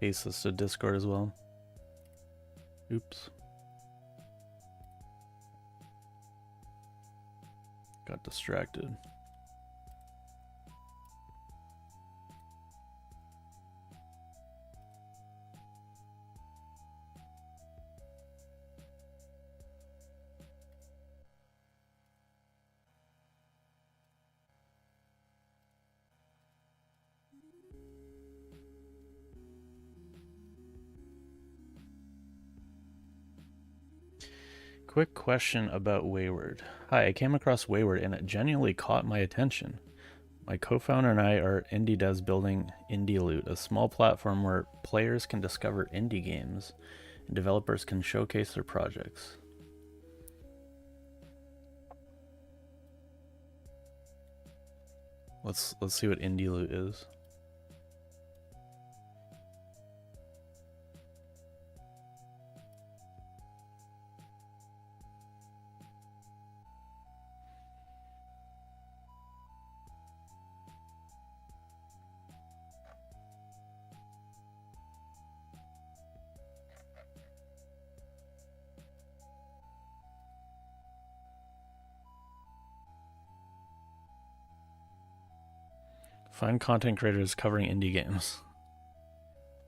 paste this to Discord as well. Oops. Got distracted. Quick question about Wayward. Hi, I came across Wayward and it genuinely caught my attention. My co-founder and I are indie devs building Indie Loot, a small platform where players can discover indie games and developers can showcase their projects. Let's see what Indie Loot is. Find content creators covering indie games.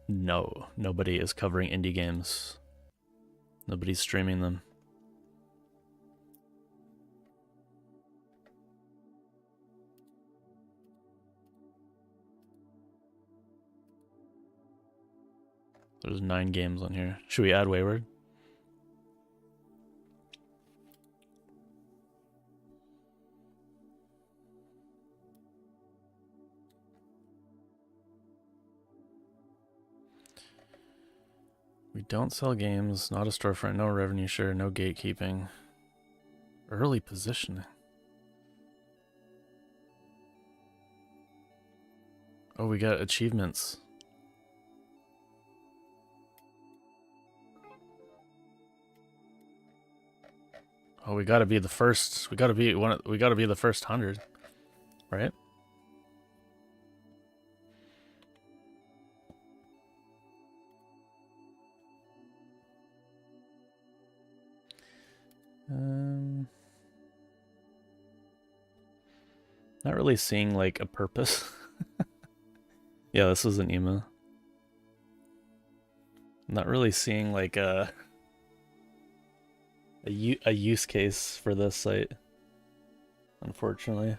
No, nobody is covering indie games. Nobody's streaming them. There's 9 games on here. Should we add Wayward? We don't sell games, not a storefront, no revenue share, no gatekeeping. Early positioning. Oh, we got achievements. Oh, we gotta be the first. We gotta be the first 100, right? Not really seeing like a purpose. Yeah, this is an email. Not really seeing like a use case for this site, unfortunately.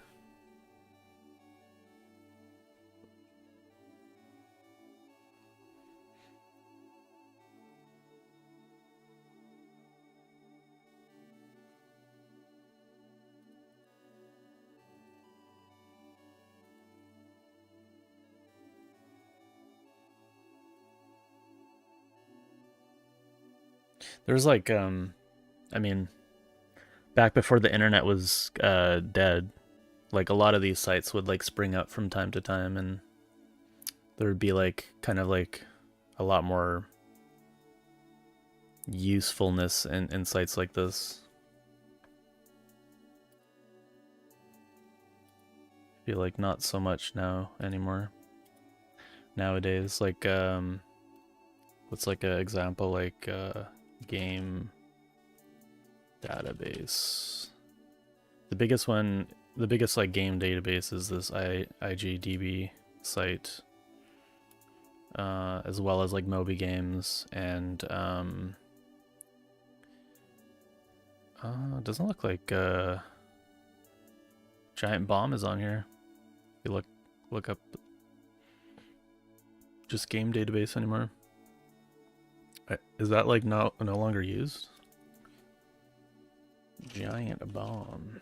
There's like, I mean, back before the internet was dead, like a lot of these sites would like spring up from time to time, and there would be like kind of like a lot more usefulness in sites like this. I feel like not so much now anymore. Nowadays, like what's like an example, like game database. The biggest one, the biggest like game database is this IGDB site, as well as like Moby Games, and it doesn't look like Giant Bomb is on here. If you look up just game database anymore. Is that like no longer used? Giant Bomb.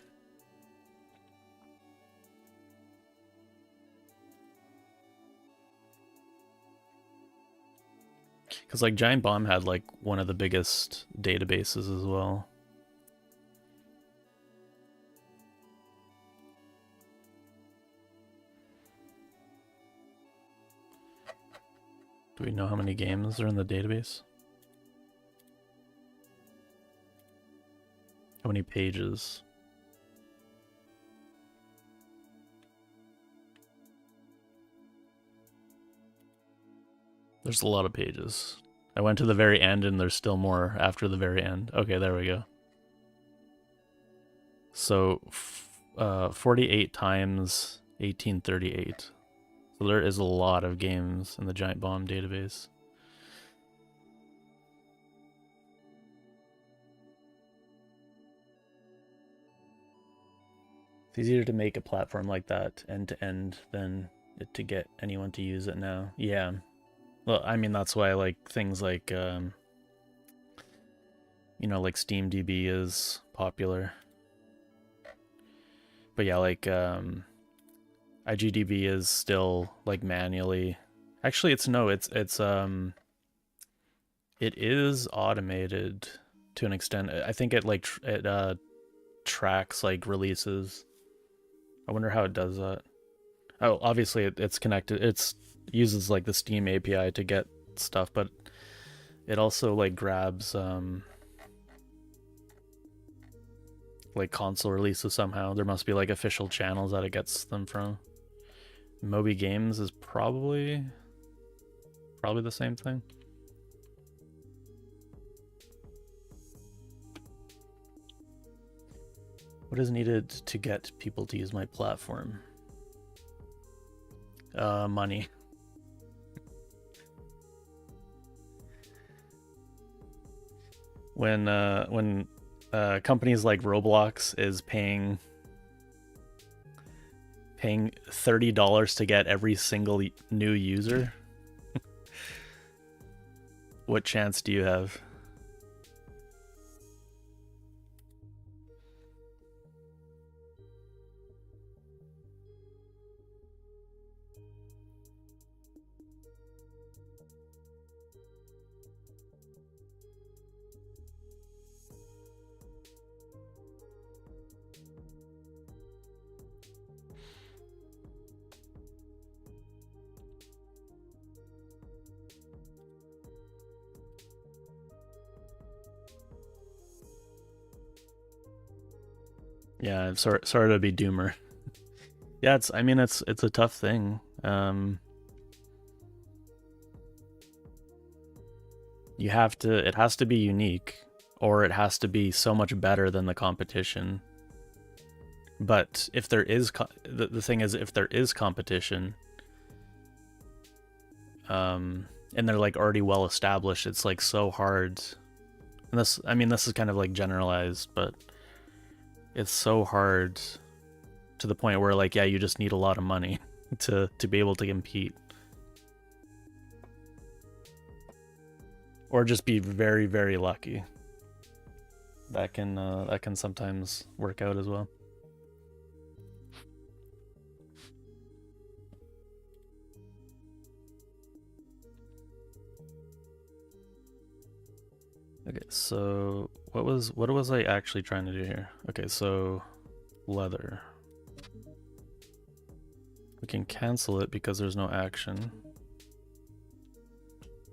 Because like Giant Bomb had like one of the biggest databases as well. Do we know how many games are in the database? How many pages? There's a lot of pages. I went to the very end and there's still more after the very end. Okay, there we go. So 48 times 1838. So there is a lot of games in the Giant Bomb database. It's easier to make a platform like that end to end than to get anyone to use it now. Yeah. Well, I mean, that's why like things like, you know, like SteamDB is popular. But yeah, like IGDB is still like manually. Actually, it is automated to an extent. I think it like tracks like releases. I wonder how it does that. Oh, obviously it's connected. It uses like the Steam API to get stuff, but it also like grabs like console releases somehow. There must be like official channels that it gets them from. Moby Games is probably the same thing. What is needed to get people to use my platform? Money. When companies like Roblox is paying $30 to get every single new user, what chance do you have? Yeah, sorry to be doomer. Yeah, I mean it's a tough thing. It has to be unique, or it has to be so much better than the competition. But if there is the thing is, if there is competition, and they're like already well established, it's like so hard. And this is kind of like generalized, but it's so hard to the point where like, yeah, you just need a lot of money to be able to compete. Or just be very, very lucky. That can sometimes work out as well. Okay, so what was I actually trying to do here? Okay, so leather. We can cancel it because there's no action.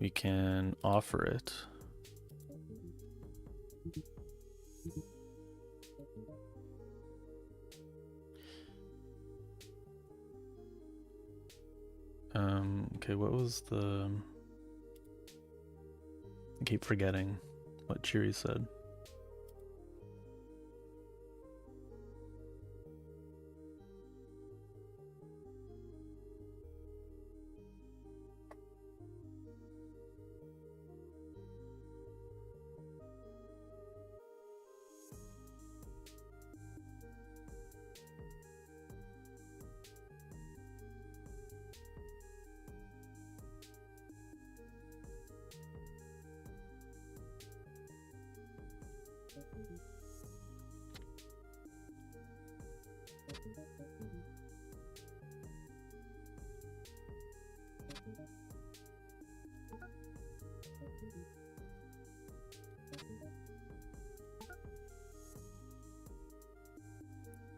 We can offer it. Okay, what was the... I keep forgetting what Chiri said.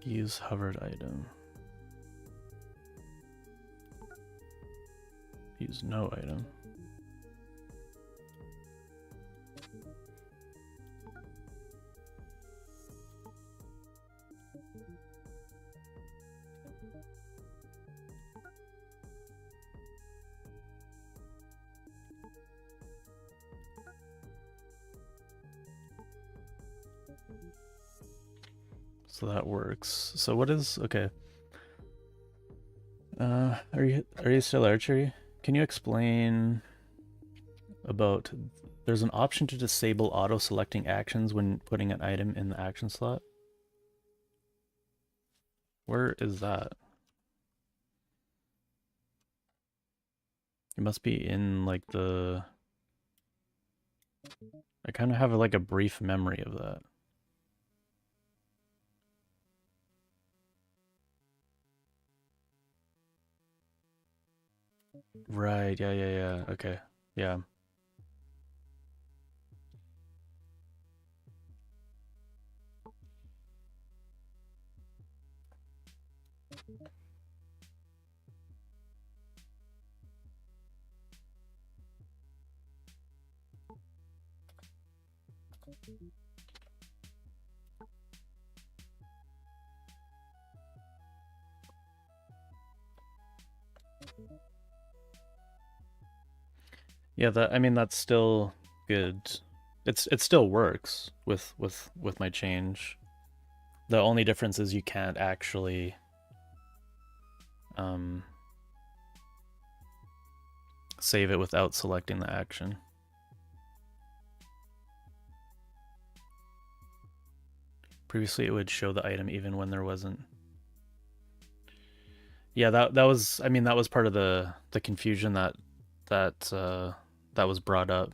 Use hovered item. Use no item. So that works. So what is okay? Are you still Archery? Can you explain about there's an option to disable auto selecting actions when putting an item in the action slot? Where is that? It must be in like the I kind of have like a brief memory of that. Right, yeah. Okay. Yeah. Yeah, that I mean that's still good. It still works with my change. The only difference is you can't actually um save it without selecting the action. Previously it would show the item even when there wasn't. Yeah, that was I mean that was part of the confusion that was brought up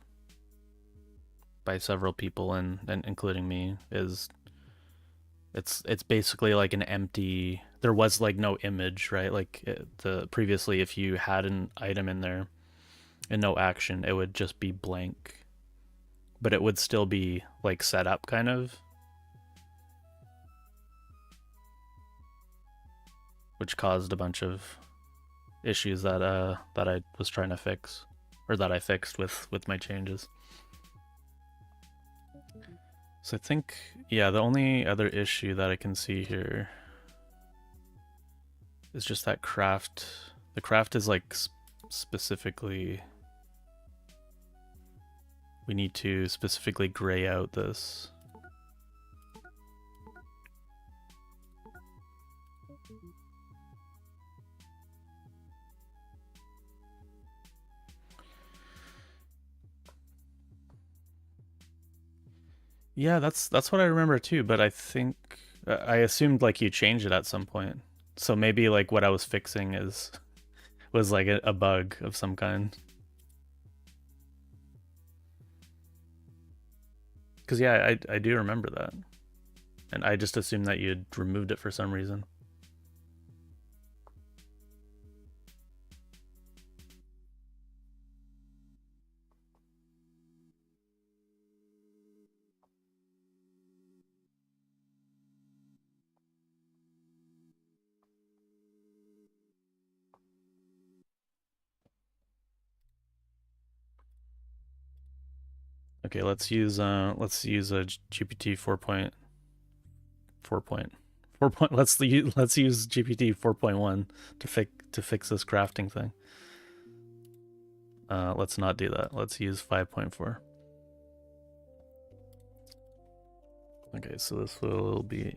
by several people and including me is it's basically like an empty there was like no image, right? Like the previously if you had an item in there and no action, it would just be blank. But it would still be like set up kind of, which caused a bunch of issues that I was trying to fix or that I fixed with my changes. So I think yeah, the only other issue that I can see here is just that craft. The craft is like specifically we need to specifically gray out this. Yeah, that's what I remember too, but I think I assumed like you changed it at some point. So maybe like what I was fixing is was like a bug of some kind. Cuz yeah, I do remember that. And I just assumed that you'd removed it for some reason. Okay, let's use a GPT 4.4 point 4 point let's use GPT 4.1 to fix this crafting thing. Let's not do that. Let's use 5.4. Okay, so this will be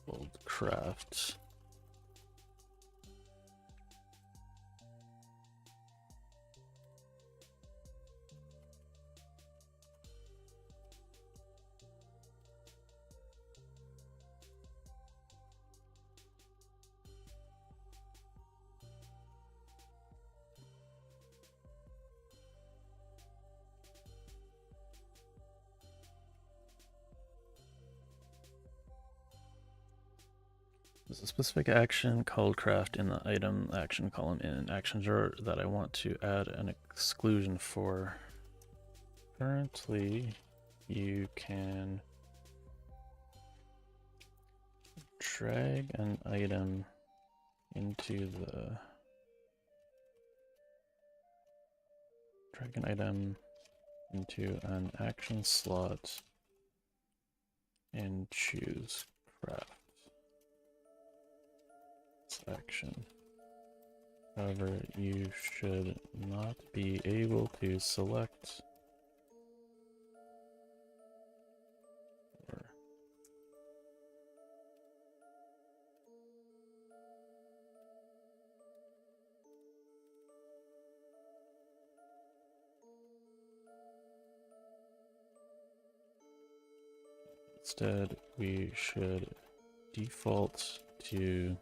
called craft. There's a specific action called craft in the item action column in action drawer that I want to add an exclusion for. Currently, you can drag an item into the an action slot and choose craft action. However, you should not be able to select or instead we should default to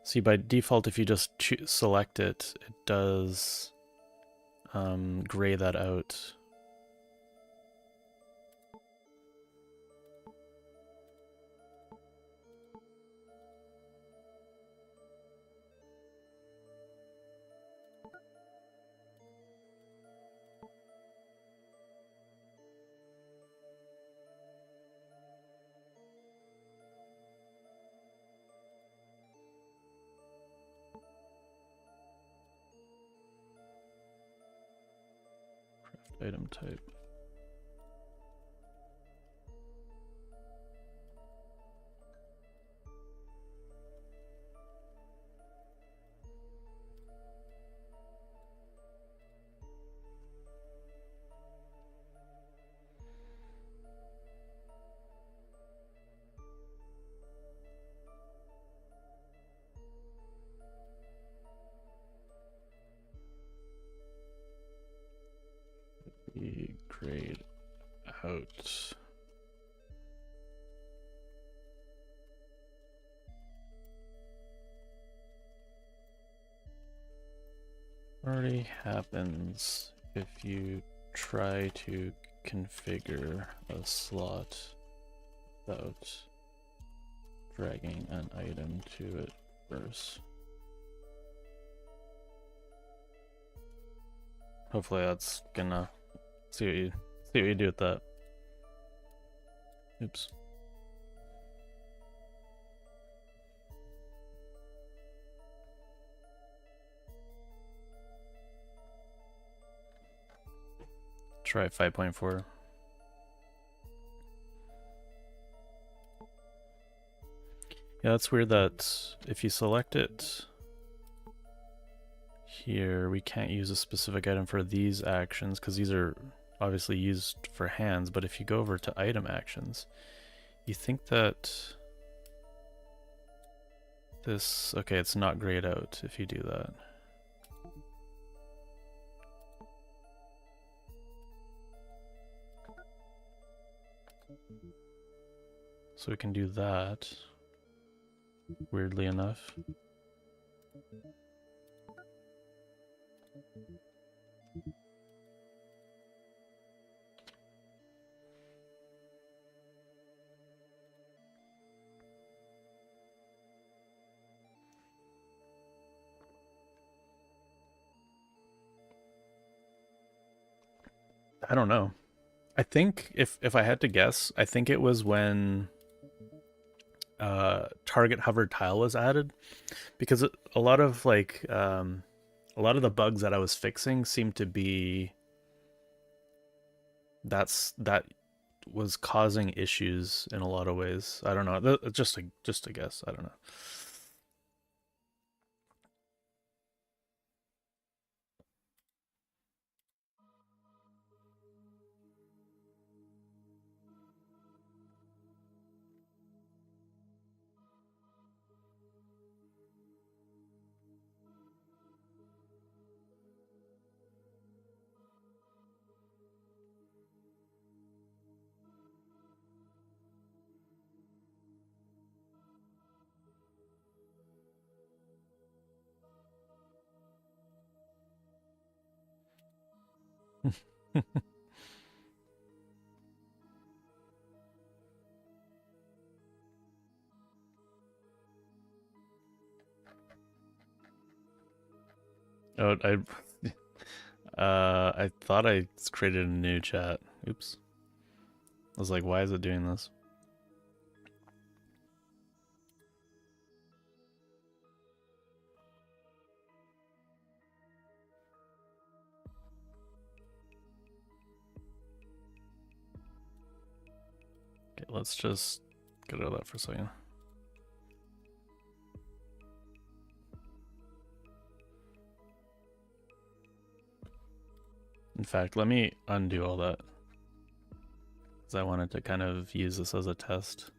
see, by default, if you just select it, it does gray that out. Item type. Be grayed out. Already happens if you try to configure a slot without dragging an item to it first. Hopefully that's gonna see what you do with that. Oops. Try 5.4. Yeah, that's weird that if you select it here, we can't use a specific item for these actions because these are obviously used for hands, but if you go over to item actions, you think that this, okay, it's not grayed out if you do that. So we can do that, weirdly enough. I don't know. I think if I had to guess, I think it was when target hover tile was added, because a lot of like a lot of the bugs that I was fixing seemed to be that was causing issues in a lot of ways. I don't know. Just a guess. I don't know. Oh, I thought I created a new chat. Oops. I was like, why is it doing this? Okay, let's just get out of that for a second. In fact, let me undo all that, because I wanted to kind of use this as a test.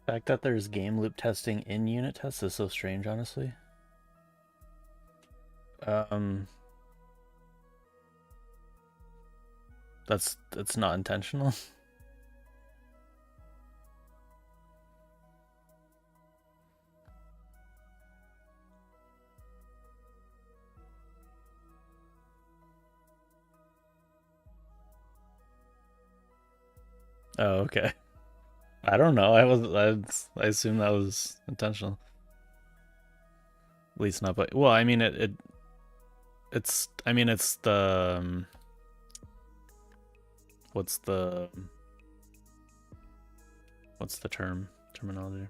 The fact that there's game loop testing in unit tests is so strange, honestly. That's not intentional. Oh, okay. I don't know. I assume that was intentional. At least not, but well, I mean it's the what's the terminology?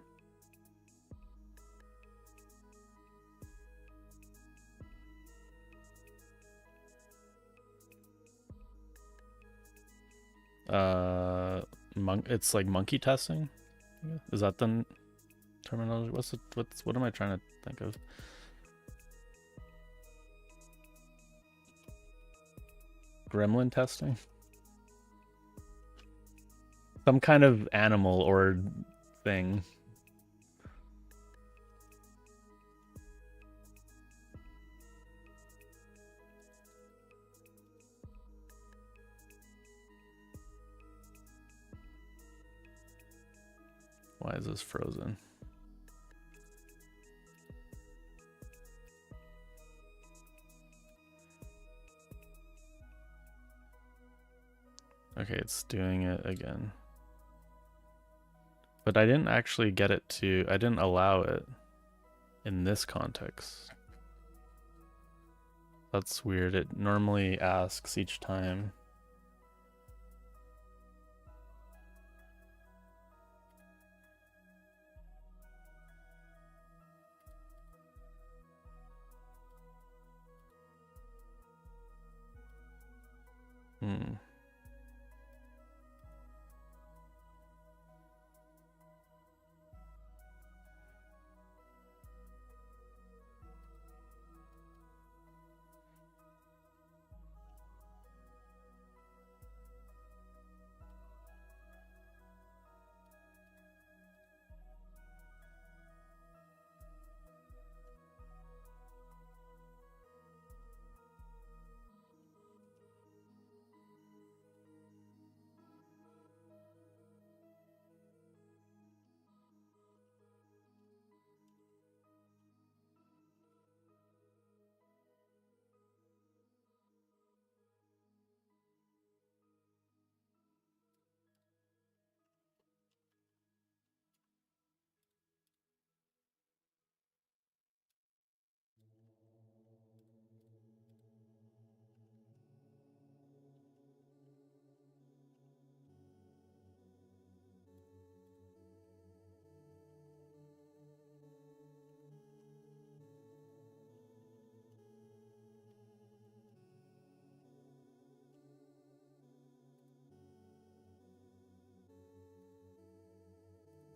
It's like monkey testing. Is that the terminology? What am I trying to think of? Gremlin testing? Some kind of animal or thing. Why is this frozen? Okay, it's doing it again. But I didn't actually get it to, I didn't allow it in this context. That's weird. It normally asks each time. Hmm.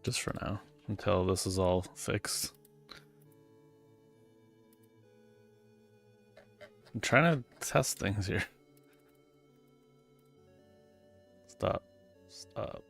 Just for now, until this is all fixed. I'm trying to test things here. Stop. Stop.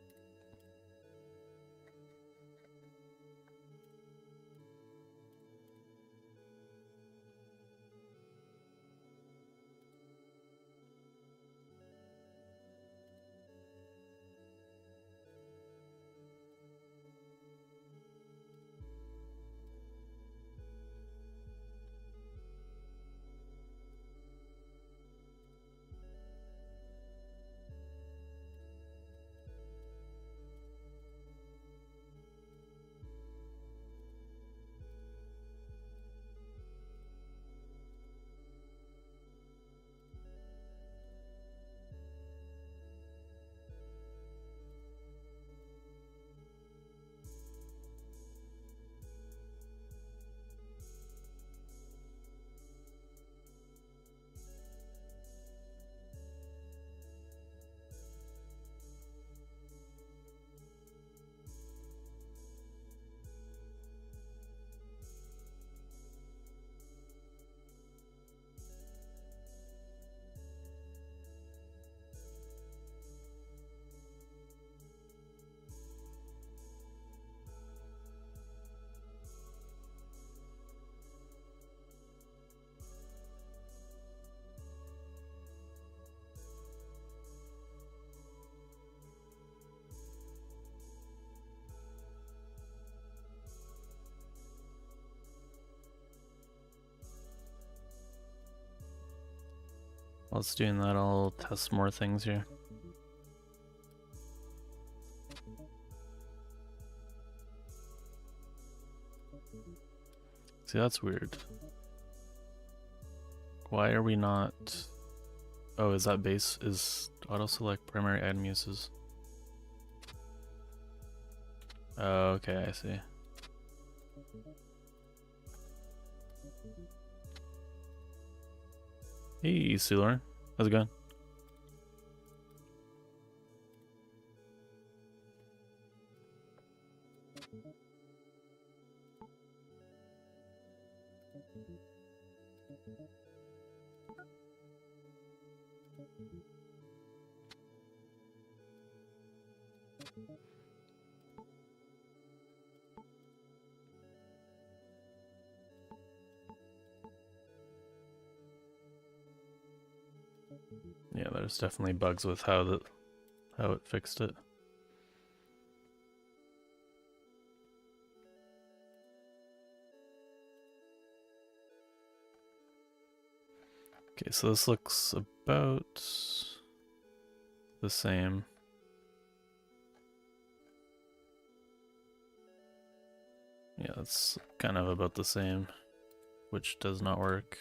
While it's doing that, I'll test more things here. See, that's weird. Why are we not... Oh, is that base? Is auto-select primary item uses? Oh, okay, I see. Hey, Sealorin. How's it going? Yeah, there's definitely bugs with how it fixed it. Okay, so this looks about the same. Yeah, it's kind of about the same, which does not work.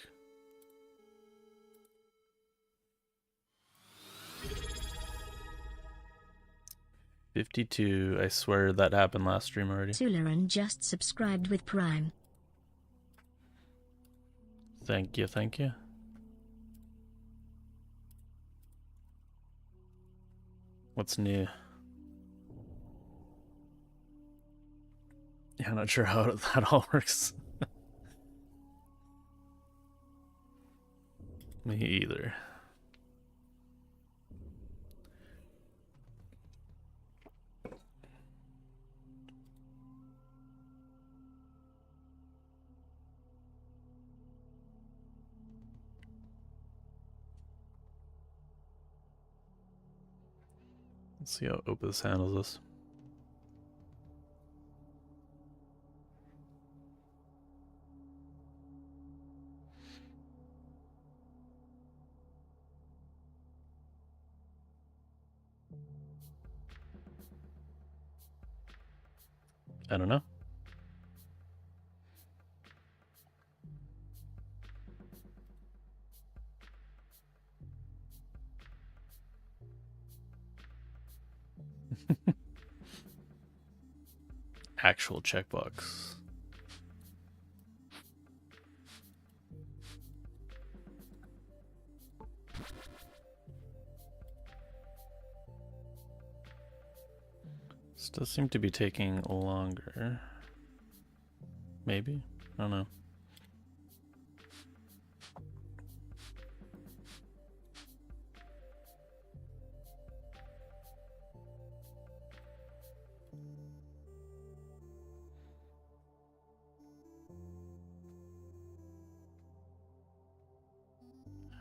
$52. I swear that happened last stream already. Sealorin just subscribed with Prime. Thank you, thank you. What's new? Yeah, I'm not sure how that all works. Me either. Let's see how Opus handles this. I don't know. Actual checkbox. This does seem to be taking longer. Maybe? I don't know.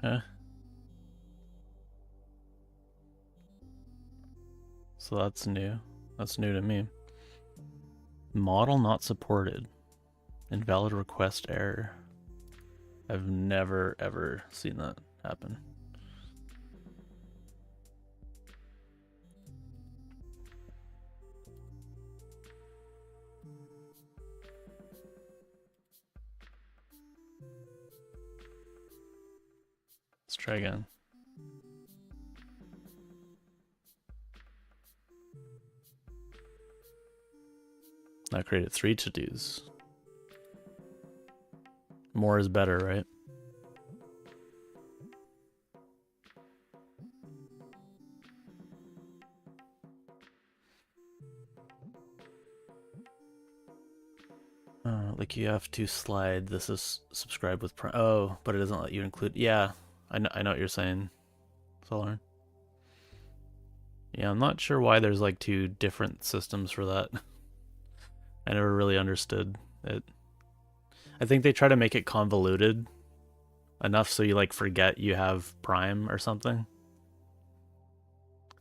Huh? So that's new. That's new to me. Model not supported. Invalid request error. I've never ever seen that happen. Let's try again. I created 3 to-dos. More is better, right? Like you have to slide. This is subscribe with Prime. Oh, but it doesn't let you include. Yeah, I know what you're saying, Solar. Yeah, I'm not sure why there's like 2 different systems for that. I never really understood it. I think they try to make it convoluted enough so you like forget you have Prime or something.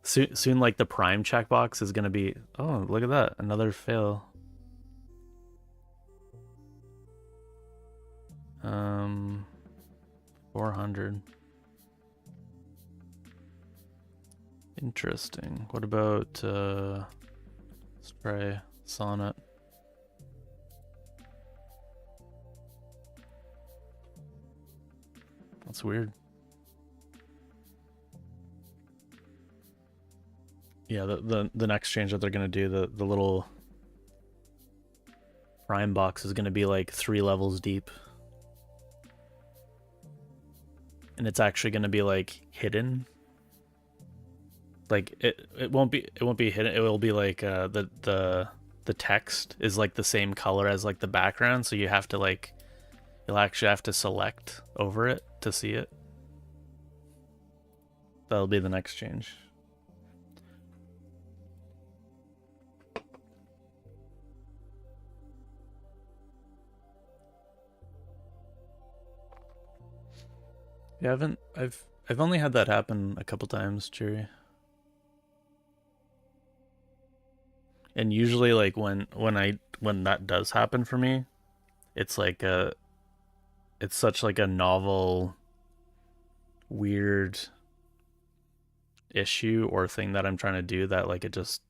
Soon like the Prime checkbox is gonna be. Oh, look at that! Another fail. 400. Interesting. What about let's try Sonnet. That's weird. Yeah, the next change that they're gonna do, the little Prime box is gonna be like 3 levels deep. And it's actually gonna be like hidden. Like it won't be hidden. It will be like the text is like the same color as like the background, so you have to like you'll actually have to select over it to see it. That'll be the next change. Yeah, I've only had that happen a couple times, Cherry. And usually like when that does happen for me, it's like it's such like a novel weird issue or thing that I'm trying to do that like it just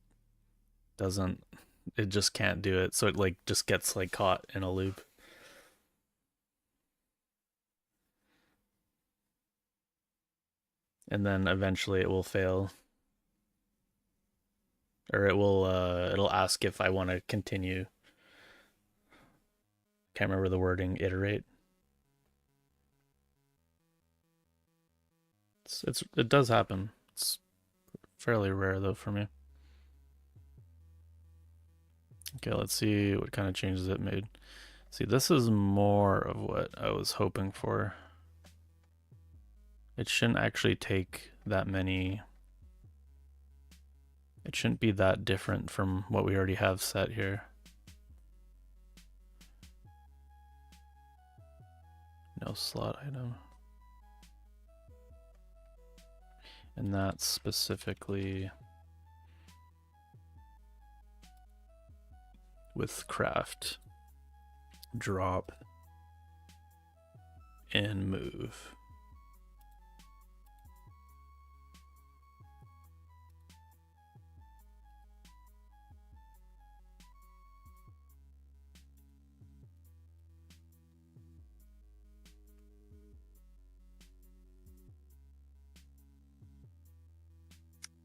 can't do it. So it like just gets like caught in a loop. And then eventually it will fail. Or it'll ask if I want to continue. Can't remember the wording, iterate. It does happen. It's fairly rare though for me. Okay, let's see what kind of changes it made. See, this is more of what I was hoping for. It shouldn't actually take that many. It shouldn't be that different from what we already have set here. No slot item. And that's specifically with craft, drop, and move.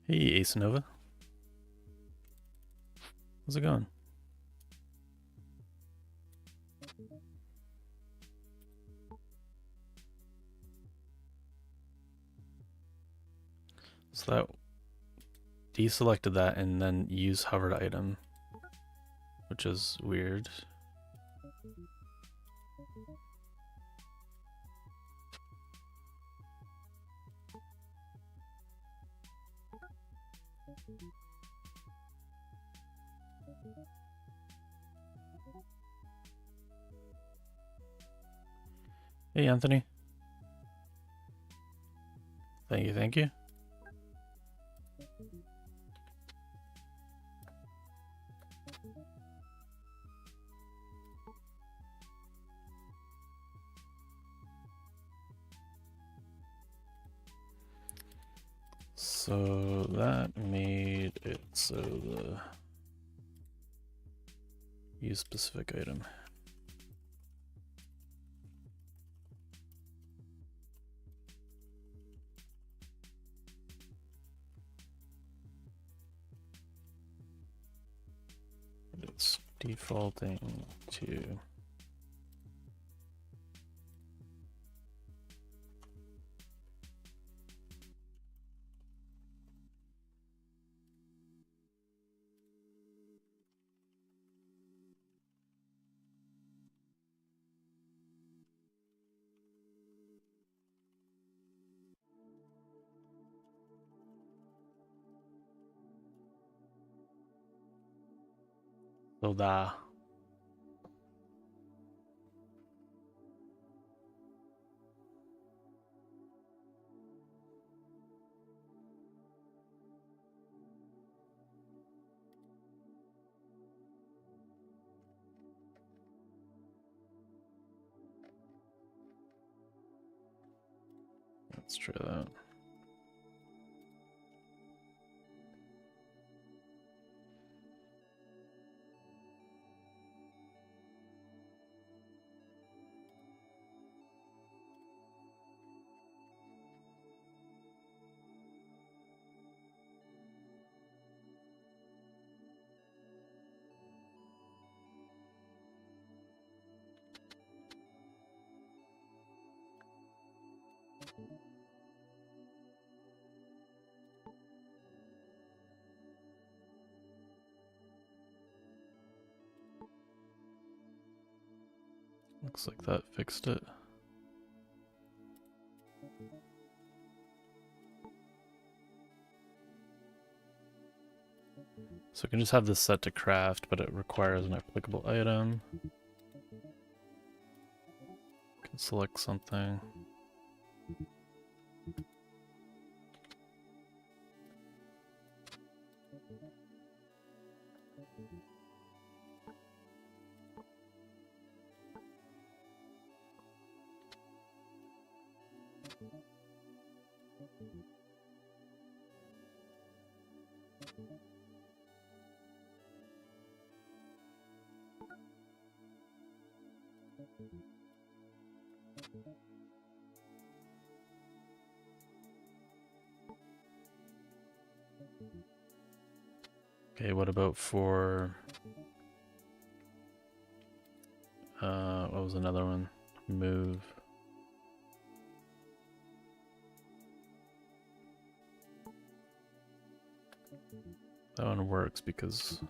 Hey, Ace Nova. How's it going? So deselected that and then use hovered item, which is weird. Hey, Anthony. Thank you, thank you. So that made it so the use specific item. It's defaulting to Soda. Let's try that. Looks like that fixed it. So I can just have this set to craft, but it requires an applicable item. Can select something. Okay, what about for what was another one? Move. That one works because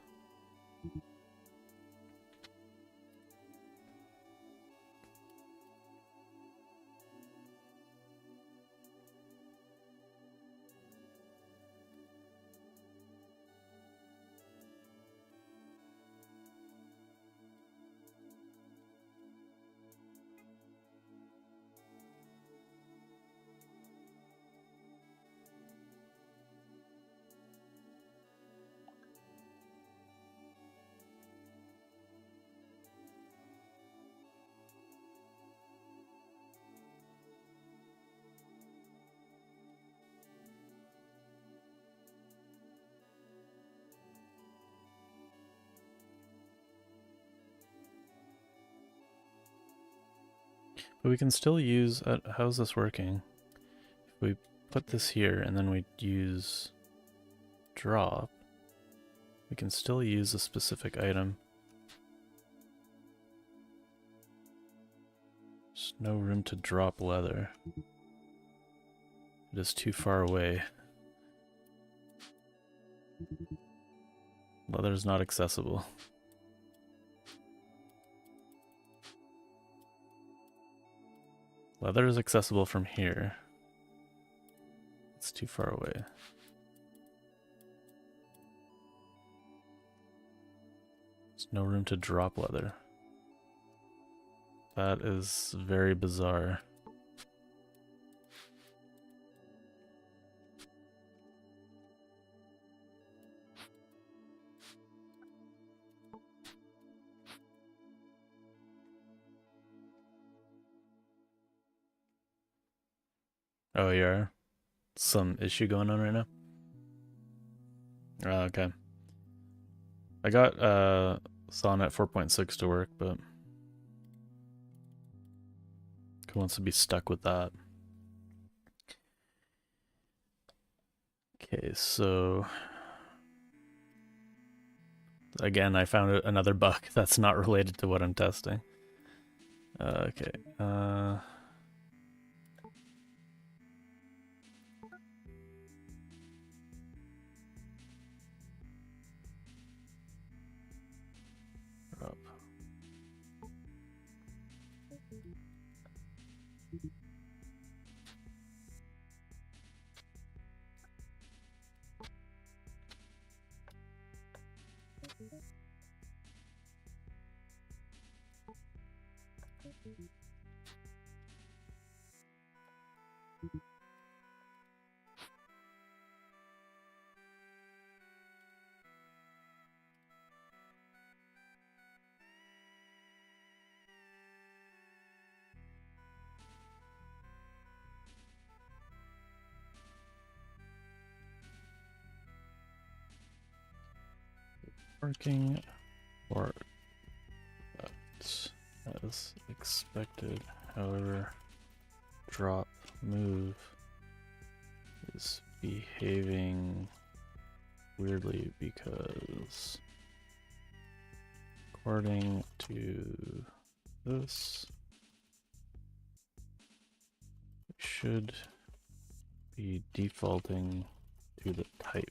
but we can still use, how's this working? If we put this here and then we use drop, we can still use a specific item. There's no room to drop leather. It is too far away. Leather is not accessible. Leather is accessible from here. It's too far away. There's no room to drop leather. That is very bizarre. Oh, yeah. Some issue going on right now? Okay. I got Sonnet 4.6 to work, but who wants to be stuck with that? Okay, so again, I found another bug that's not related to what I'm testing. Okay. Up. Working or as expected, however, drop move is behaving weirdly because according to this, we should be defaulting to the type.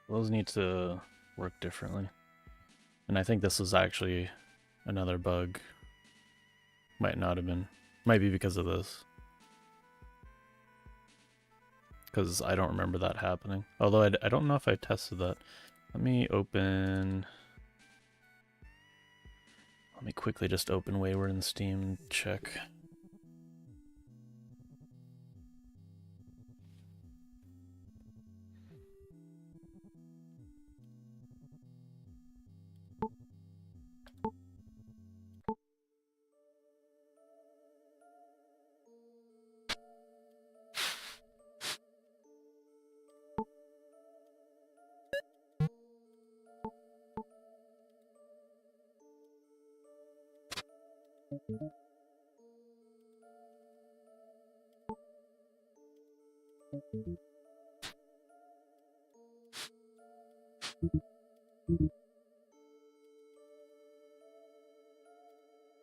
Those need to work differently. And I think this is actually another bug. Might not have been. Might be because of this. Because I don't remember that happening. Although I don't know if I tested that. Let me open... Let me quickly just open Wayward in Steam and check.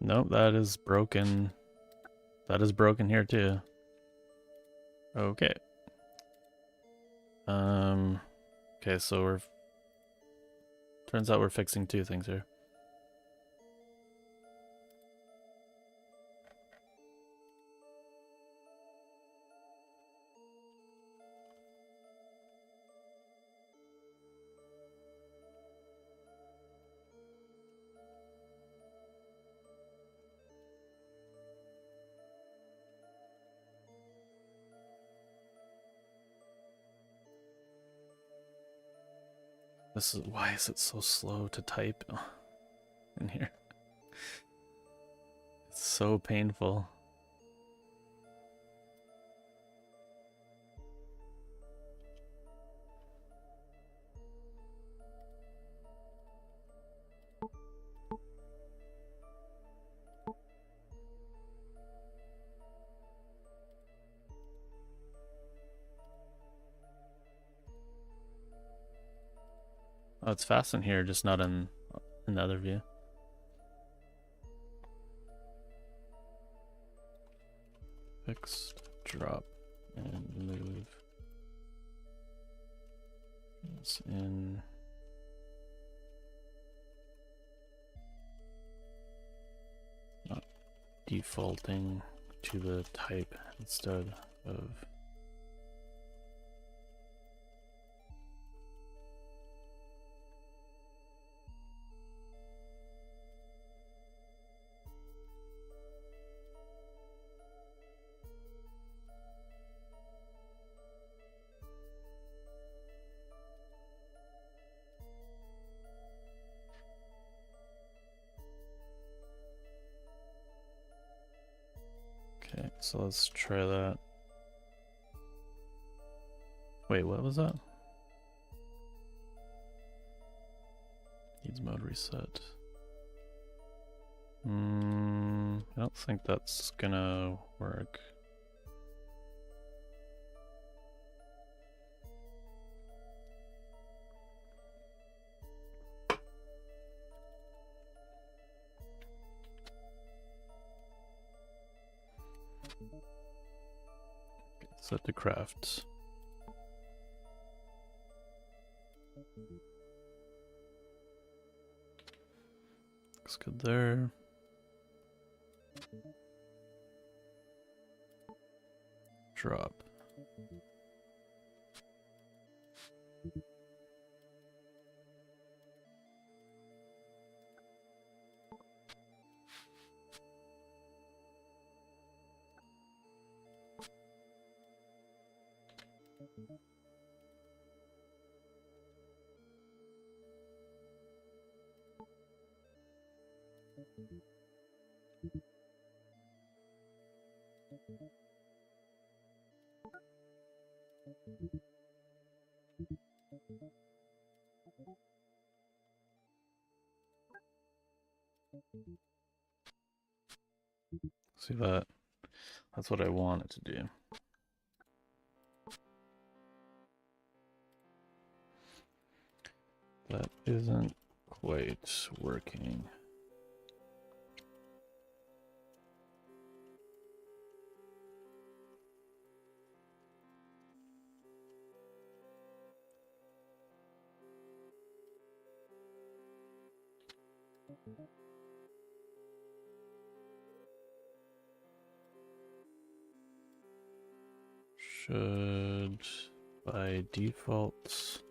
Nope, that is broken. That is broken here too. Okay. Okay, so turns out we're fixing two things here. This is why is it so slow to type in here? It's so painful. Oh, it's fast in here, just not in the other view. Fixed, drop, and move. It's in. Not defaulting to the type instead of. Okay, so let's try that. Wait, what was that? Needs mode reset. I don't think that's gonna work. Set to craft. Looks good there. Drop. See that? That's what I want it to do. That isn't quite working. Should by default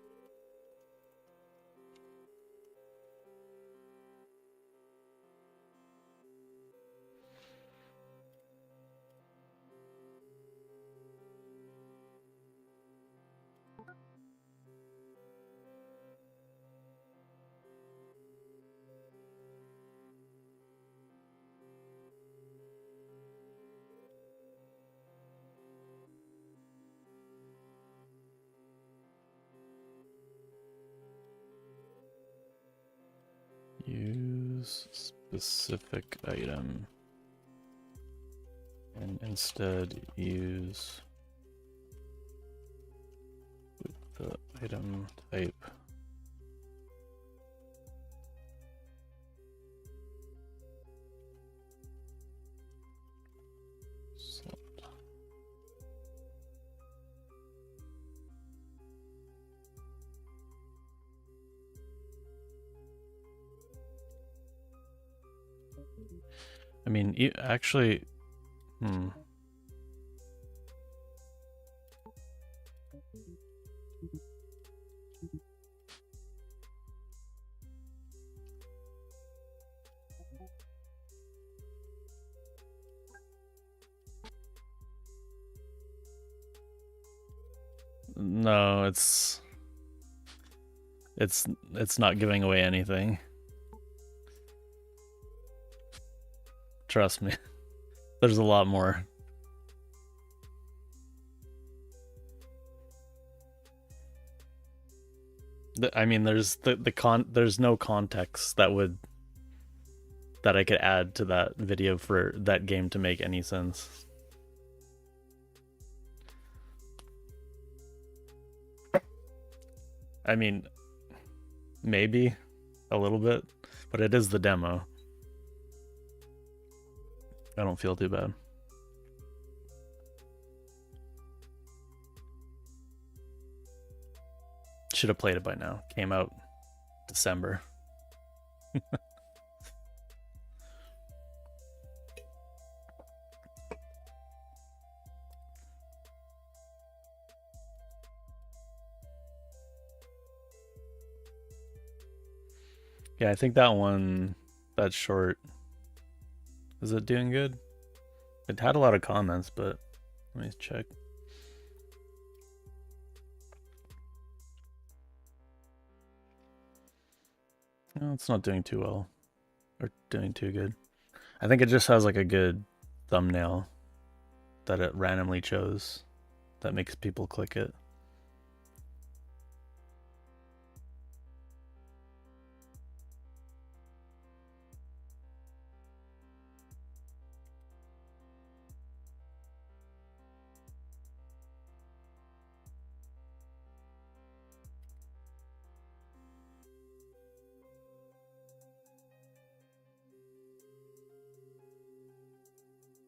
use specific item and instead use with the item type. Slot. I mean, actually, no, it's It's not giving away anything. Trust me. There's a lot more. I mean, there's there's no context that I could add to that video for that game to make any sense. I mean, maybe a little bit, but it is the demo. I don't feel too bad. Should have played it by now. Came out December. Yeah, I think that one, that short, is it doing good? It had a lot of comments, but let me check. No, it's not doing too well, or doing too good. I think it just has like a good thumbnail that it randomly chose that makes people click it.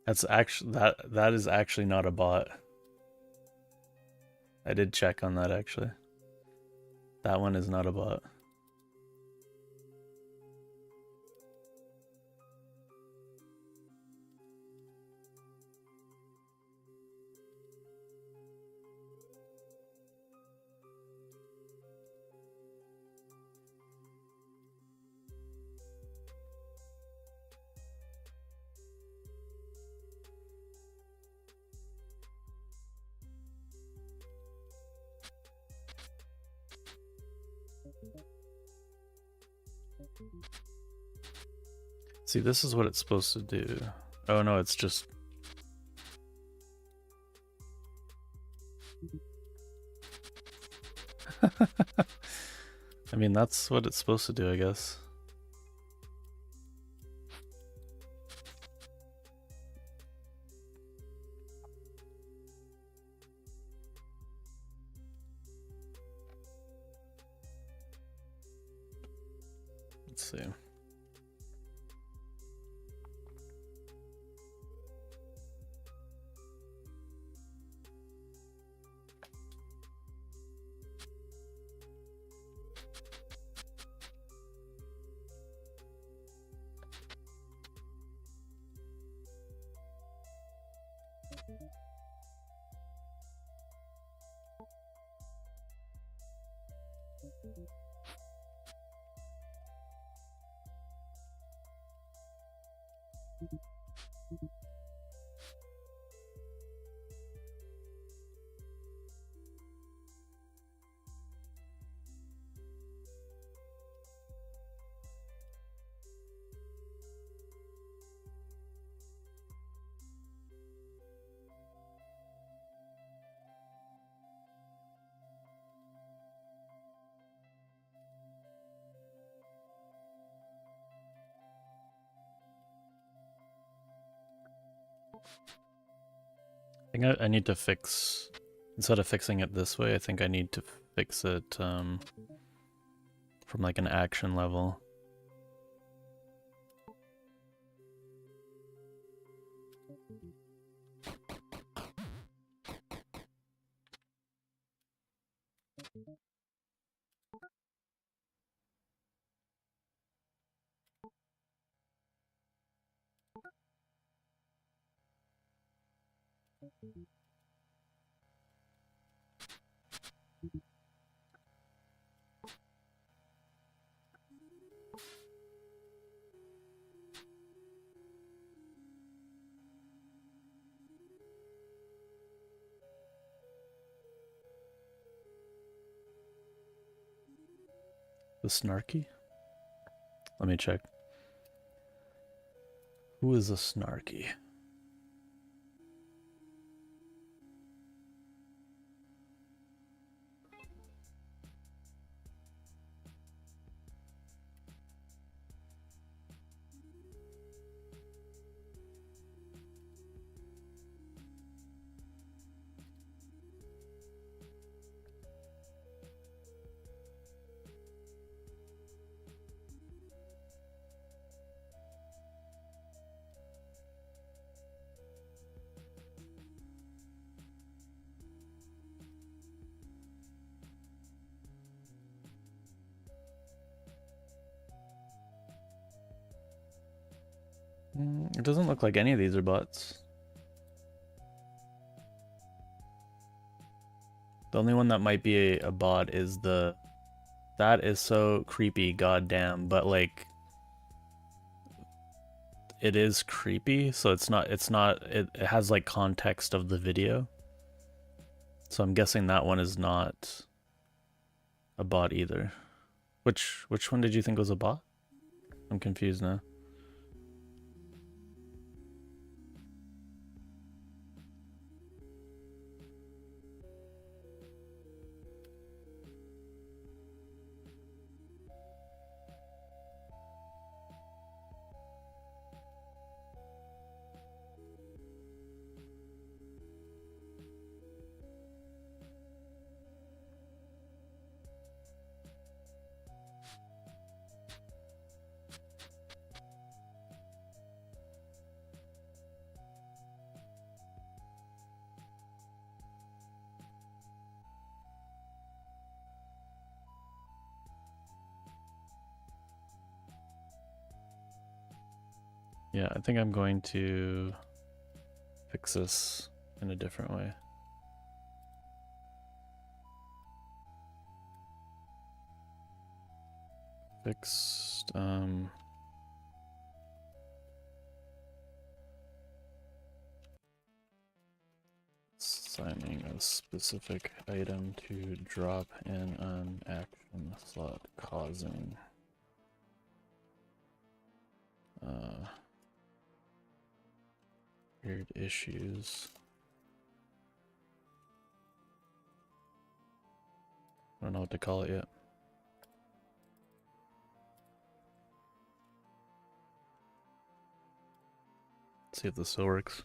That's actually that is actually not a bot. I did check on that actually. That one is not a bot. See, this is what it's supposed to do. Oh no, it's just... I mean, that's what it's supposed to do, I guess. Let's see. I think I need to fix, instead of fixing it this way, I think I need to fix it from like an action level. The Snarky? Let me check. Who is a Snarky? It doesn't look like any of these are bots. The only one that might be a bot is the... That is so creepy, goddamn, but like... It is creepy, so it has like context of the video. So I'm guessing that one is not a bot either. Which one did you think was a bot? I'm confused now. Yeah, I think I'm going to fix this in a different way. Fixed, assigning a specific item to drop in an action slot causing weird issues. I don't know what to call it yet. Let's see if this still works.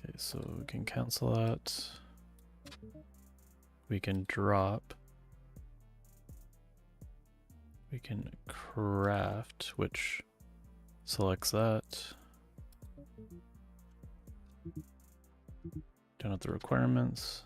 Okay, so we can cancel that. We can drop. We can craft, which selects that. Turn out the requirements.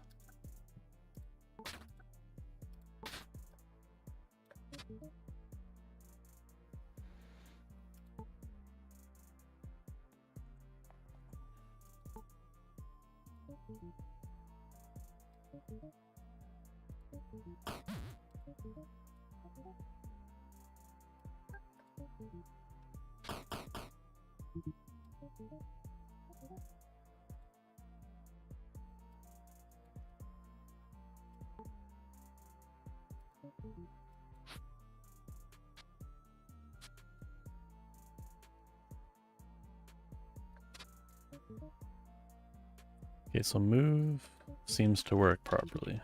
Okay, so move seems to work properly.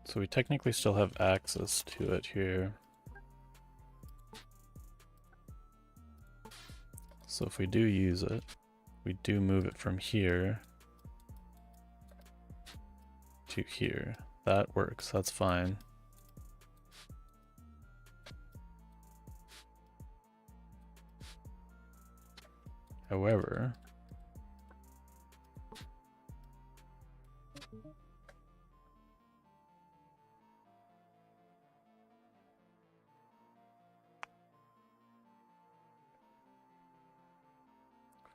So we technically still have access to it here. So if we do use it, we do move it from here to here. That works, that's fine. However,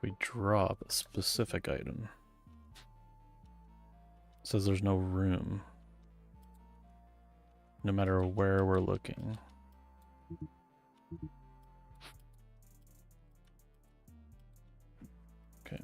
If we drop a specific item, it says there's no room, no matter where we're looking. Okay.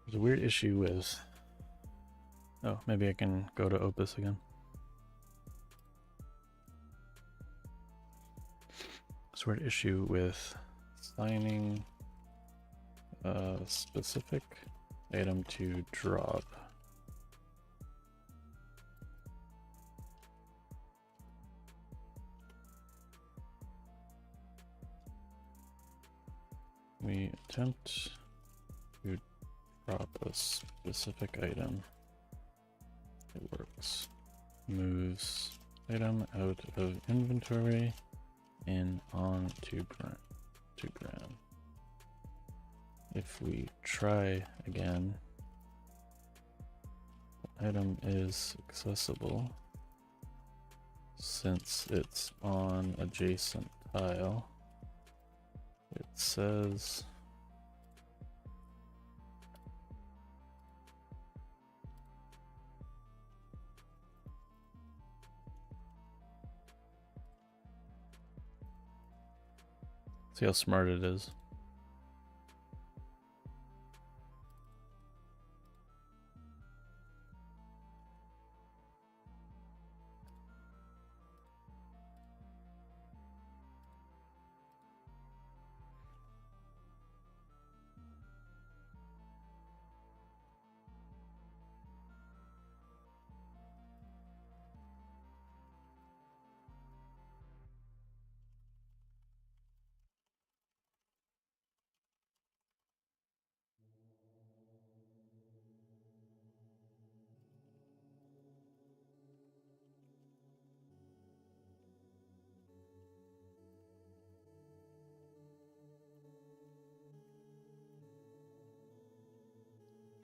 There's a weird issue with... Oh, maybe I can go to Opus again. There's a weird issue with signing a specific item to drop. We attempt to drop a specific item. It works. Moves item out of inventory and on to ground. If we try again, the item is accessible since it's on adjacent tile. It says see how smart it is.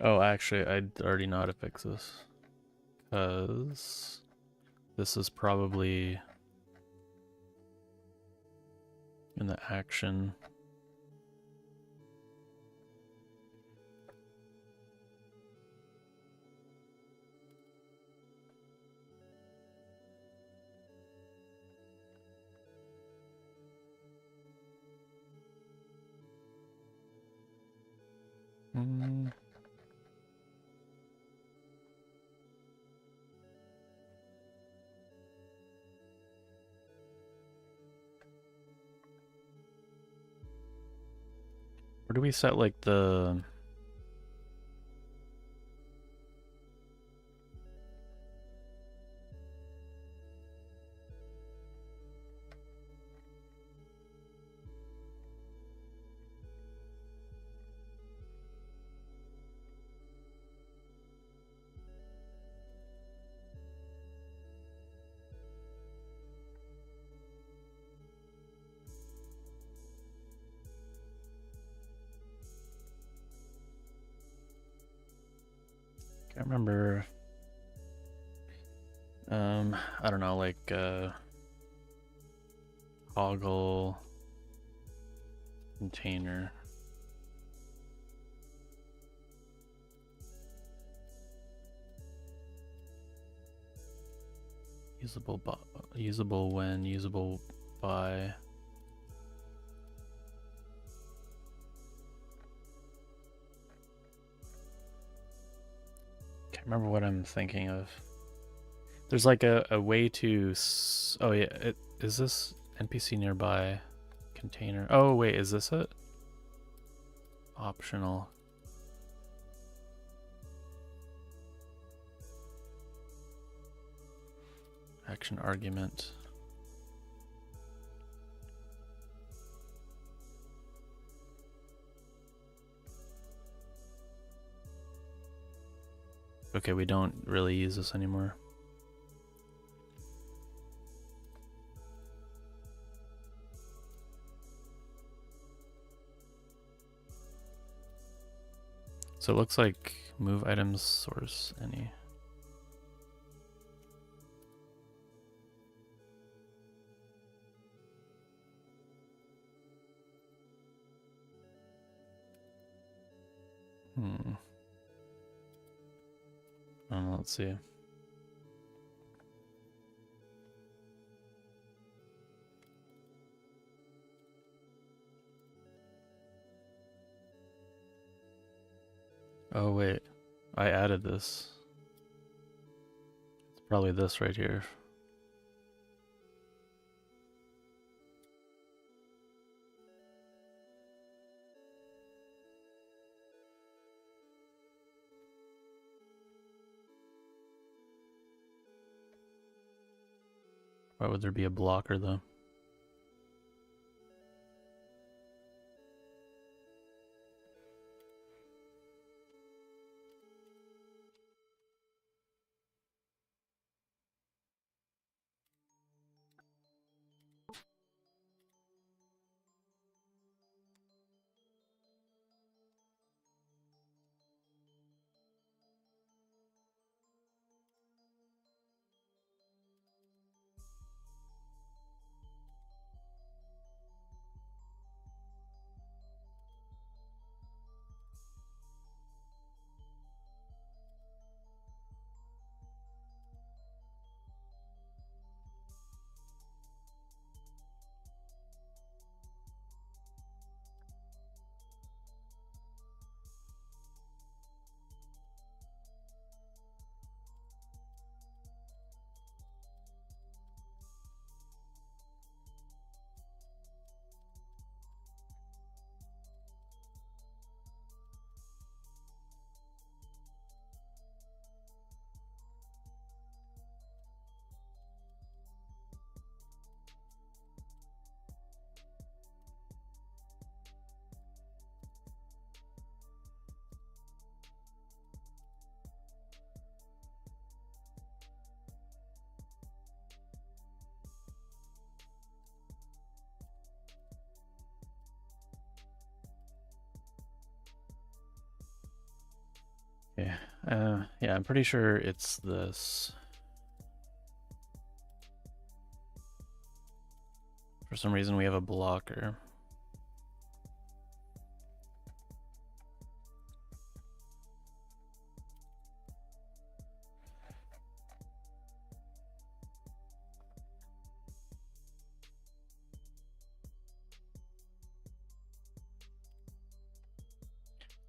Oh, actually, I already know how to fix this. Because this is probably in the action. Where do we set like the... Can't remember. I don't know, like toggle container. usable when, usable by. Can't remember what I'm thinking of. There's like a way to. Oh yeah, is this NPC nearby container? Oh wait, is this it? Optional. Action argument. Okay, we don't really use this anymore. So it looks like move items source any. Let's see. Oh wait, I added this. It's probably this right here. Why would there be a blocker though? Yeah, yeah, I'm pretty sure it's this. For some reason we have a blocker.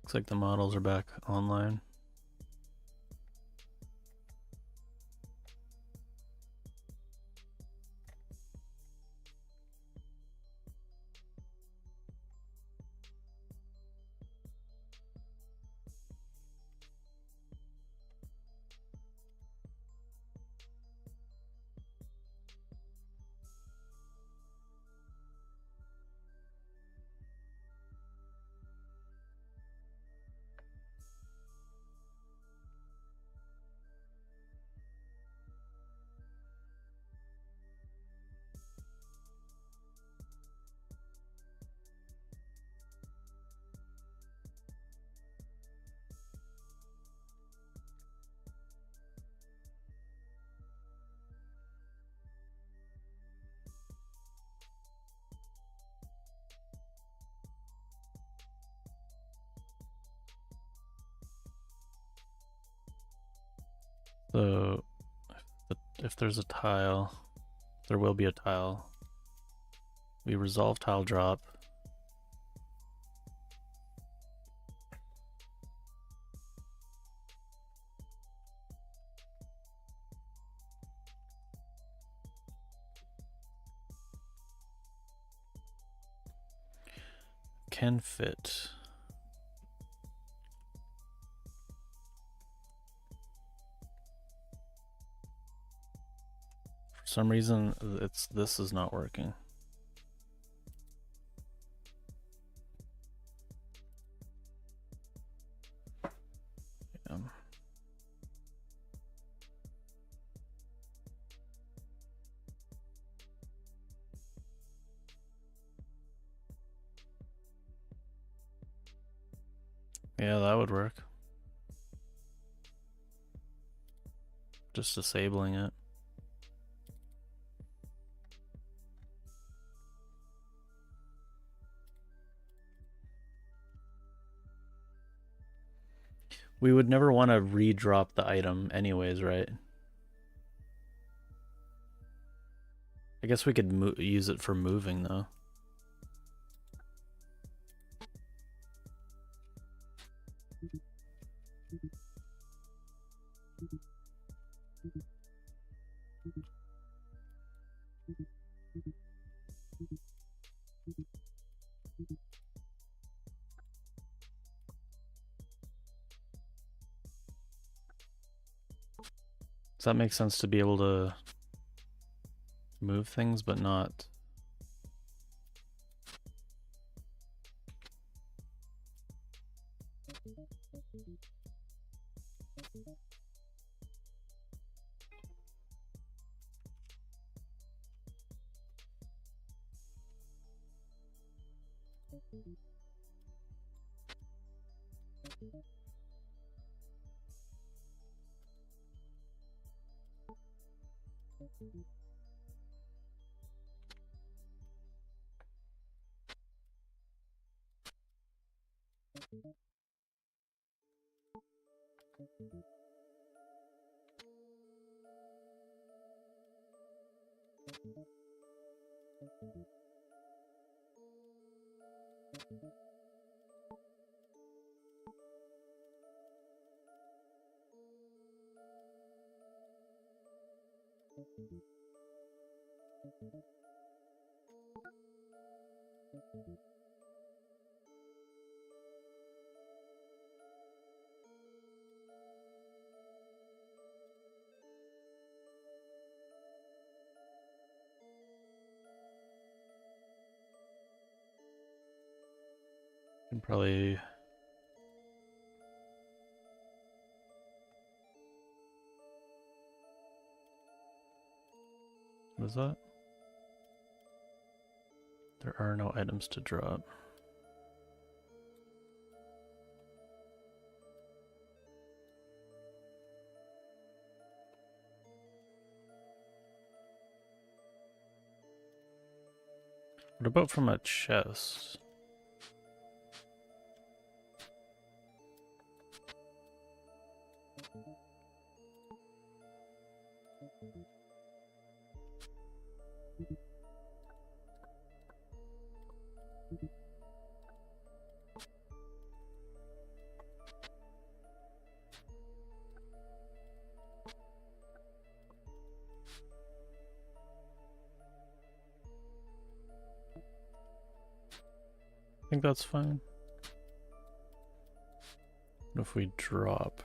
Looks like the models are back online. So if there's a tile, there will be a tile. We resolve tile drop. Can fit. For some reason, this is not working. Yeah, that would work. Just disabling it. We would never want to re-drop the item anyways, right? I guess we could use it for moving though. Does that make sense to be able to move things but not? Can probably what is that? There are no items to drop. What about from a chest? I think that's fine. What if we drop?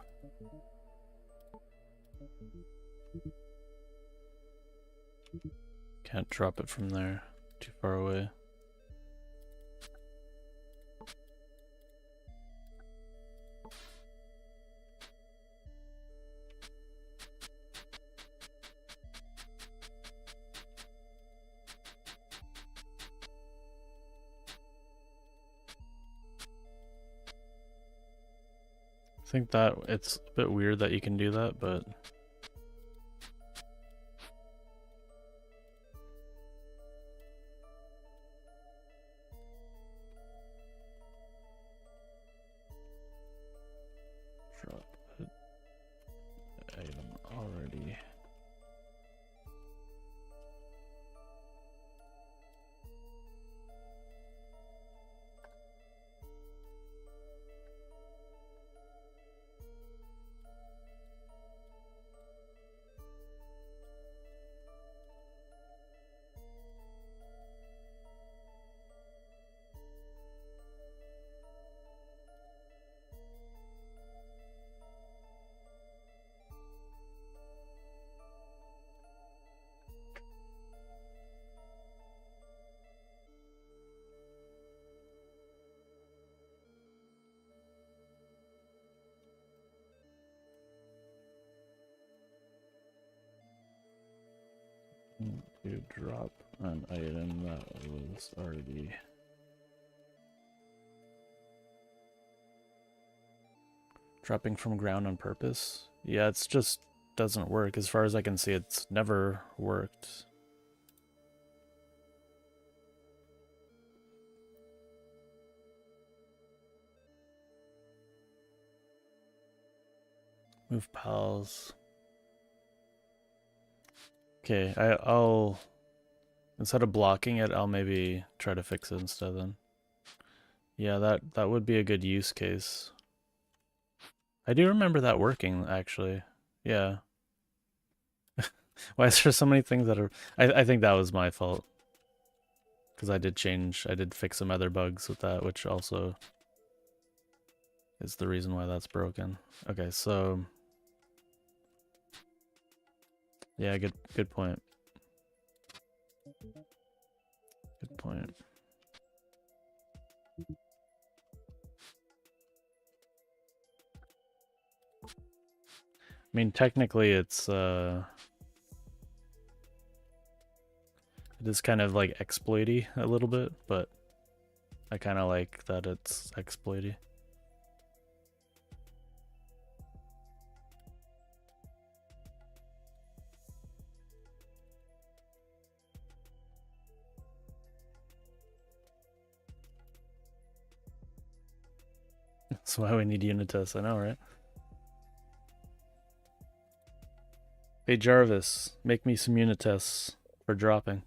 Can't drop it from there. Too far away. I think that it's a bit weird that you can do that, but drop it. Item already drop an item that was already... Dropping from ground on purpose? Yeah, it's just doesn't work. As far as I can see, it's never worked. Move pals. Okay, I'll instead of blocking it, I'll maybe try to fix it instead then. Yeah, that would be a good use case. I do remember that working, actually. Yeah. Why is there so many things that are... I think that was my fault. Because I did fix some other bugs with that, which also is the reason why that's broken. Okay, so... Yeah, good point. Good point. I mean, technically it's, it is kind of like exploity a little bit, but I kind of like that it's exploity. That's why we need unit tests, I know, right? Hey Jarvis, make me some unit tests for dropping.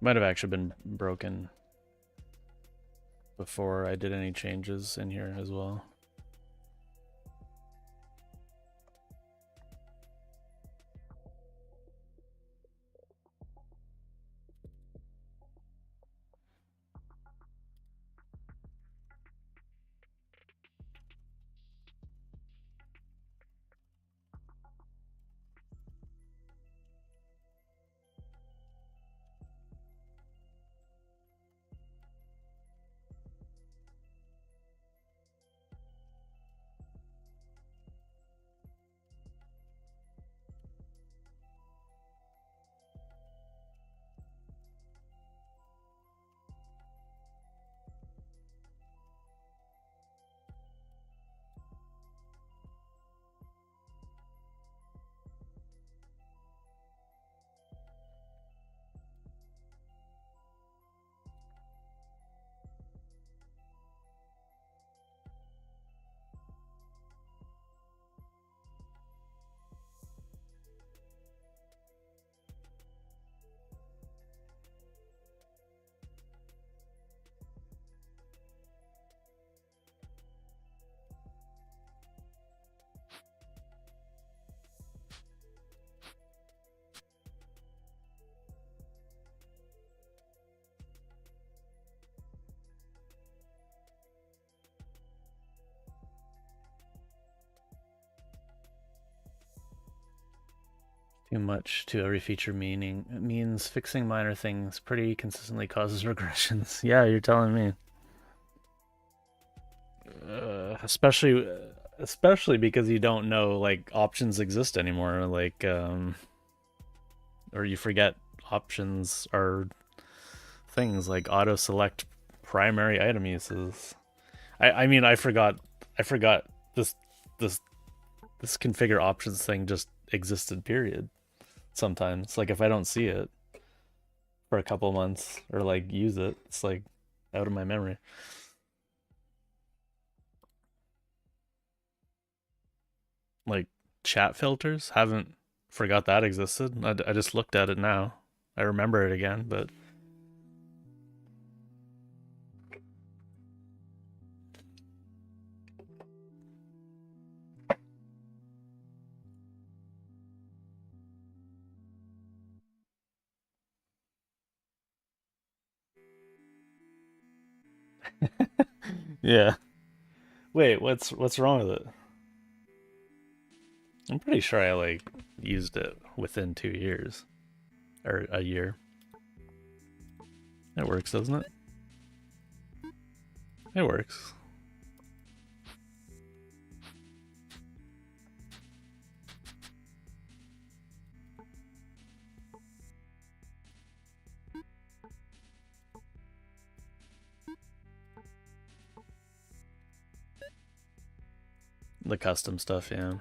Might have actually been broken before I did any changes in here as well. Too much to every feature means fixing minor things pretty consistently causes regressions. Yeah, you're telling me. Especially because you don't know like options exist anymore, like or you forget options are things like auto select primary item uses. I mean I forgot this configure options thing just existed, period. Sometimes, like if I don't see it, for a couple months or like use it. It's like out of my memory. Like chat filters, haven't forgot that existed. I just looked at it now. I remember it again, but yeah. Wait, what's wrong with it? I'm pretty sure I like used it within 2 years or a year. It works, doesn't it? It works. The custom stuff, yeah.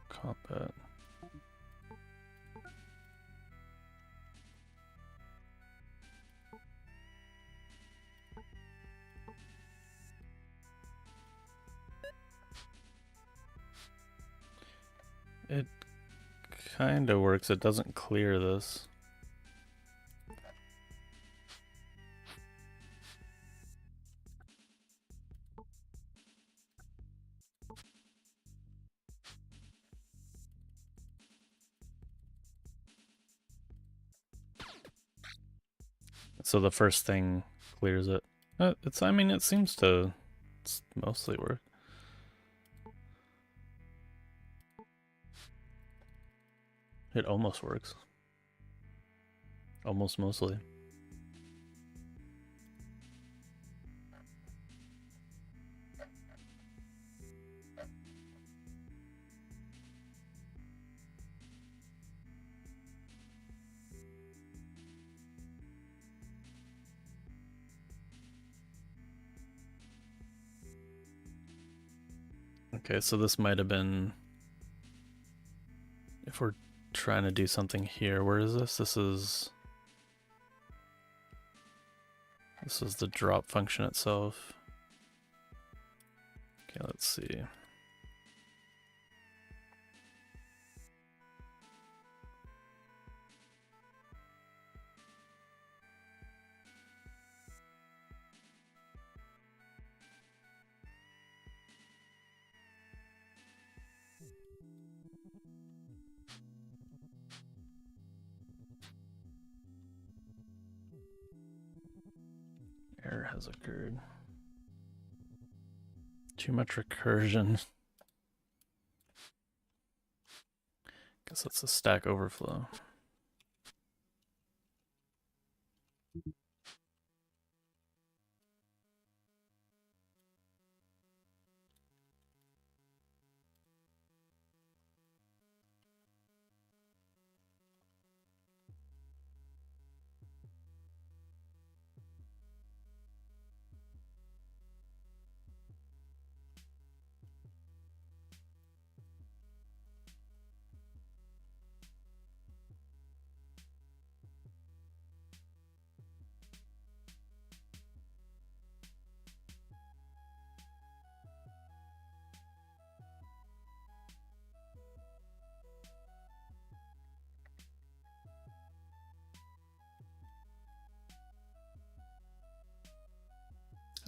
Combat. It kind of works. It doesn't clear this. So the first thing clears it. I mean, it seems to mostly work. It almost works. Almost mostly. Okay, so this might have been, if we're trying to do something here, where is this? This is the drop function itself. Okay, let's see. Error has occurred. Too much recursion. Guess that's a Stack Overflow.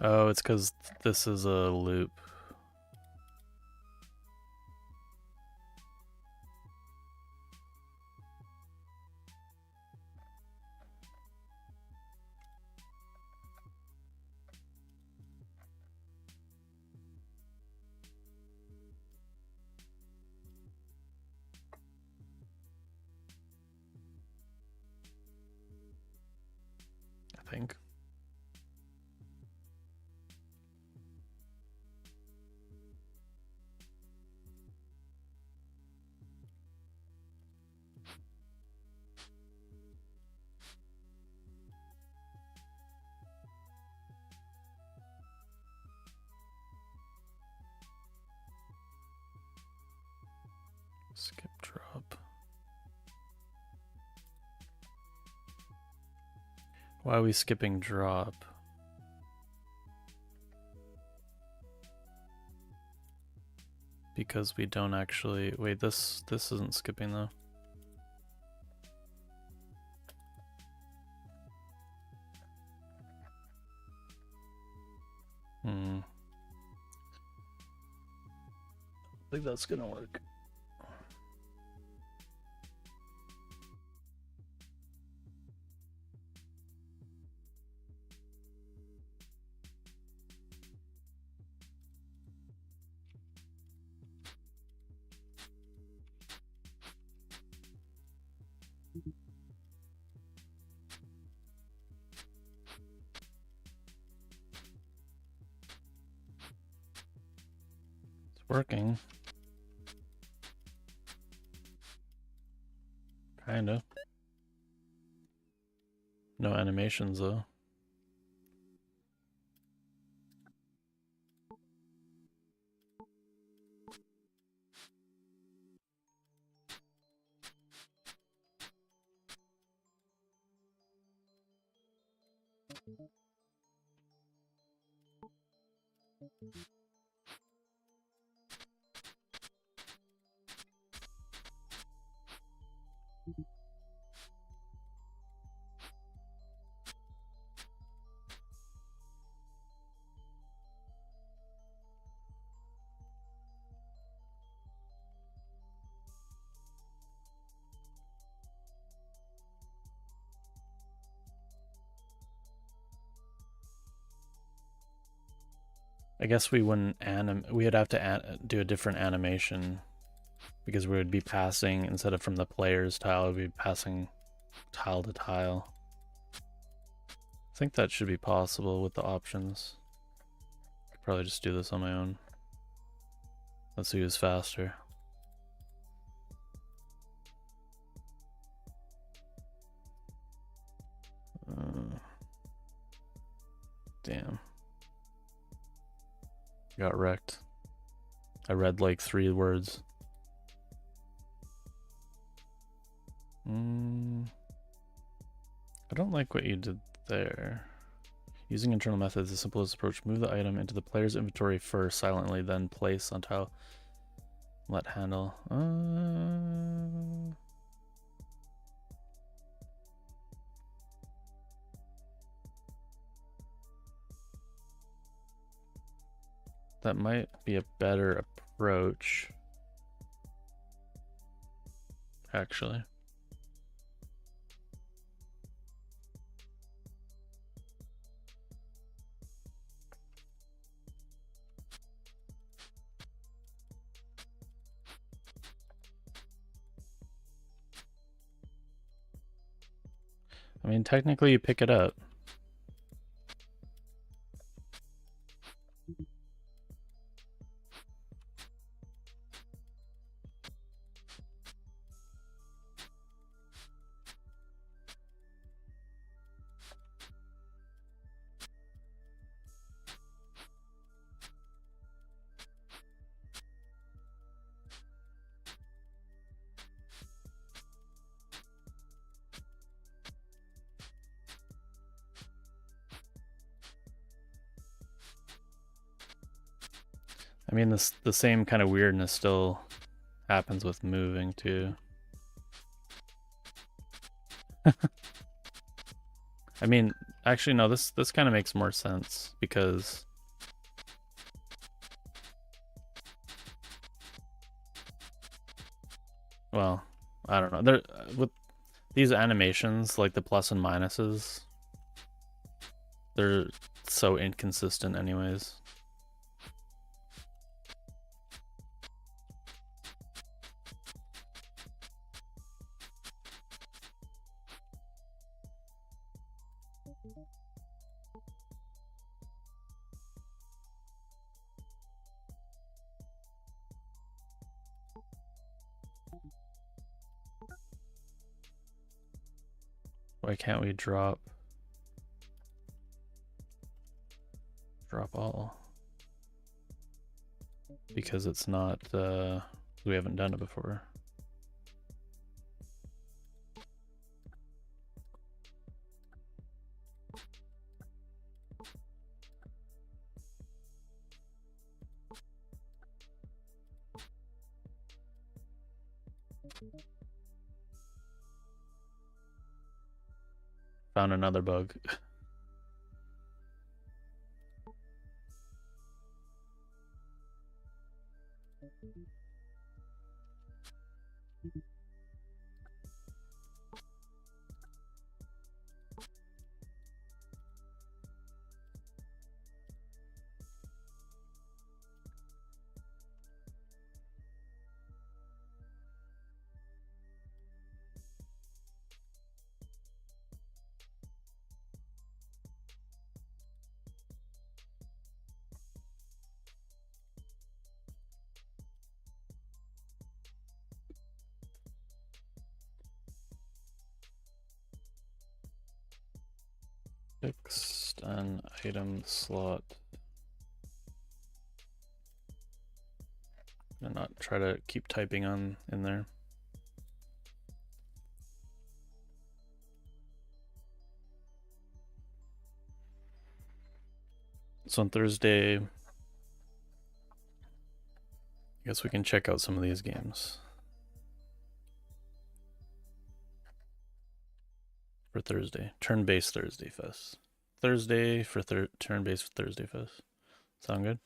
Oh, it's because this is a loop. I think. Skip drop. Why are we skipping drop? Because we don't actually... Wait, this isn't skipping though. I think that's gonna work. It's working. Kinda. No animations though. I guess we wouldn't we'd have to do a different animation because we would be passing, instead of from the player's tile, we'd be passing tile to tile. I think that should be possible with the options. Could probably just do this on my own. Let's see who's faster. Damn. Got wrecked. I read like 3 words. I don't like what you did there. Using internal methods, the simplest approach: move the item into the player's inventory first, silently, then place on tile. Let handle. That might be a better approach, actually. I mean, technically you pick it up. I mean, the same kind of weirdness still happens with moving too. I mean, actually no, this kind of makes more sense because well, I don't know. There with these animations, like the plus and minuses, they're so inconsistent anyways. Why can't we drop all? Because it's not, we haven't done it before. Found another bug. Fixed an item slot. And not try to keep typing on in there. So on Thursday, I guess we can check out some of these games. For Thursday, turn-based Thursday Fest. Thursday for turn-based Thursday Fest. Sound good?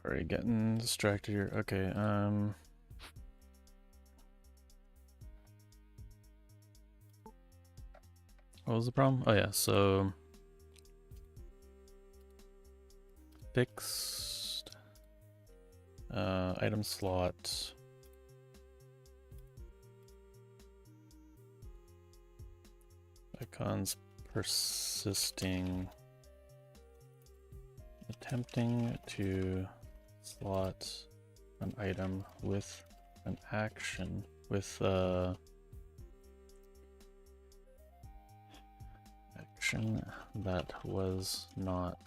Sorry, getting distracted here. Okay, what was the problem? Oh yeah, so fixed item slot. Icons persisting. Attempting to slot an item with an action with action that was not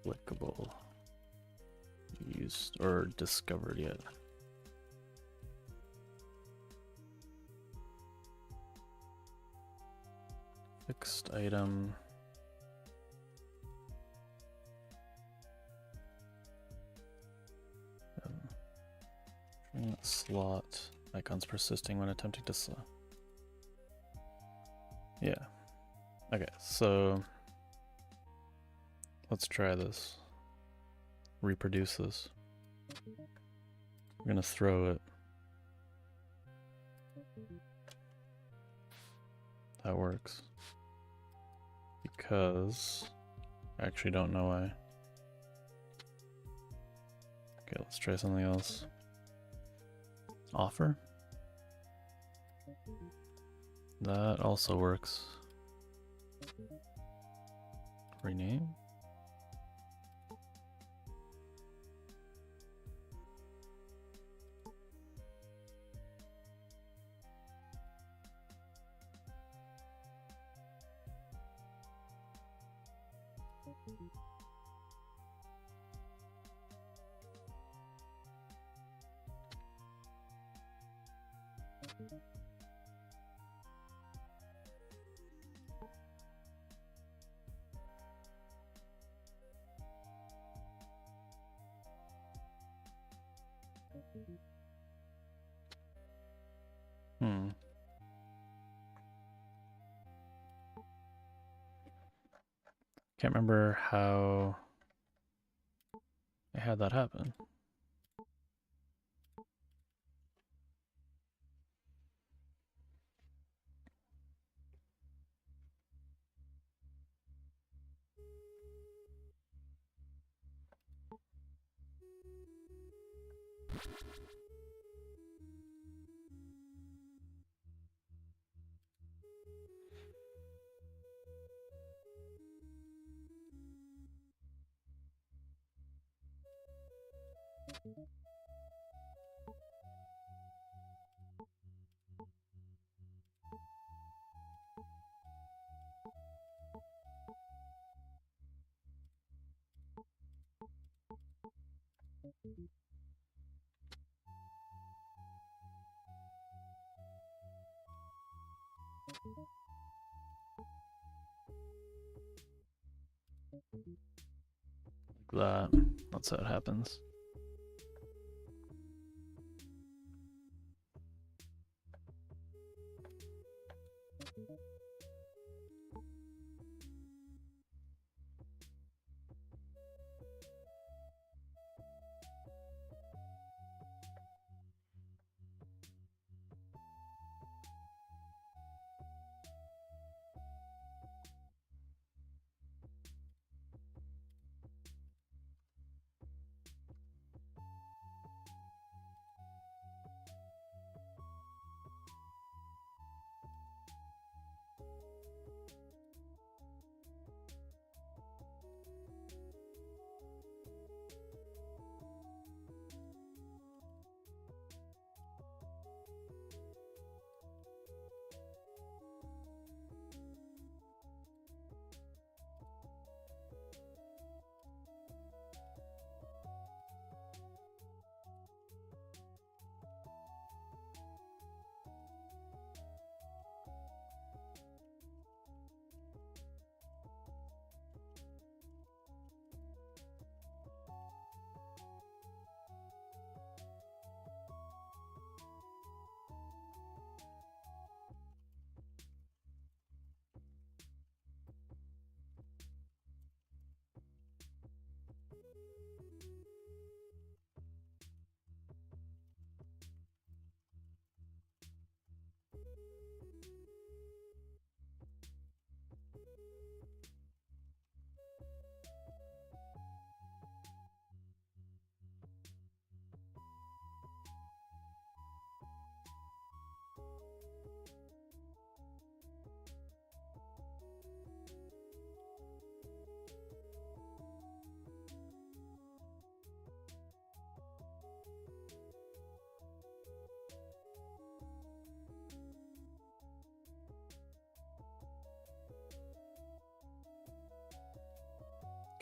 applicable, used, or discovered yet. Fixed item. Slot icons persisting when attempting to slot. Yeah. Okay, so let's try this. Reproduce this. We're gonna throw it. That works. Because I actually don't know why. Okay, let's try something else. Offer? That also works. Rename? Can't remember how I had that happen. Like that. That's how it happens.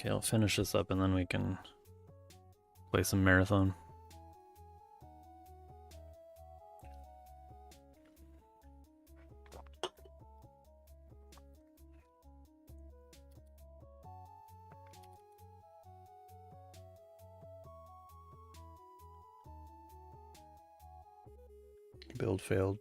Okay, I'll finish this up and then we can play some Marathon. Build failed.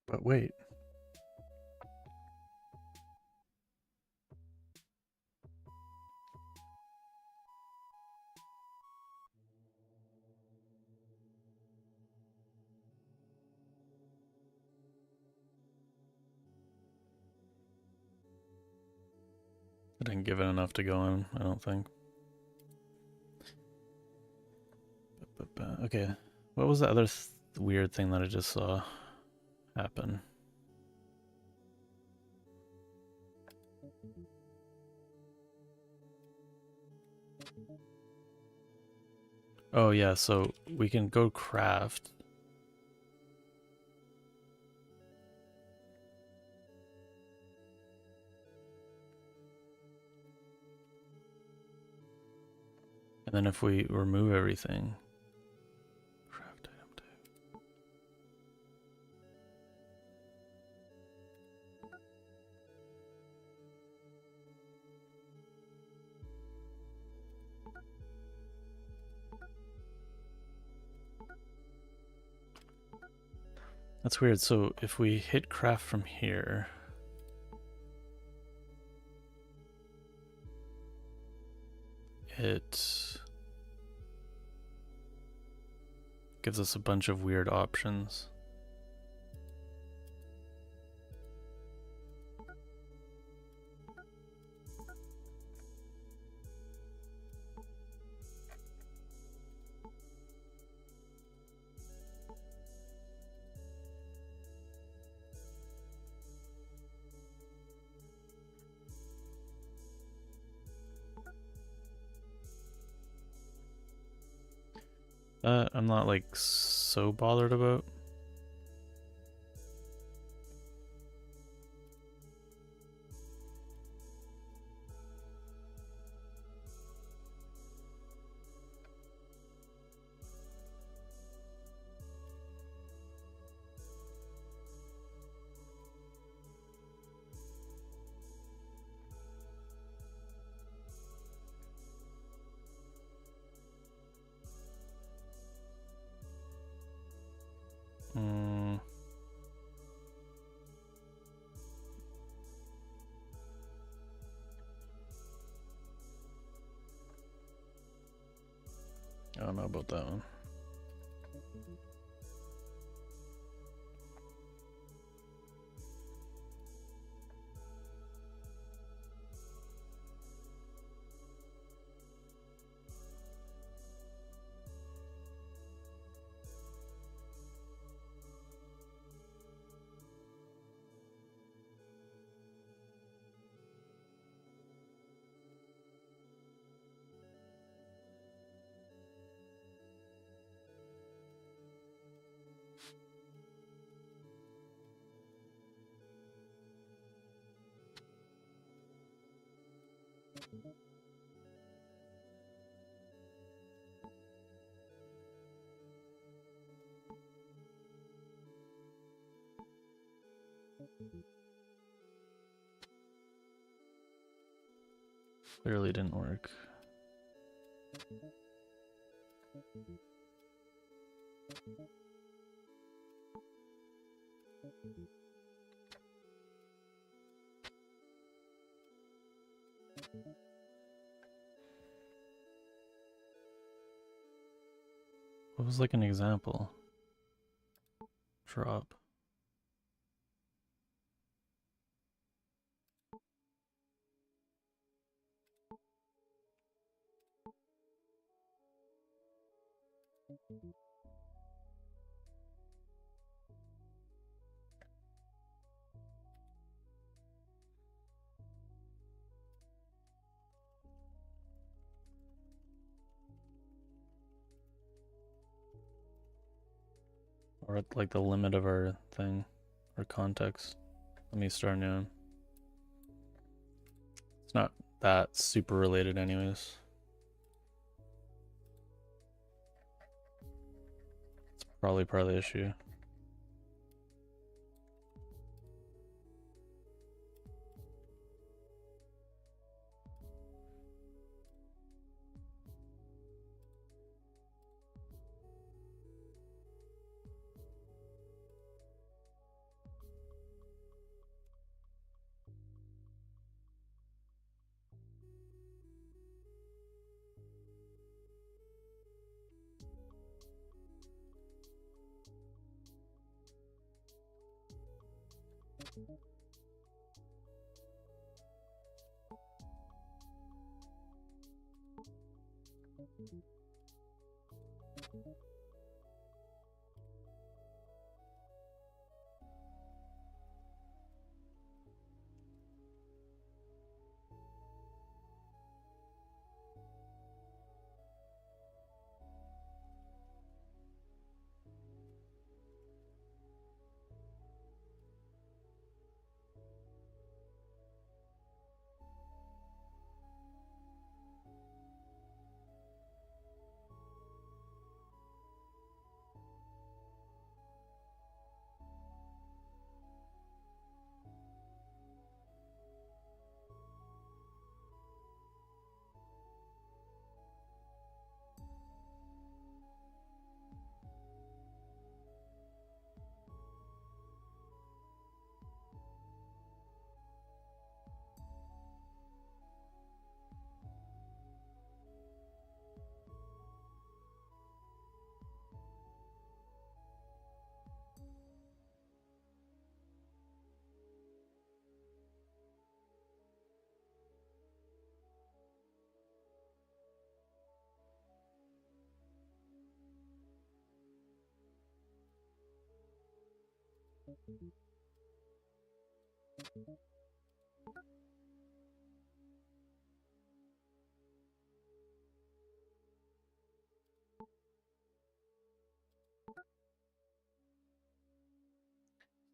But wait. I didn't give it enough to go on, I don't think. Okay, what was the other weird thing that I just saw happen? Oh yeah, so we can go craft. And then if we remove everything, craft item 2. That's weird. So if we hit craft from here, it gives us a bunch of weird options. I'm not like so bothered about. I don't know about that one. Clearly didn't work. What was like an example? Drop. Or at like the limit of our thing, or context. Let me start new. It's not that super related anyways. It's probably part of the issue.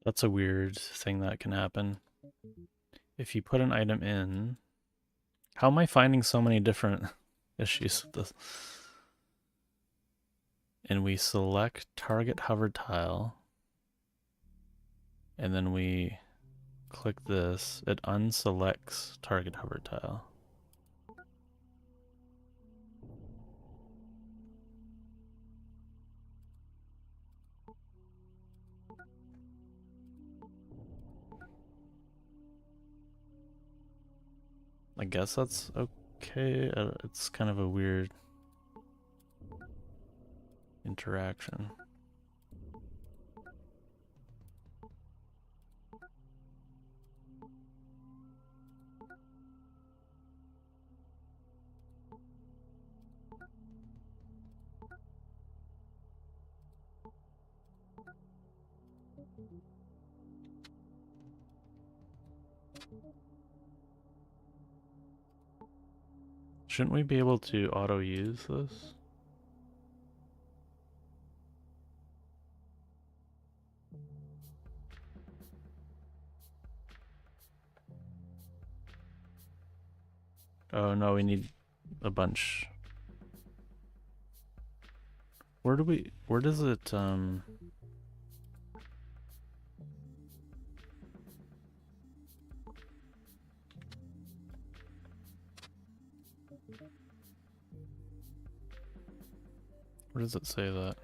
That's a weird thing that can happen. If you put an item in, how am I finding so many different issues with this? And we select target hover tile, and then we click this, it unselects target hover tile. I guess that's okay. It's kind of a weird interaction. Shouldn't we be able to auto use this? Oh no, we need a bunch. Where does it, where does it say that?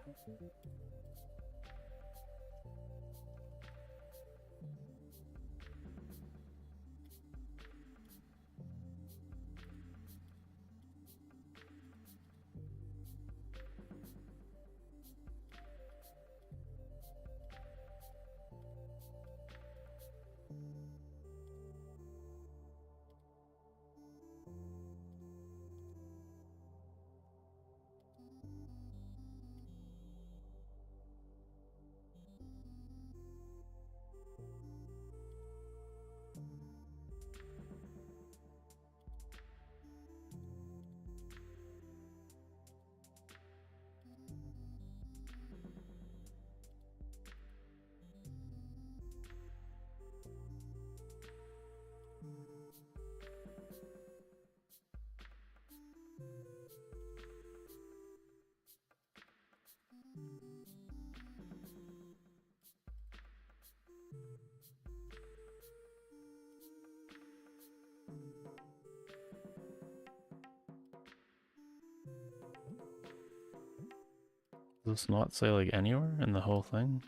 Does this not say like anywhere in the whole thing?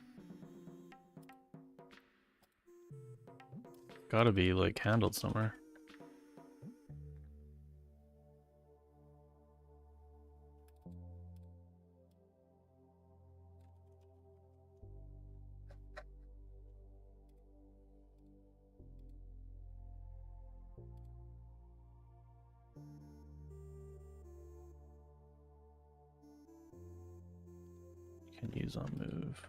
Gotta be like handled somewhere. Can use on move.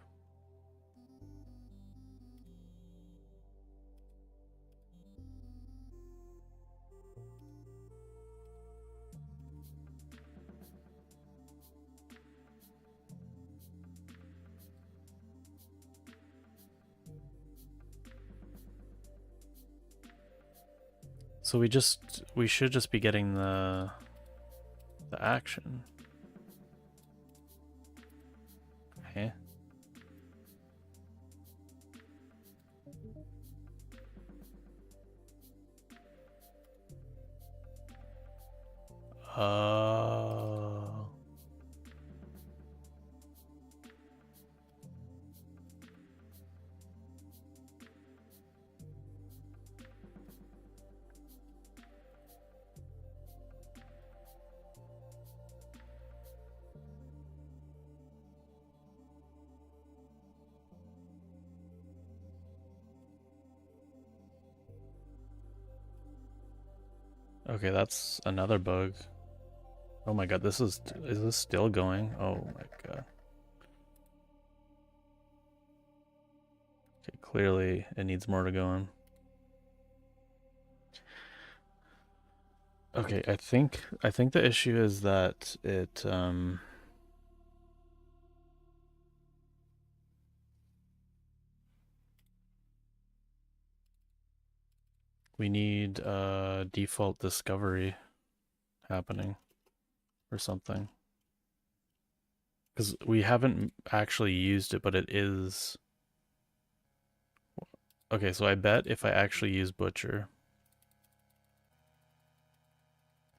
So we should just be getting the action. Okay. Oh. Okay, that's another bug. Oh my god, is this still going? Oh my god. Okay, clearly it needs more to go on. Okay, I think the issue is that it we need default discovery happening or something. Because we haven't actually used it, but it is... Okay, so I bet if I actually use Butcher,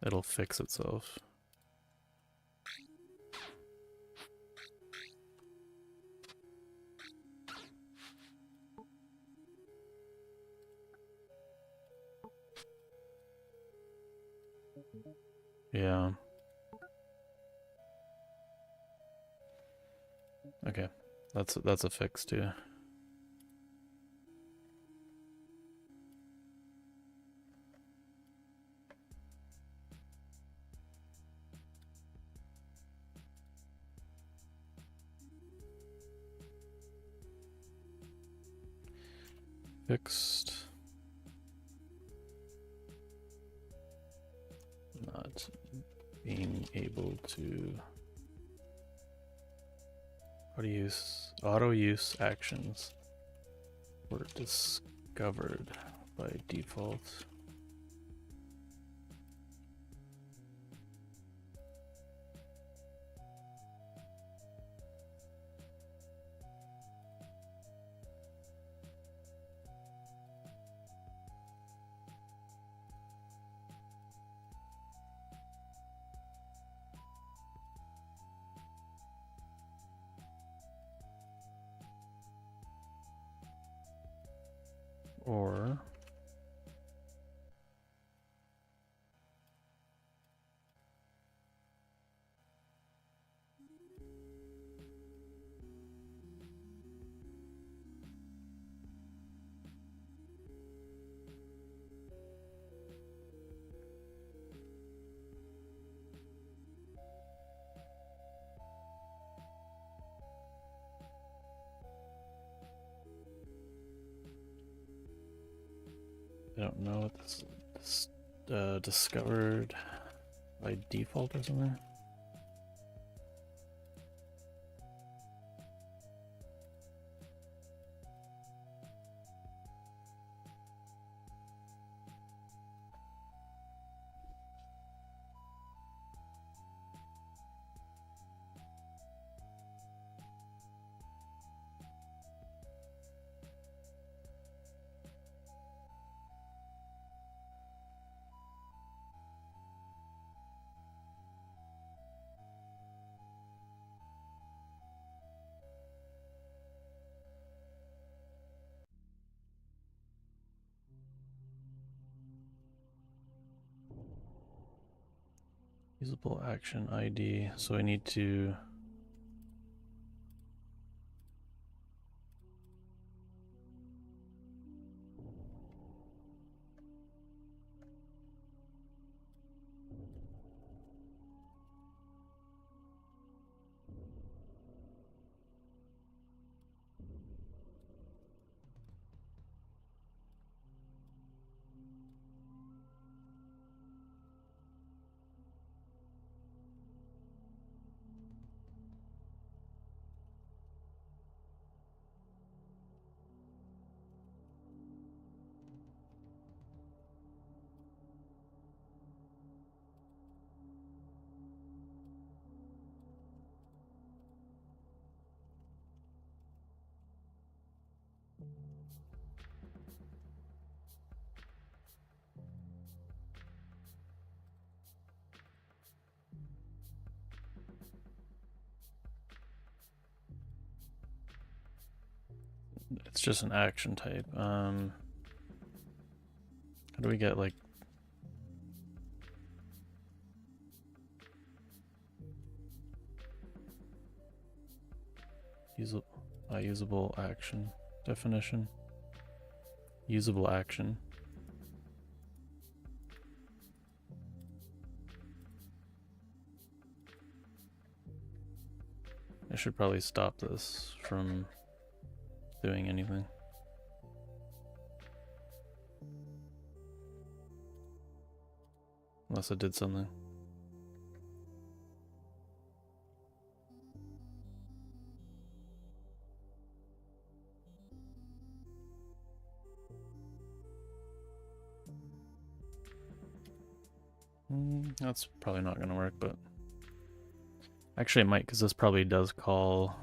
it'll fix itself. Yeah. Okay, that's a fix too. Fixed. Not being able to auto use actions were discovered by default. Or I don't know what this discovered by default or something. Usable action ID. So I need to. It's just an action type. How do we get like usable action definition? Usable action. I should probably stop this from doing anything. Unless it did something. That's probably not going to work, but actually it might, because this probably does call.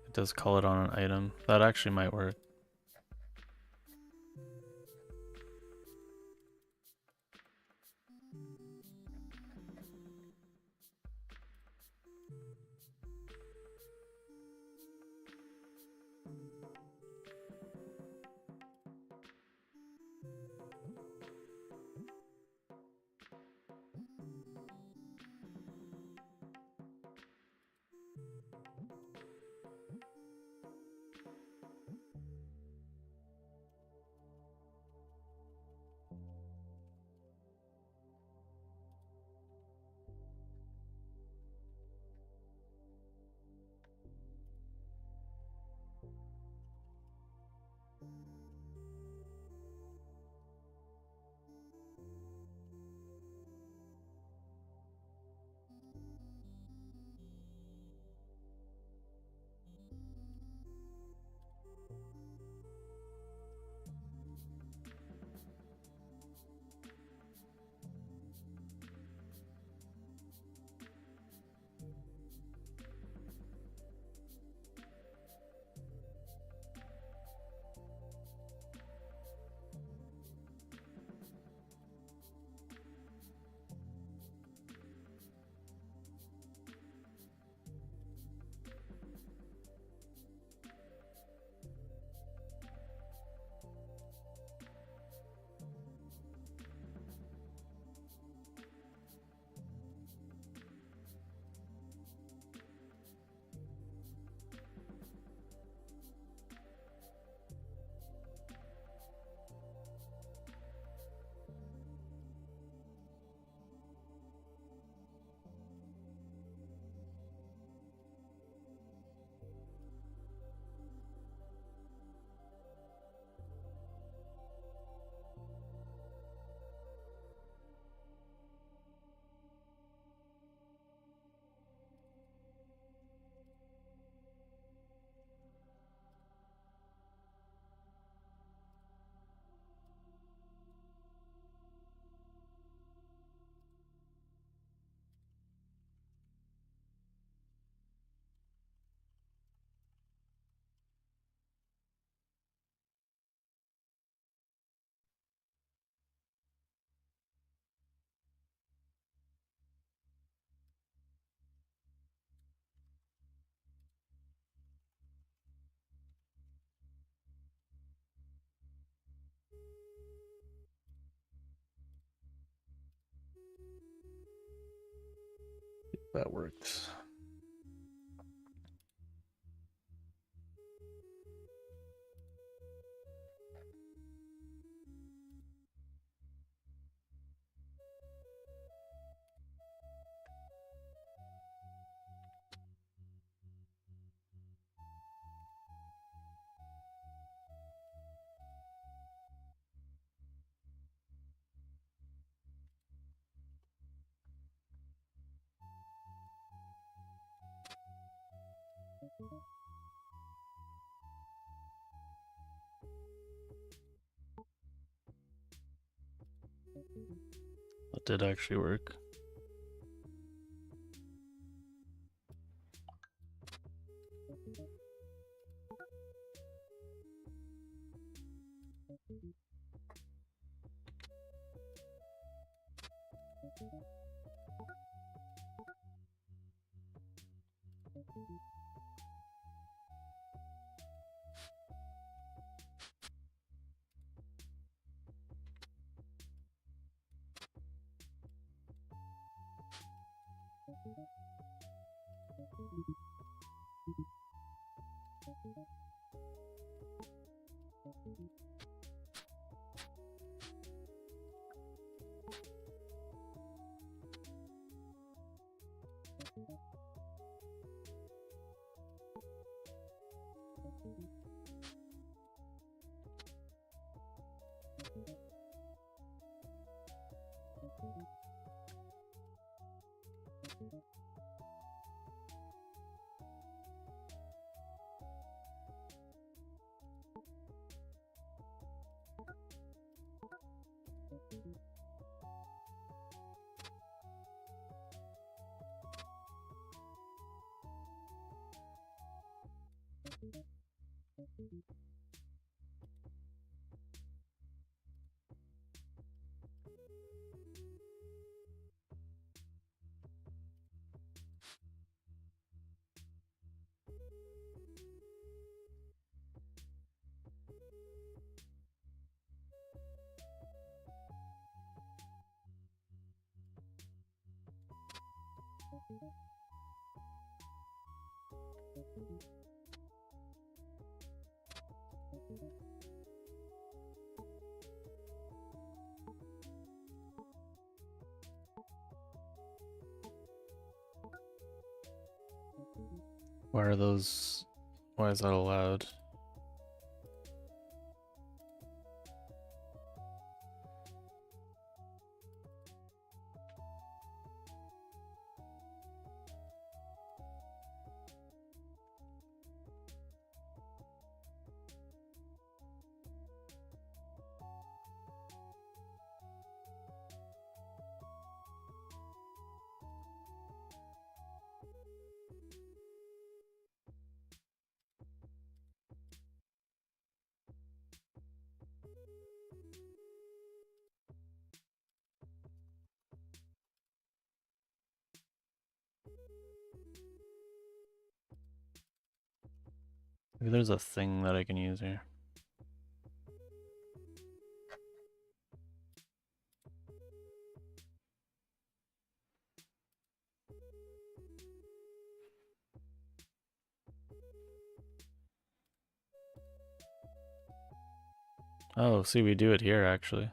It does call it on an item. That actually might work. That worked. That did actually work. Why are those? Why is that allowed? Maybe there's a thing that I can use here. Oh, see, we do it here actually.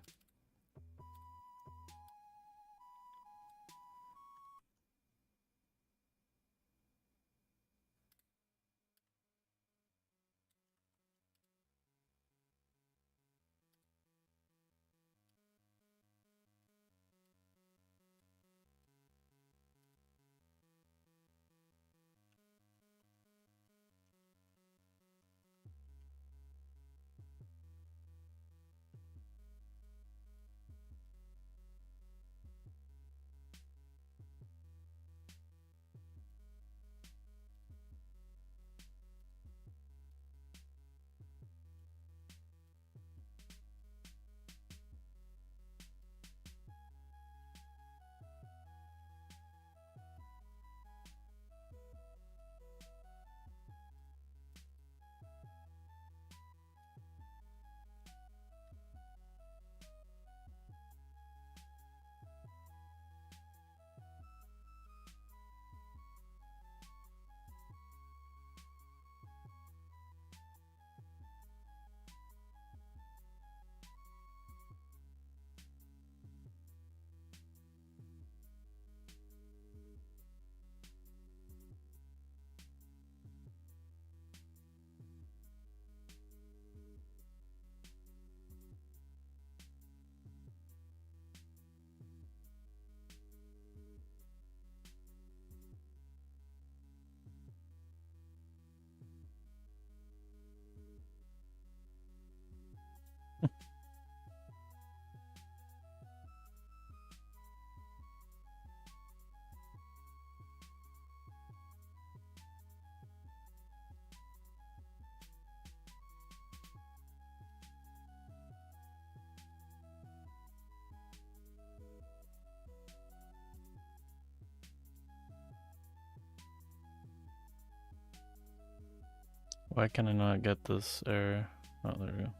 Why can I not get this error? Oh, there we go.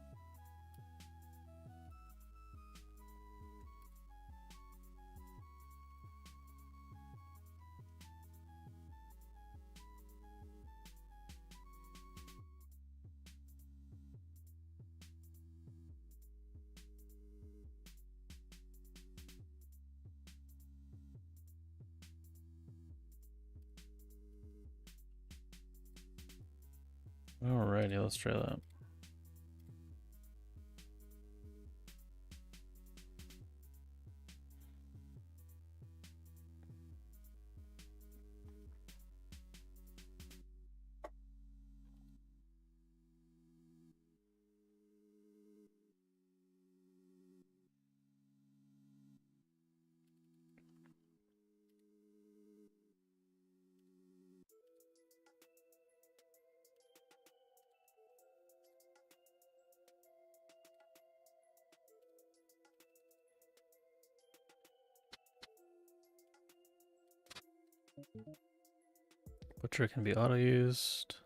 Alrighty, let's try that. Butcher can be auto used.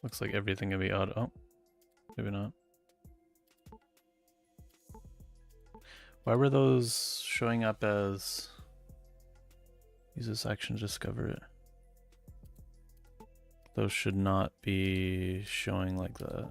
Looks like everything can be auto. Oh, maybe not. Why were those showing up as use this action to discover it? Those should not be showing like that.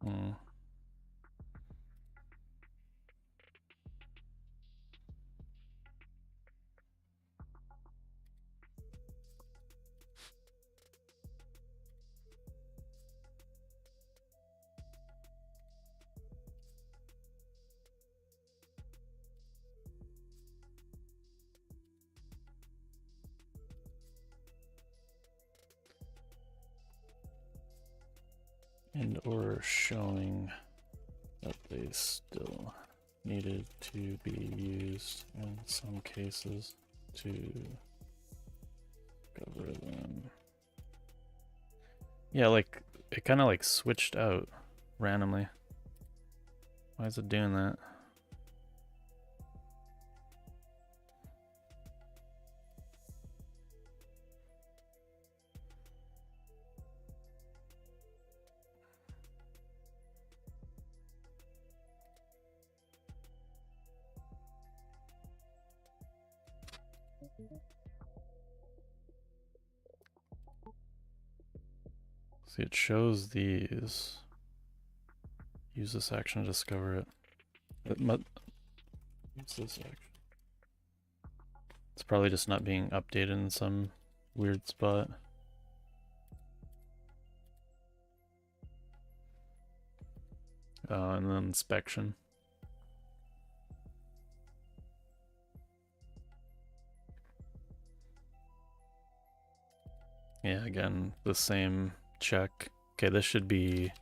Hmm. And or showing that they still needed to be used in some cases to cover them. Yeah, like it kind of like switched out randomly. Why is it doing that? See, it shows these. Use this action to discover it. Use this action. It's probably just not being updated in some weird spot. And then inspection. Yeah, again, the same check. Okay, this should be...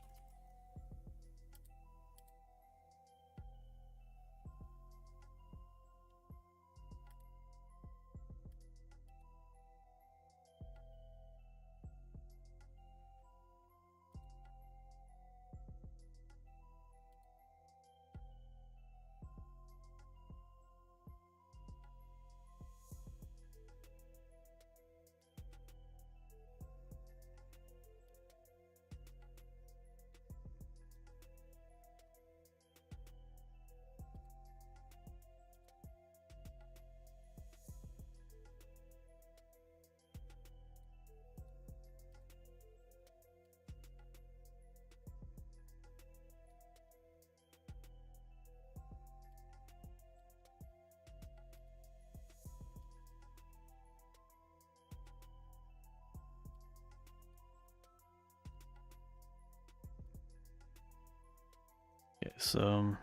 Okay, so...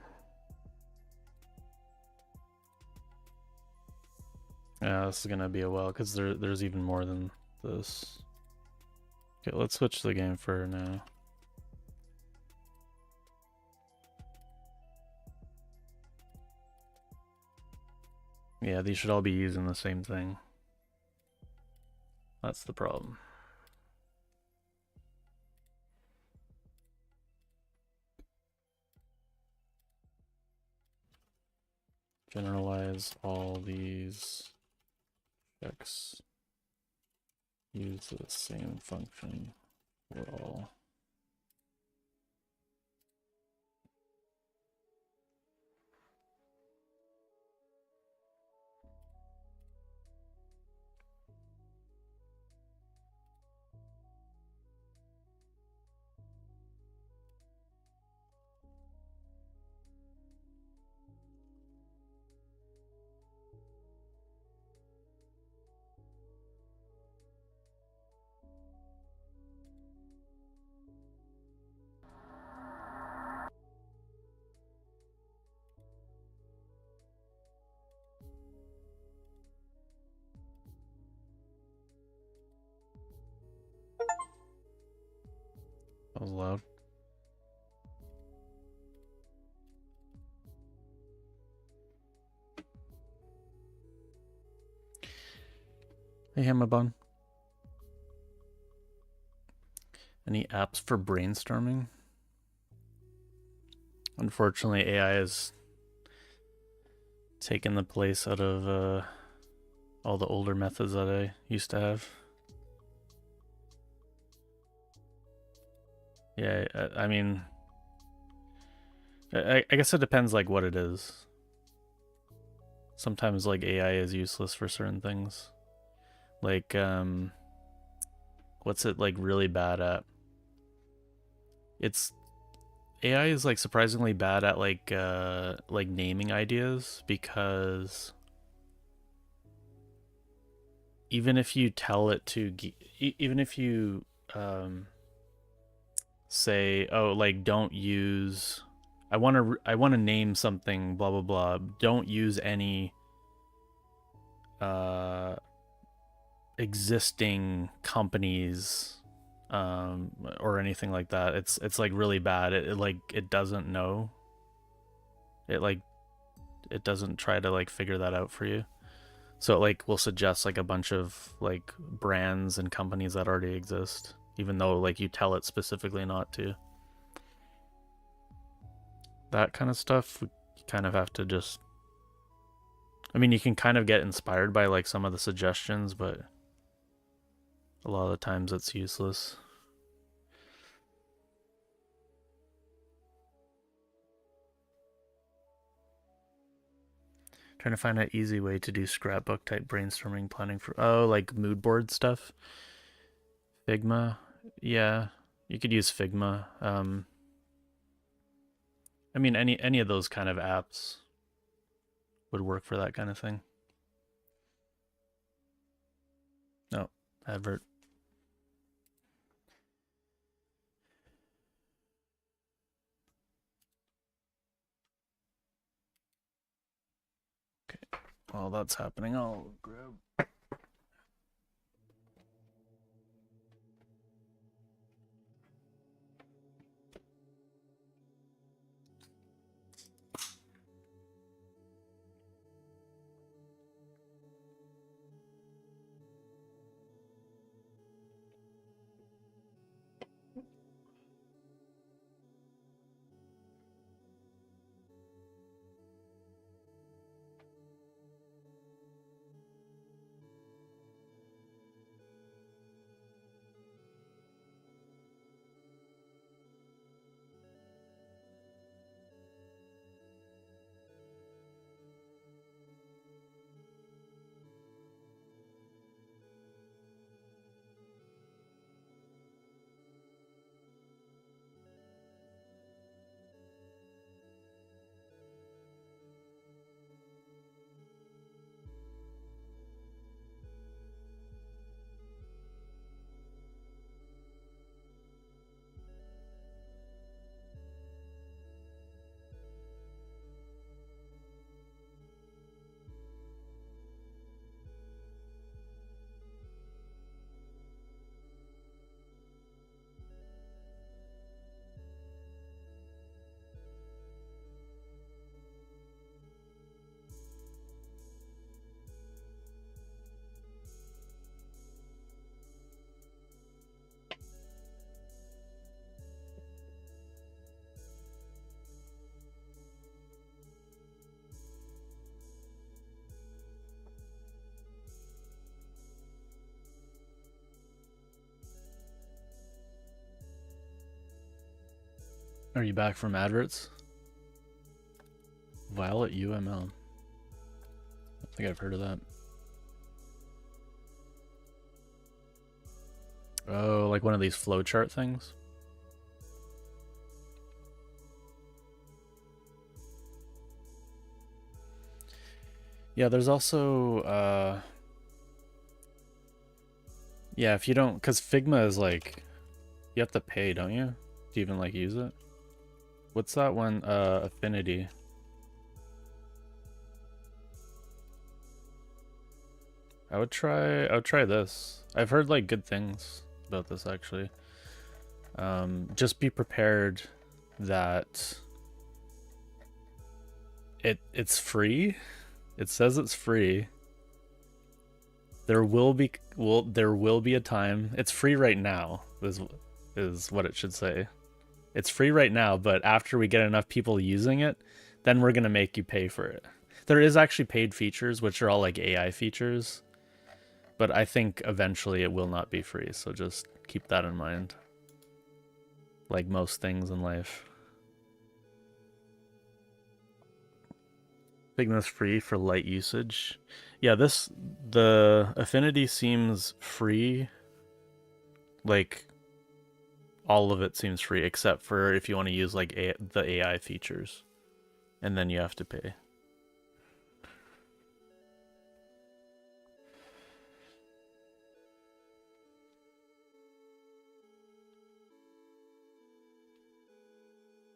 yeah, this is gonna be a while because there's even more than this. Okay, let's switch the game for now. Yeah, these should all be using the same thing. That's the problem. Generalize all these checks. Use the same function for all. That was loud. Hey, Hamabun. Any apps for brainstorming? Unfortunately, AI has taken the place out of all the older methods that I used to have. Yeah, I mean, I guess it depends like what it is. Sometimes like AI is useless for certain things. Like what's it like really bad at? It's AI is like surprisingly bad at like naming ideas, because even if you tell it to even if you say, oh, like don't use, I want to name something blah blah blah, don't use any existing companies or anything like that. It's like really bad. It doesn't know. It doesn't try to like figure that out for you. So it like will suggest like a bunch of like brands and companies that already exist, even though like you tell it specifically not to. That kind of stuff, you kind of have to just, I mean, you can kind of get inspired by like some of the suggestions, but a lot of the times it's useless. Trying to find an easy way to do scrapbook type brainstorming planning for, oh, like mood board stuff. Figma. Yeah, you could use Figma. I mean, any of those kind of apps would work for that kind of thing. No, advert. Okay, while that's happening, I'll grab. Are you back from adverts? Violet UML. I think I've heard of that. Oh, like one of these flowchart things? Yeah, there's also, yeah, if you don't, because Figma is like, you have to pay, don't you? To even like use it? What's that one? Affinity. I would try this. I've heard like good things about this actually. Just be prepared that it's free. It says it's free. There will be a time. It's free right now is what it should say. It's free right now, but after we get enough people using it, then we're gonna make you pay for it. There is actually paid features, which are all like AI features, but I think eventually it will not be free, so just keep that in mind. Like most things in life. Figma's free for light usage. Yeah, the Affinity seems free. Like, all of it seems free, except for if you want to use like the AI features. And then you have to pay.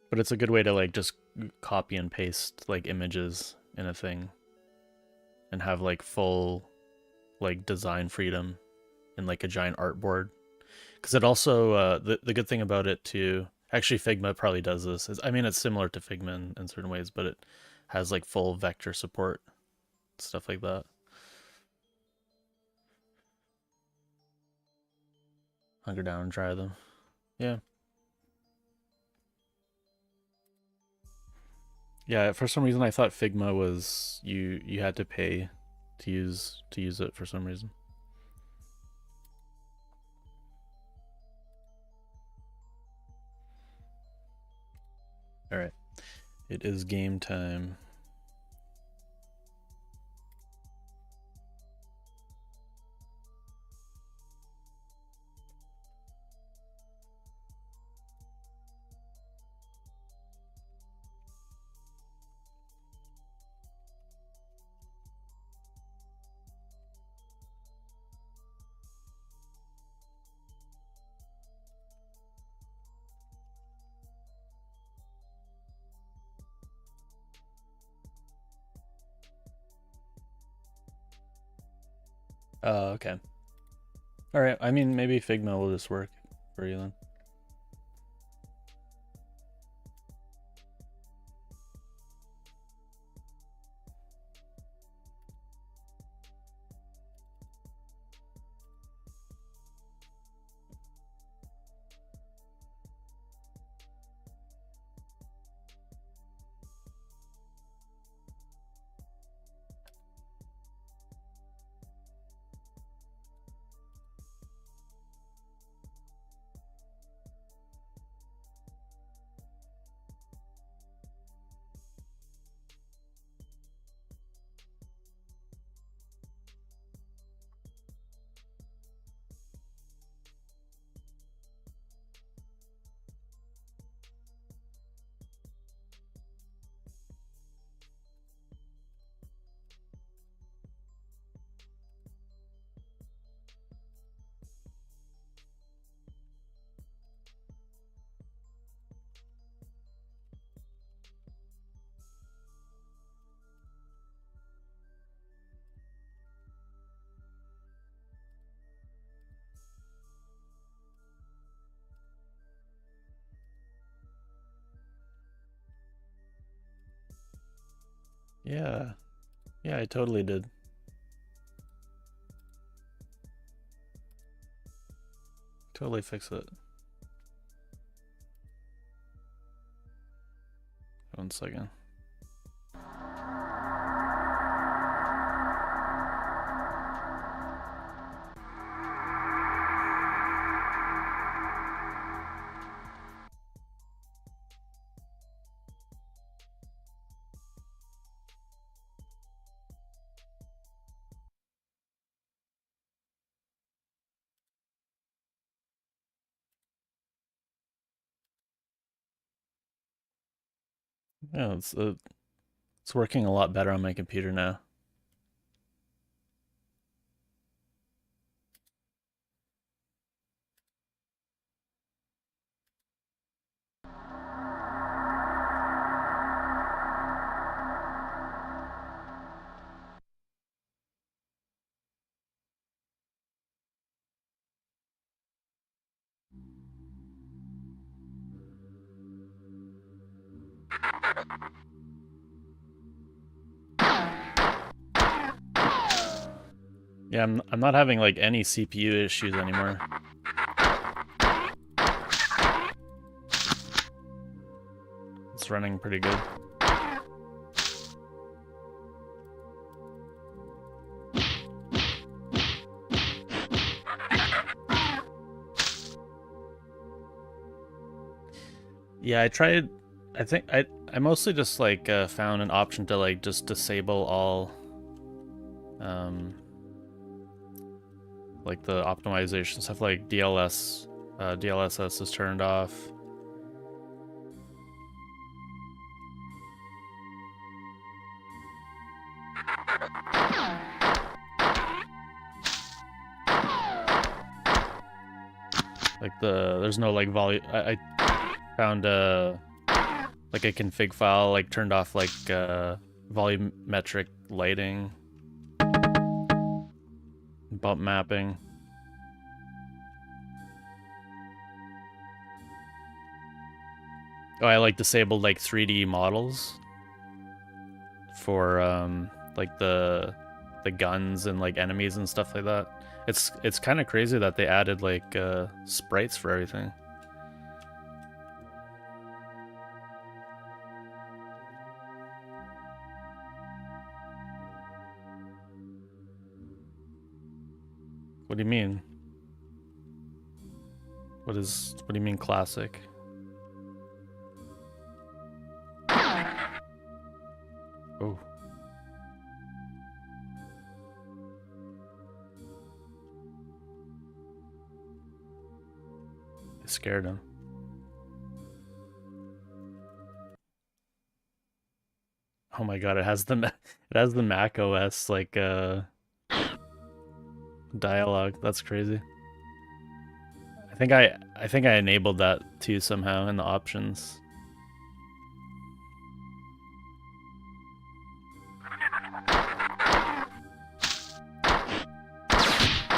But it's a good way to like just copy and paste like images in a thing and have like full like design freedom in like a giant artboard. Because it also the good thing about it too, actually Figma probably does this, is I mean it's similar to Figma in certain ways, but it has like full vector support, stuff like that. Hunker down and try them. Yeah. Yeah, for some reason I thought Figma was you had to pay to use it for some reason. All right. It is game time. Okay. All right. I mean, maybe Figma will just work for you then. Yeah. Yeah, I totally did. Totally fix it. 1 second. Yeah, it's working a lot better on my computer now. Yeah, I'm not having like any CPU issues anymore. It's running pretty good. Yeah, I tried. I think I mostly just like found an option to like just disable all like the optimization stuff, like DLSS is turned off. Like there's no like volume. I found like a config file, like turned off like volumetric lighting, bump mapping. Oh, I like disabled like 3D models for like the guns and like enemies and stuff like that. It's kind of crazy that they added like sprites for everything. What do you mean? What do you mean classic? Oh. It scared him. Oh my god, it has the Mac OS like dialogue. That's crazy. I think I enabled that too somehow in the options.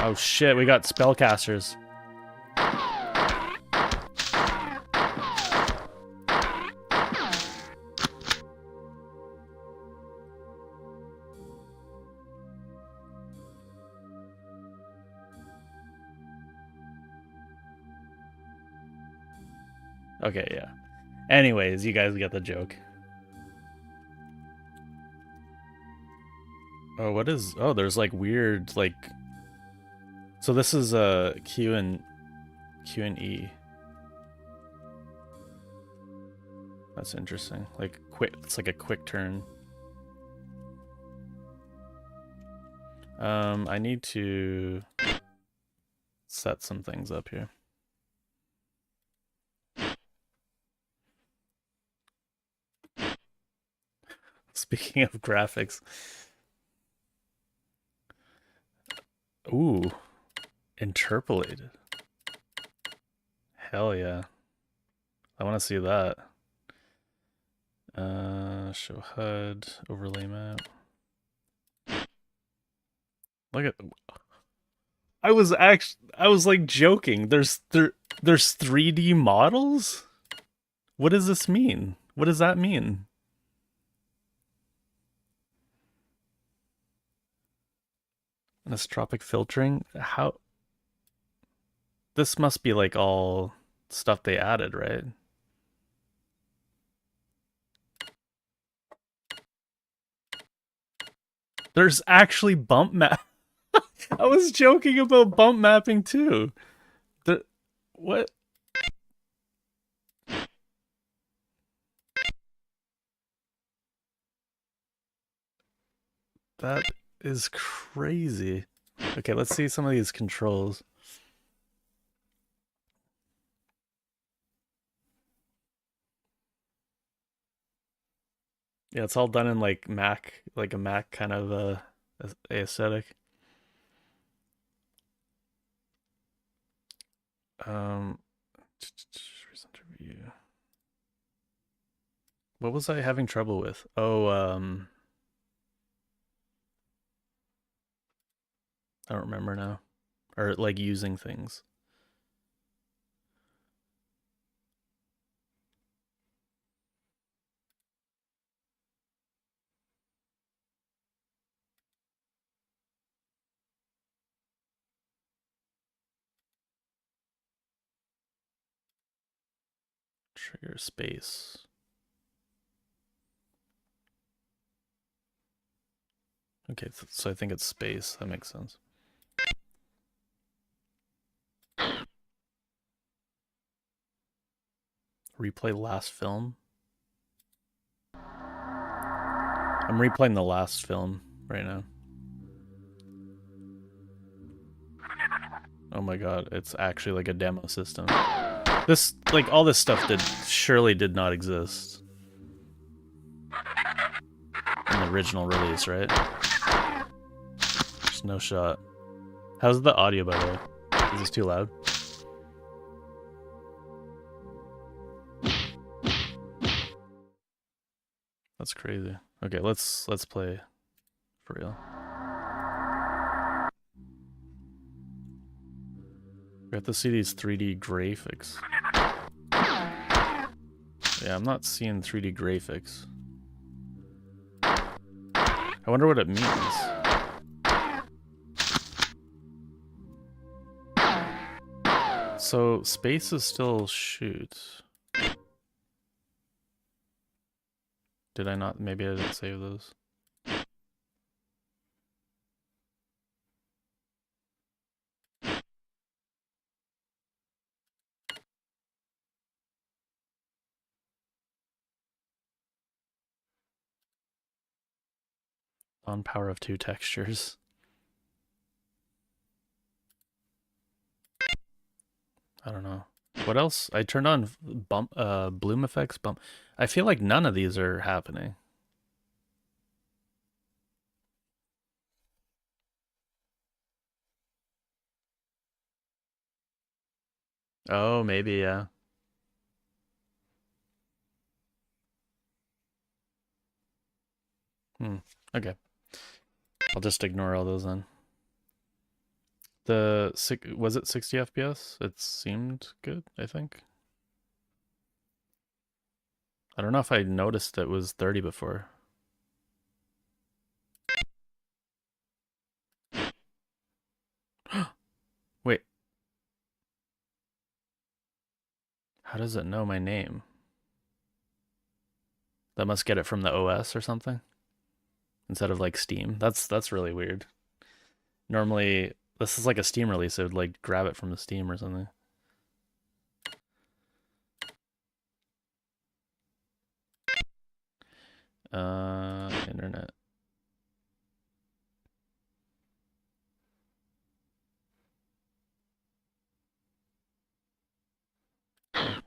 Oh shit, we got spellcasters. Okay, yeah. Anyways, you guys get the joke. Oh, what is... Oh, there's like weird, like... So this is Q and E. That's interesting. Like quick, it's like a quick turn. I need to set some things up here. Speaking of graphics. Ooh, interpolated. Hell yeah. I want to see that. Show HUD, overlay map. Look at... I was like joking. There's 3D models? What does this mean? What does that mean? Anisotropic filtering? How? This must be like all stuff they added, right? There's actually bump map. I was joking about bump mapping too. What? That is crazy. Okay, let's see some of these controls. Yeah, it's all done in like Mac, like a Mac kind of aesthetic. Um, recent review. What was I having trouble with? Oh, I don't remember now. Or like using things. Trigger space. Okay, so I think it's space. That makes sense. Replay last film. I'm replaying the last film right now. Oh my god, it's actually like a demo system. This, like, all this stuff surely did not exist in the original release, right? There's no shot. How's the audio, by the way? Is this too loud? That's crazy. Okay, let's play for real. We have to see these 3D graphics. Yeah, I'm not seeing 3D graphics. I wonder what it means. So, space is still shoot. Did I not? Maybe I didn't save those. On power of 2 textures. I don't know. What else? I turned on bloom effects, bump. I feel like none of these are happening. Oh, maybe, yeah. Okay. I'll just ignore all those then. Was it 60 FPS? It seemed good, I think. I don't know if I noticed it was 30 before. Wait. How does it know my name? That must get it from the OS or something? Instead of like Steam. That's really weird. Normally, this is like a Steam release. It would like grab it from the Steam or something. Internet.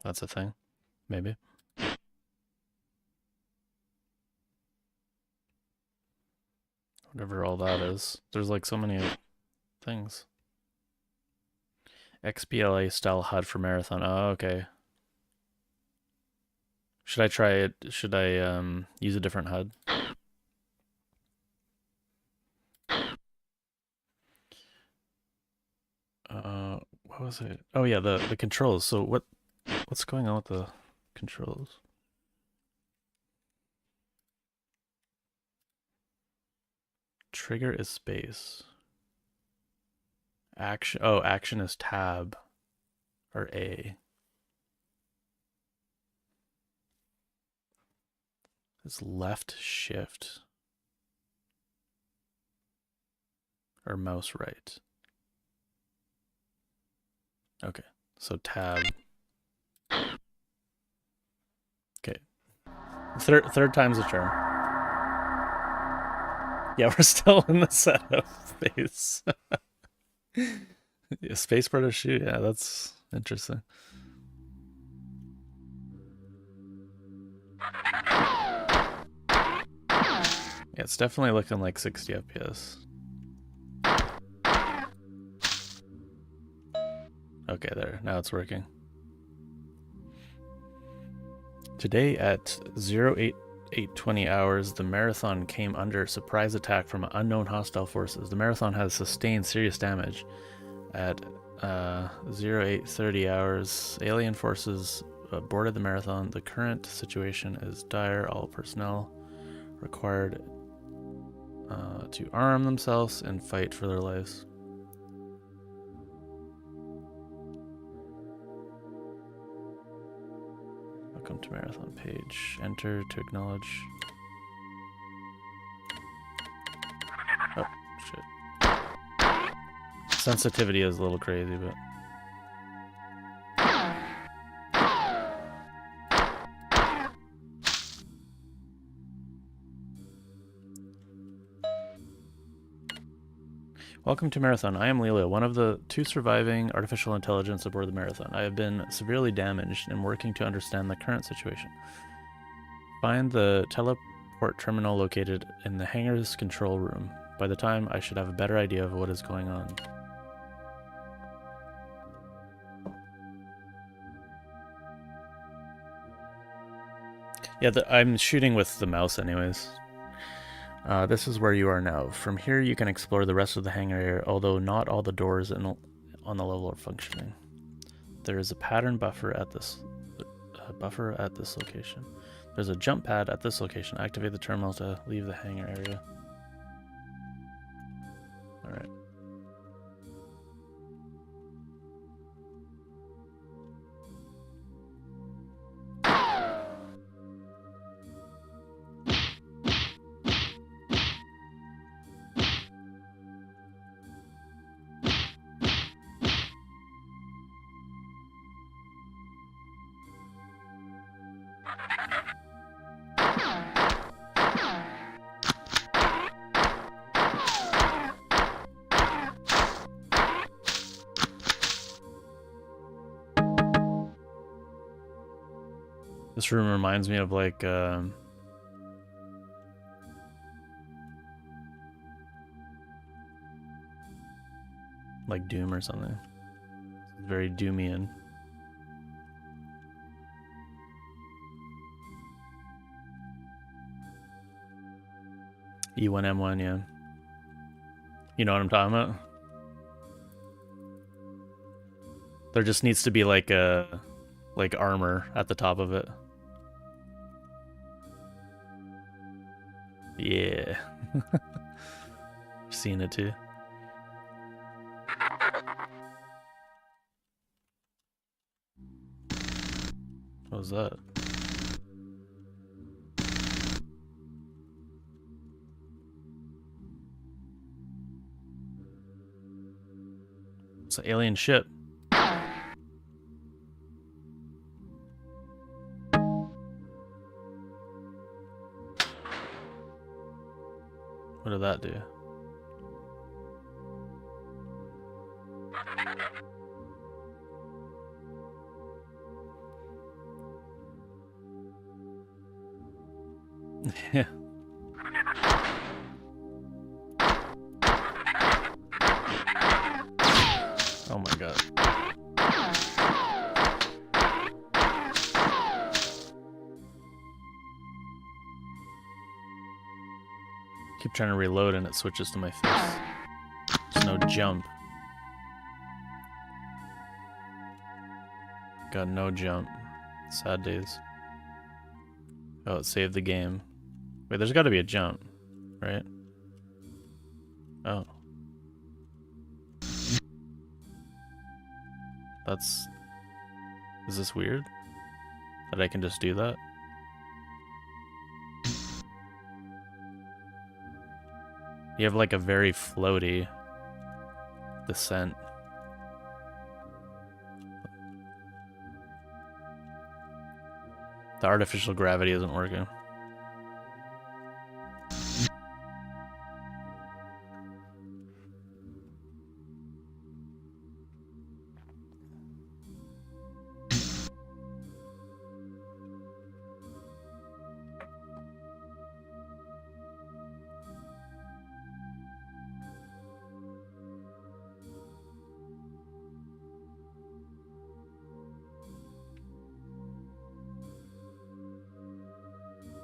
That's a thing. Maybe. Whatever all that is. There's like so many things. XBLA style HUD for Marathon. Oh, okay. Should I try it? Should I use a different HUD? What was it? Oh yeah, the controls. So what's going on with the controls? Trigger is space. Action. Oh, action is tab or A. It's left shift or mouse right. Okay, so tab. Okay, third time's a charm. Yeah, we're still in the setup phase. Yeah, space bar to shoot. Yeah, that's interesting. Yeah, it's definitely looking like 60 FPS. Okay, there. Now it's working. Today at 08:20 hours, the Marathon came under surprise attack from unknown hostile forces. The Marathon has sustained serious damage. At 08:30 hours, alien forces boarded the Marathon. The current situation is dire. All personnel required to arm themselves and fight for their lives. Welcome to Marathon page. Enter to acknowledge. Oh, shit. Sensitivity is a little crazy, but... Welcome to Marathon. I am Lilo, one of the 2 surviving artificial intelligence aboard the Marathon. I have been severely damaged and working to understand the current situation. Find the teleport terminal located in the hangar's control room. By the time, I should have a better idea of what is going on. Yeah, I'm shooting with the mouse anyways. This is where you are now. From here, you can explore the rest of the hangar area, although not all the doors on the level are functioning. There is a pattern buffer at this location. There's a jump pad at this location. Activate the terminal to leave the hangar area. All right. This room reminds me of like Doom or something. It's very Doomian. E1M1, yeah. You know what I'm talking about? There just needs to be like a armor at the top of it. Yeah. Seen it too. What was that? It's an alien ship. What did that do? Yeah. Oh my god. Keep trying to reload and it switches to my face. There's no jump. Got no jump. Sad days. Oh, it saved the game. Wait, there's got to be a jump, right? Oh. That's... Is this weird? That I can just do that? You have like a very floaty descent. The artificial gravity isn't working.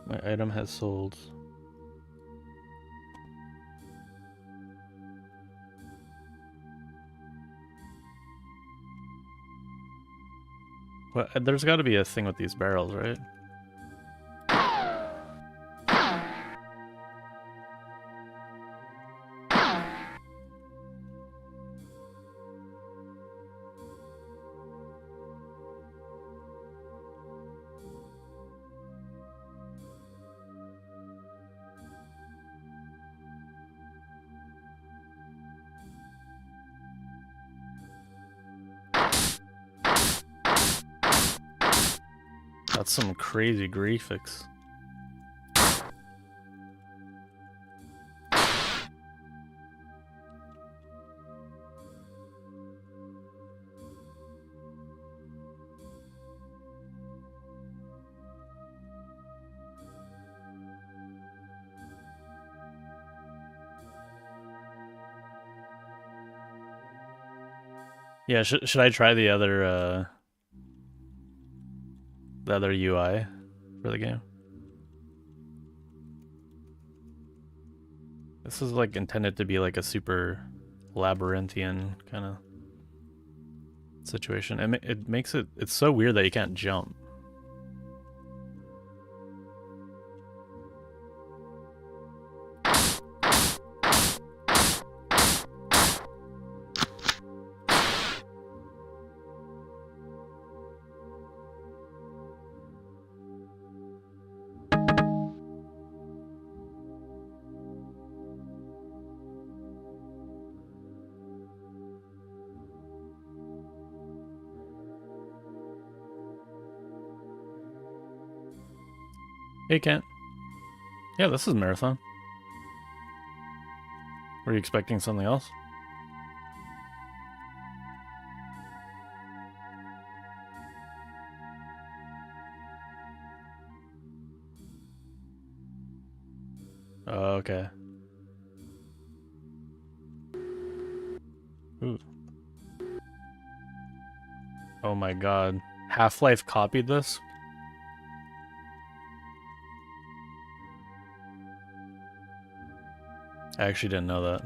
My item has sold. Well, there's got to be a thing with these barrels, right? That's some crazy graphics. Yeah, should I try the other UI for the game? This is like intended to be like a super labyrinthian kind of situation. It makes it's so weird that you can't jump. Hey, Kent. Yeah, this is Marathon. Were you expecting something else? Oh, okay. Ooh. Oh my god. Half-Life copied this? I actually didn't know that.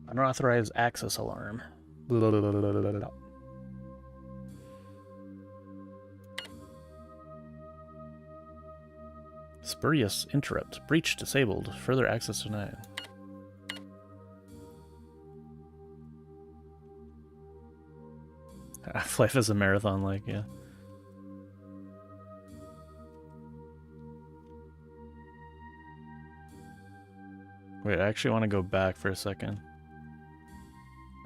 Unauthorized access alarm. Spurious interrupt. Breach disabled. Further access denied. Half-Life is a marathon, like, yeah. Wait, I actually want to go back for a second.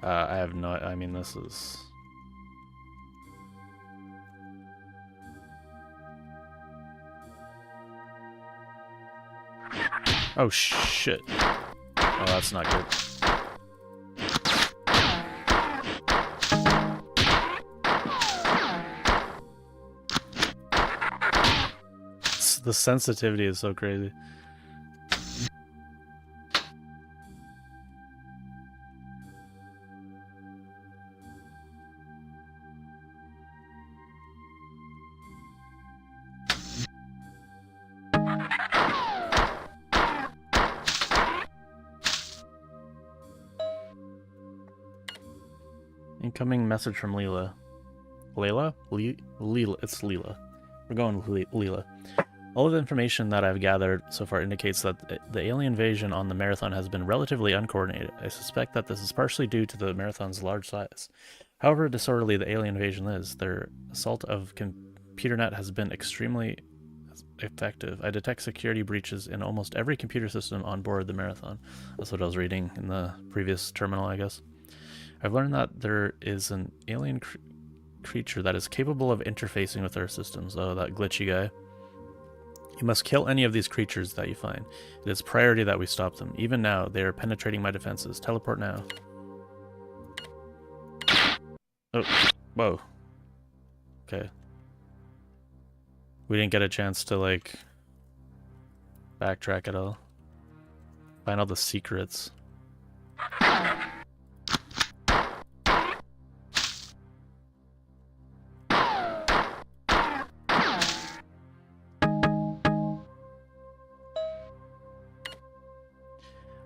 I have no... I mean, this is... Oh, shit. Oh, that's not good. The sensitivity is so crazy. Incoming message from Leela. Layla? Leela. It's Leela. We're going with Leela. All of the information that I've gathered so far indicates that the alien invasion on the Marathon has been relatively uncoordinated. I suspect that this is partially due to the Marathon's large size. However disorderly the alien invasion is, their assault of ComputerNet has been extremely effective. I detect security breaches in almost every computer system on board the Marathon. That's what I was reading in the previous terminal, I guess. I've learned that there is an alien creature that is capable of interfacing with our systems. Oh, that glitchy guy. You must kill any of these creatures that you find. It is priority that we stop them. Even now, they are penetrating my defenses. Teleport now. Oh, whoa. Okay. We didn't get a chance to, like, backtrack at all. Find all the secrets.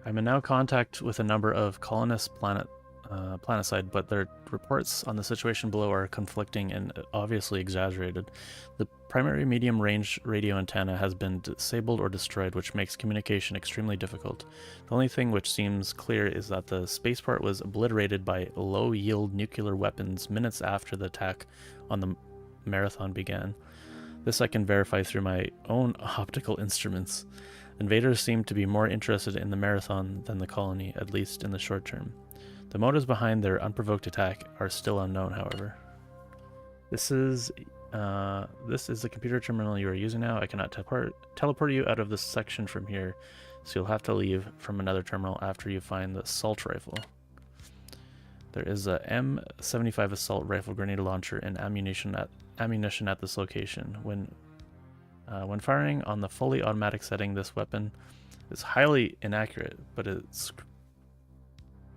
I'm in now contact with a number of colonists planetside, but their reports on the situation below are conflicting and obviously exaggerated. The primary medium-range radio antenna has been disabled or destroyed, which makes communication extremely difficult. The only thing which seems clear is that the spaceport was obliterated by low-yield nuclear weapons minutes after the attack on the Marathon began. This I can verify through my own optical instruments. Invaders seem to be more interested in the Marathon than the colony, at least in the short term. The motives behind their unprovoked attack are still unknown, however. This is the computer terminal you are using now. I cannot teleport you out of this section from here, so you'll have to leave from another terminal after you find the assault rifle. There is a M75 assault rifle grenade launcher and ammunition at this location. When firing on the fully automatic setting, this weapon is highly inaccurate,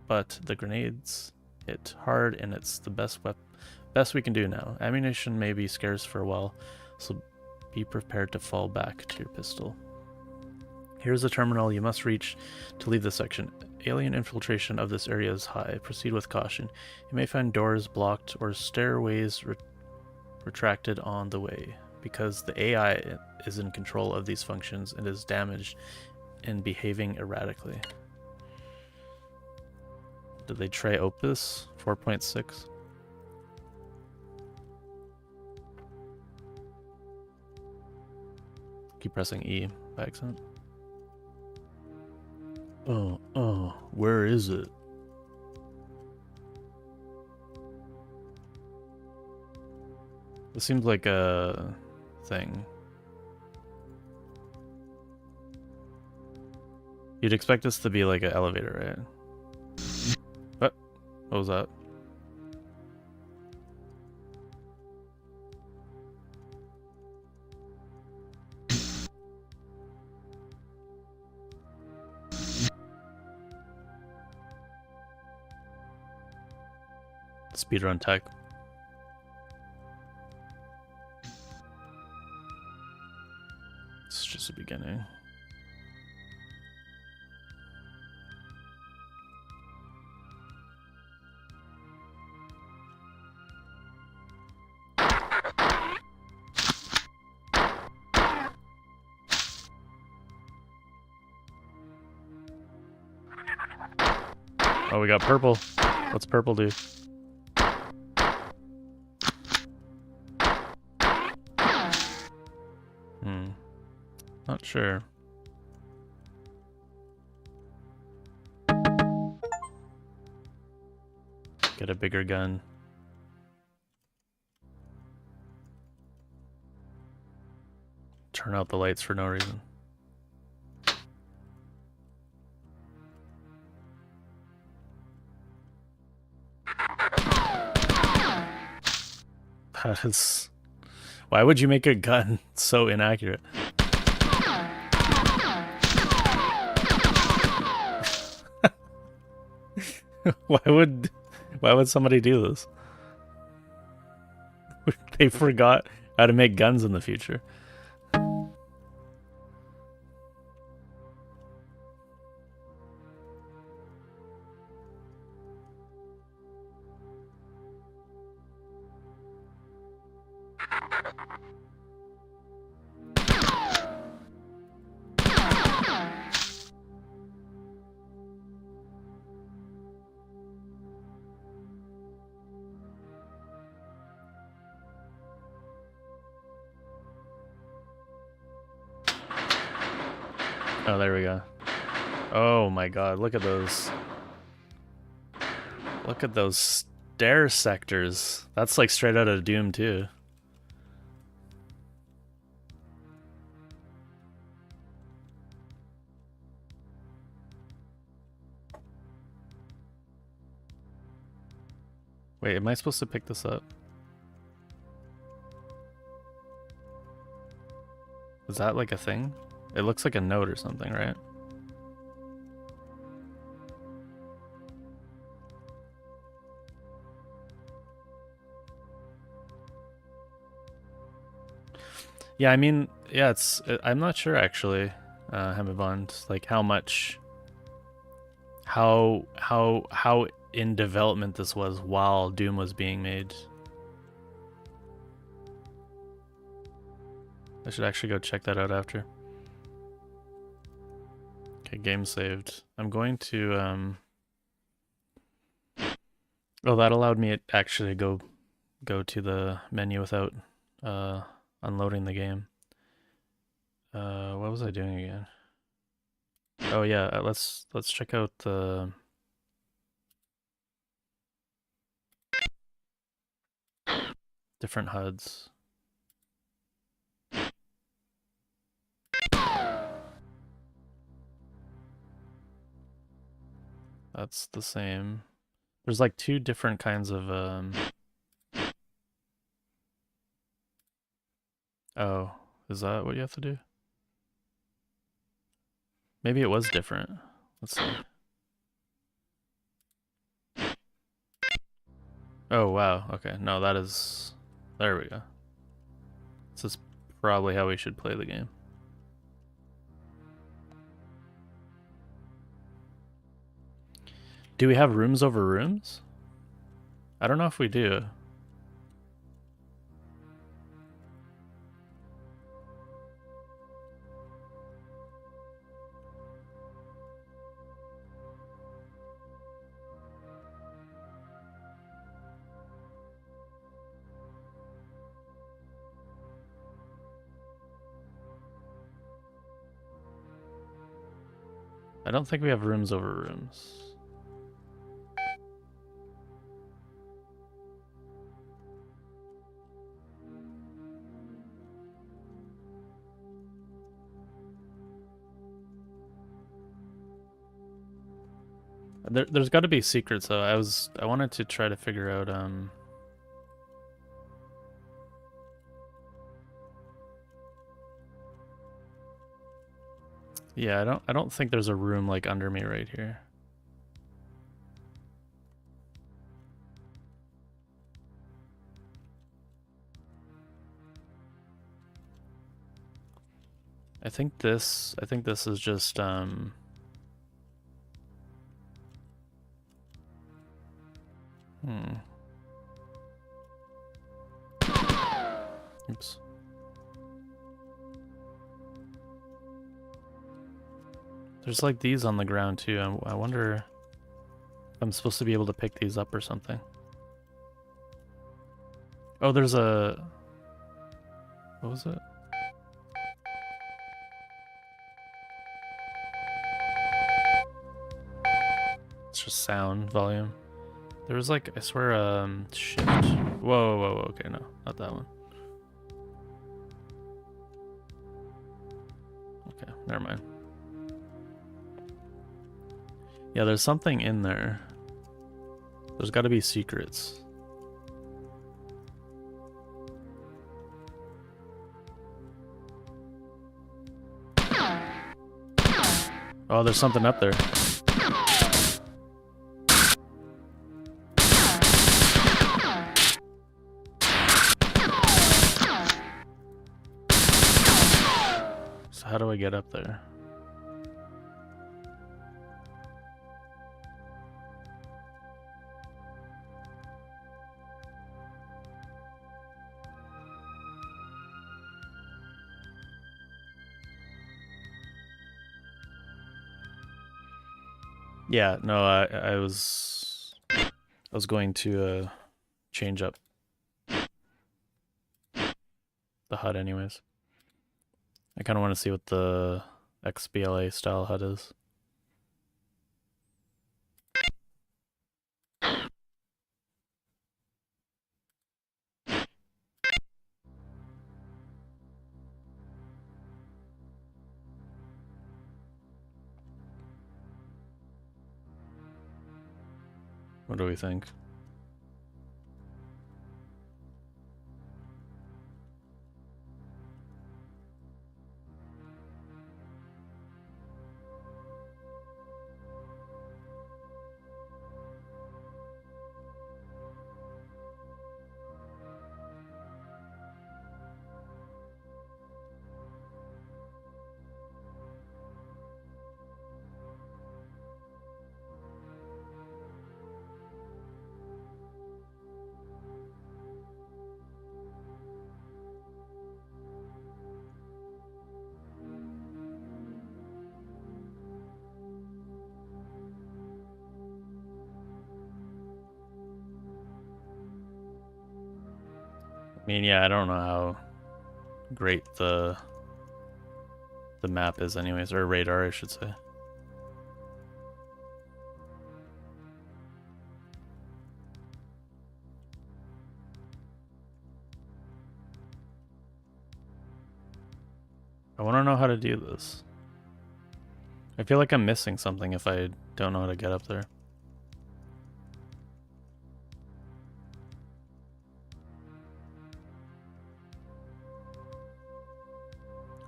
but the grenades hit hard, and it's the best we can do now. Ammunition may be scarce for a while, so be prepared to fall back to your pistol. Here's the terminal you must reach to leave this section. Alien infiltration of this area is high. Proceed with caution. You may find doors blocked or stairways retracted on the way. Because the AI is in control of these functions and is damaged and behaving erratically. Did they try Opus 4.6? Keep pressing E by accident. Oh, where is it? This seems like a thing. You'd expect this to be like an elevator, right? What was that? Speedrun tech. It's just the beginning. Oh, we got purple. What's purple do? Not sure. Get a bigger gun. Turn out the lights for no reason. That is... Why would you make a gun so inaccurate? Why would somebody do this? They forgot how to make guns in the future. Oh, there we go. Oh my god, look at those. Look at those stair sectors. That's like straight out of Doom too. Wait, am I supposed to pick this up? Is that like a thing? It looks like a note or something, right? Yeah, I mean, yeah, I'm not sure actually, Hemibond, like how in development this was while Doom was being made. I should actually go check that out after. Okay, game saved. I'm going to oh, that allowed me to actually go to the menu without unloading the game. What was I doing again? Oh yeah, let's check out the different HUDs. That's the same. There's like two different kinds of oh, is that what you have to do? Maybe it was different. Let's see. Oh wow, okay. No, that is... There we go. This is probably how we should play the game. Do we have rooms over rooms? I don't know if we do. I don't think we have rooms over rooms. There's got to be secrets though. I wanted to try to figure out yeah, I don't think there's a room like under me right here. I think this is just Oops. There's like these on the ground too. I wonder if I'm supposed to be able to pick these up or something. Oh, there's a... What was it? It's just sound volume. There was like, I swear, shift. Whoa, okay, no, not that one. Okay, never mind. Yeah, there's something in there. There's got to be secrets. Oh, there's something up there. So how do I get up there? Yeah, no, I was going to change up the HUD anyways. I kind of want to see what the XBLA style HUD is. What do we think? I mean, yeah, I don't know how great the map is anyways, or radar, I should say. I want to know how to do this. I feel like I'm missing something if I don't know how to get up there.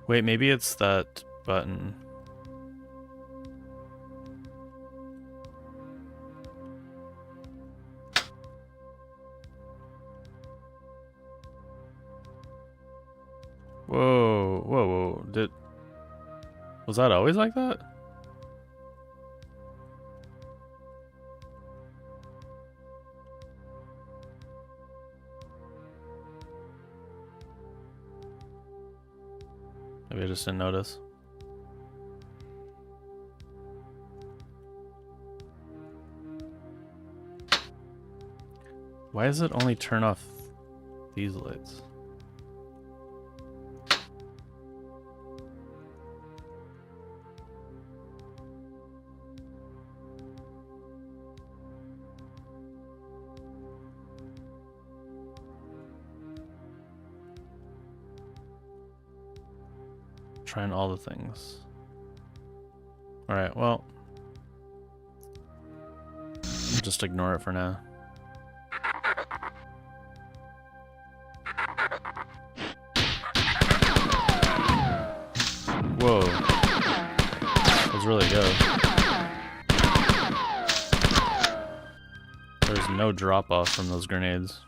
Wait, maybe it's that button. Whoa, whoa, whoa. Was that always like that? Maybe I just didn't notice. Why does it only turn off these lights? Trying all the things. Alright, well. Just ignore it for now. Whoa. That was really good. There's no drop off from those grenades.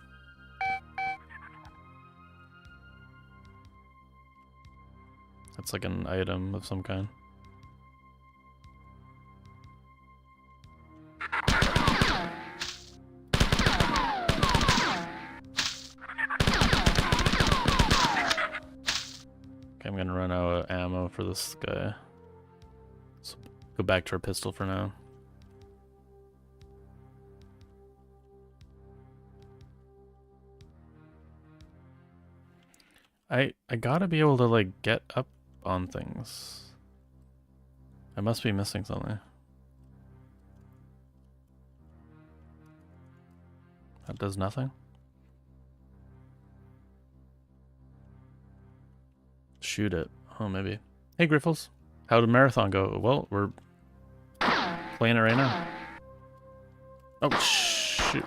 That's like an item of some kind. Okay, I'm gonna run out of ammo for this guy. So go back to our pistol for now. I gotta be able to like get up on things. I must be missing something. That does nothing? Shoot it. Oh, maybe. Hey, Griffles. How did Marathon go? Well, we're playing it right now. Oh, shoot.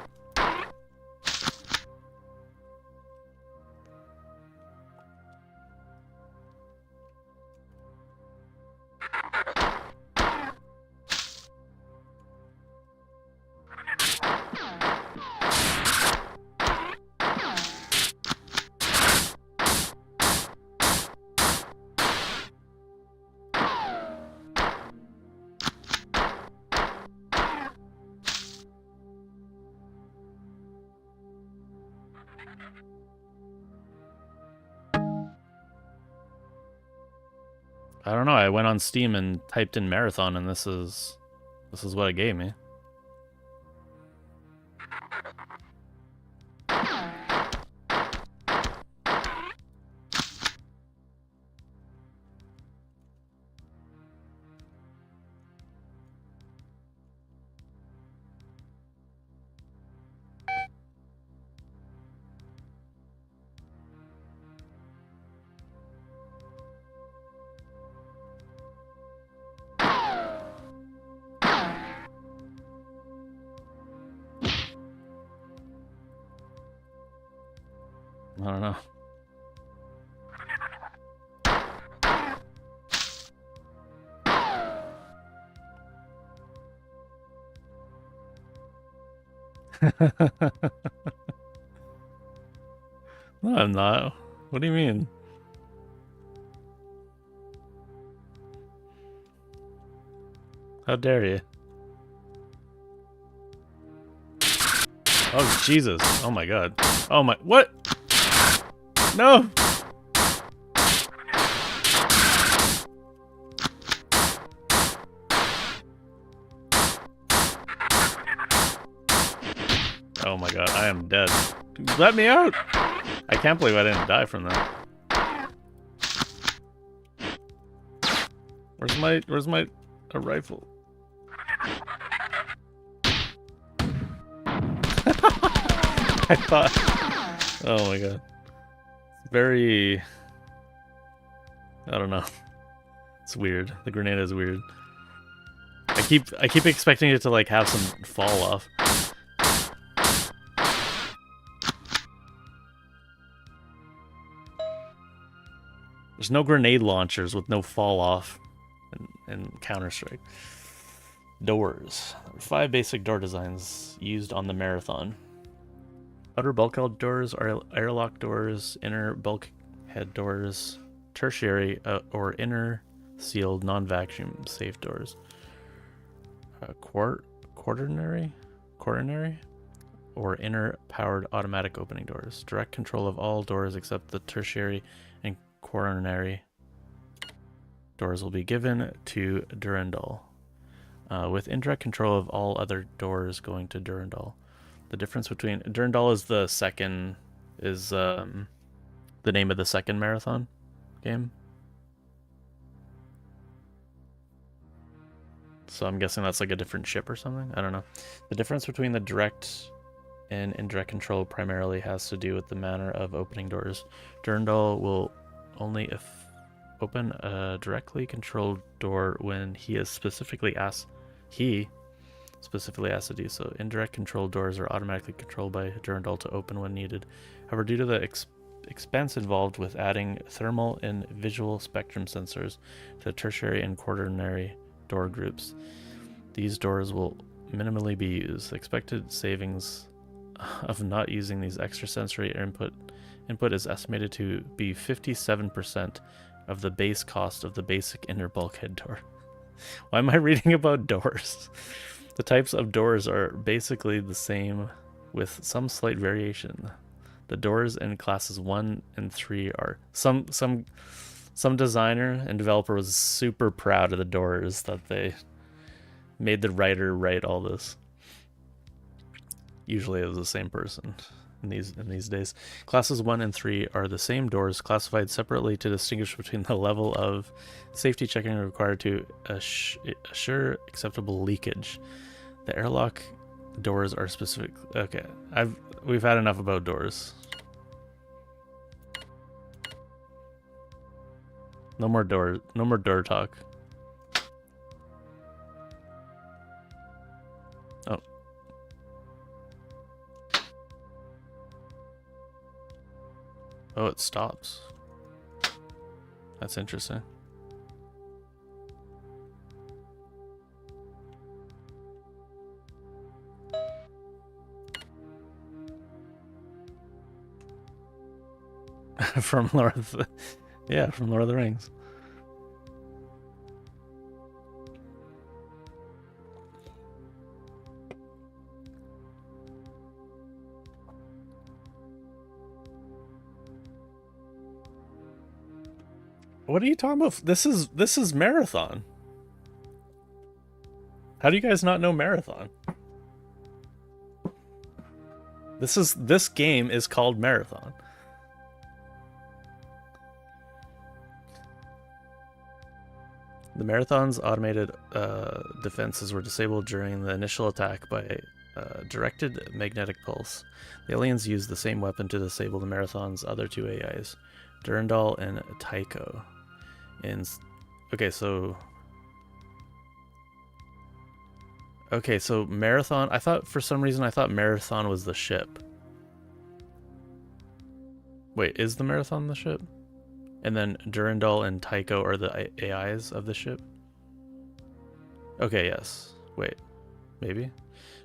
I don't know. I went on Steam and typed in Marathon, and this is what it gave me. I don't know. No, I'm not. What do you mean? How dare you? Oh, Jesus. Oh my God. Oh my... What? No! Oh my God, I am dead. Let me out! I can't believe I didn't die from that. Where's my a rifle? I thought. Oh my god. Very. I don't know. It's weird. The grenade is weird. I keep expecting it to like have some fall off. There's no grenade launchers with no fall off in Counter-Strike. Doors. 5 basic door designs used on the Marathon. Outer bulkhead doors are airlock doors, inner bulkhead doors, tertiary or inner sealed non-vacuum safe doors. Quaternary or inner powered automatic opening doors. Direct control of all doors except the tertiary and quaternary doors will be given to Durandal, with indirect control of all other doors going to Durandal. The difference between Durandal is the name of the second Marathon game. So I'm guessing that's like a different ship or something. I don't know. The difference between the direct and indirect control primarily has to do with the manner of opening doors. Durandal will only open a directly controlled door when he specifically asked to do so. Indirect control doors are automatically controlled by Durandal to open when needed. However, due to the expense involved with adding thermal and visual spectrum sensors to tertiary and quaternary door groups, these doors will minimally be used. The expected savings of not using these extra sensory input is estimated to be 57% of the base cost of the basic inner bulkhead door. Why am I reading about doors? The types of doors are basically the same with some slight variation. The doors in classes 1 and 3 are some designer and developer was super proud of the doors that they made the writer write all this. Usually it was the same person in these days. Classes 1 and 3 are the same doors, classified separately to distinguish between the level of safety checking required to assure acceptable leakage. The airlock doors are specific. Okay, we've had enough about doors. No more door talk. Oh. Oh, it stops. That's interesting. From Lord of the... Yeah, from Lord of the Rings. What are you talking about? This is Marathon. How do you guys not know Marathon? This game is called Marathon. The Marathon's automated defenses were disabled during the initial attack by directed magnetic pulse. The aliens used the same weapon to disable the Marathon's other two AIs, Durandal and Tycho. Okay, so Marathon. For some reason I thought Marathon was the ship. Wait, is the Marathon the ship? And then Durandal and Tycho are the AIs of the ship? Okay, yes. Wait. Maybe?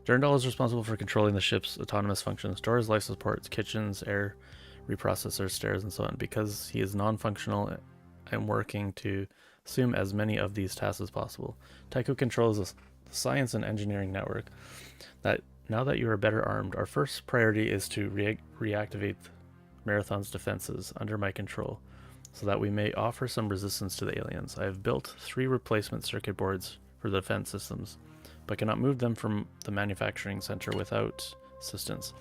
Durandal is responsible for controlling the ship's autonomous functions, doors, life supports, kitchens, air reprocessors, stairs, and so on. Because he is non-functional, I'm working to assume as many of these tasks as possible. Tycho controls the science and engineering network. Now that you are better armed, our first priority is to reactivate Marathon's defenses under my control, so that we may offer some resistance to the aliens. I have built 3 replacement circuit boards for the defense systems, but cannot move them from the manufacturing center without assistance.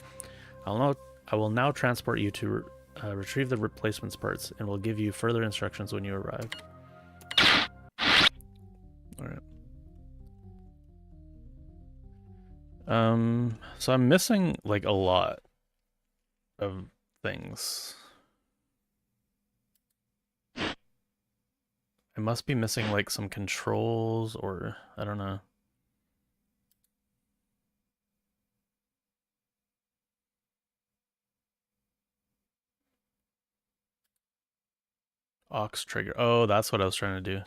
I will now transport you to retrieve the replacements parts, and will give you further instructions when you arrive. Alright. So I'm missing, like, a lot of things. I must be missing, like, some controls, or I don't know. Aux trigger. Oh, that's what I was trying to do.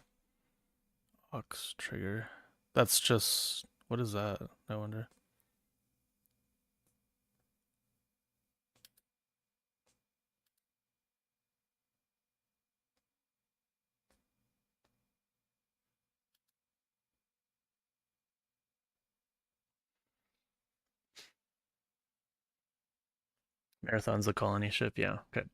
Aux trigger. That's just... What is that? I wonder. Marathon's a colony ship, yeah. Okay.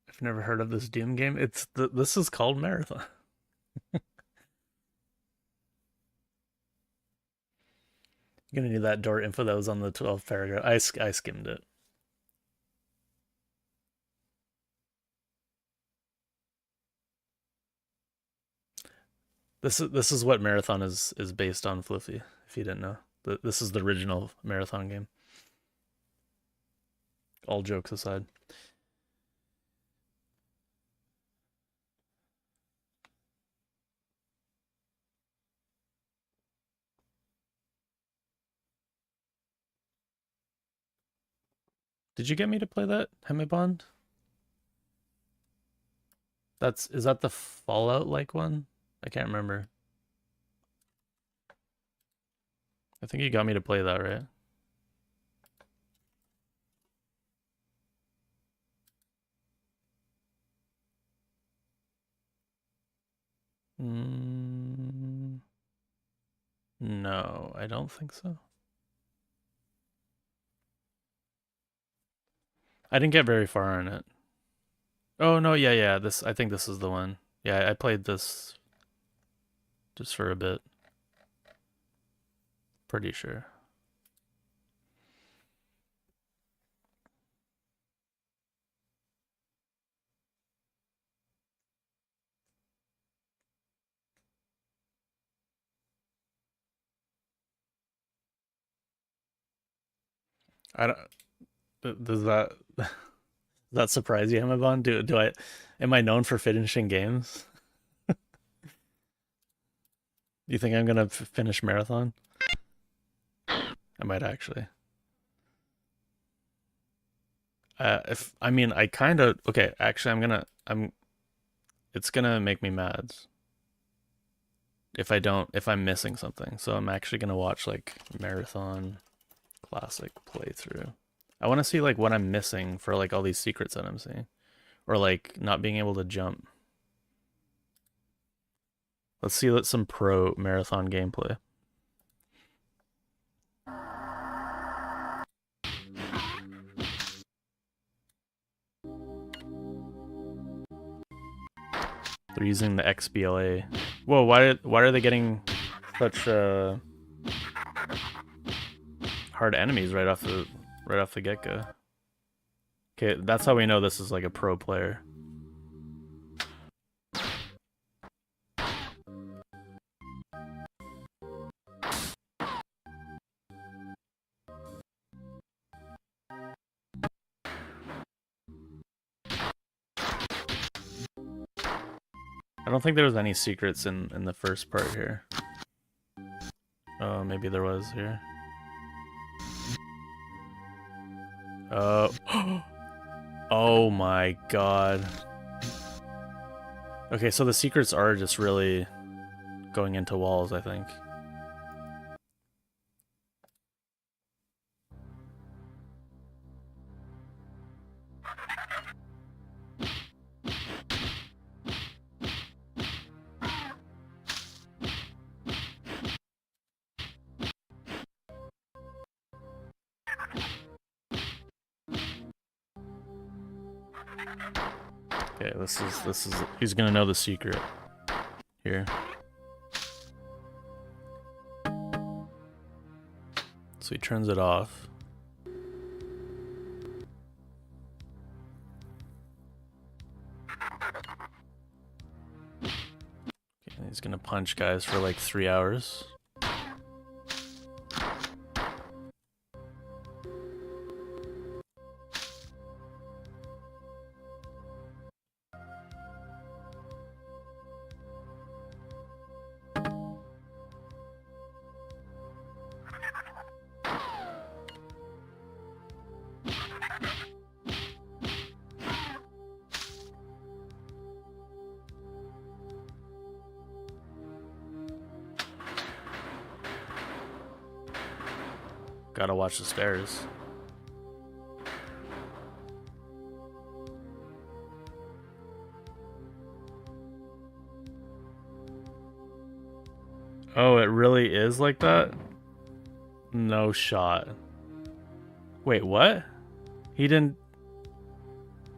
I've never heard of this Doom game. This is called Marathon. You're gonna need that door info that was on the 12th paragraph. I skimmed it. This is what Marathon is based on, Fluffy, if you didn't know. This is the original Marathon game. All jokes aside. Did you get me to play that, Hemibond? Is that the Fallout like one? I can't remember. I think you got me to play that, right? No, I don't think so. I didn't get very far on it. Oh no, yeah. I think this is the one. Yeah, I played this just for a bit. Pretty sure. I don't. Does that surprise you, Hemibon? Am I known for finishing games? You think I'm gonna finish Marathon? I might actually. If I mean, I kind of okay. Actually, It's gonna make me mad if I'm missing something. So I'm actually gonna watch like Marathon Classic playthrough. I want to see like what I'm missing for like all these secrets that I'm seeing, or like not being able to jump. Let's see some pro Marathon gameplay. They're using the XBLA. Whoa, why are they getting such hard enemies right off the get-go? Okay, that's how we know this is like a pro player. I don't think there was any secrets in the first part here. Oh, maybe there was here. Oh my god. Okay, so the secrets are just really going into walls, I think. Okay, this is he's gonna know the secret here. So he turns it off. He's gonna punch guys for like 3 hours. Gotta watch the stairs. Oh, it really is like that? No shot. Wait, what? He didn't...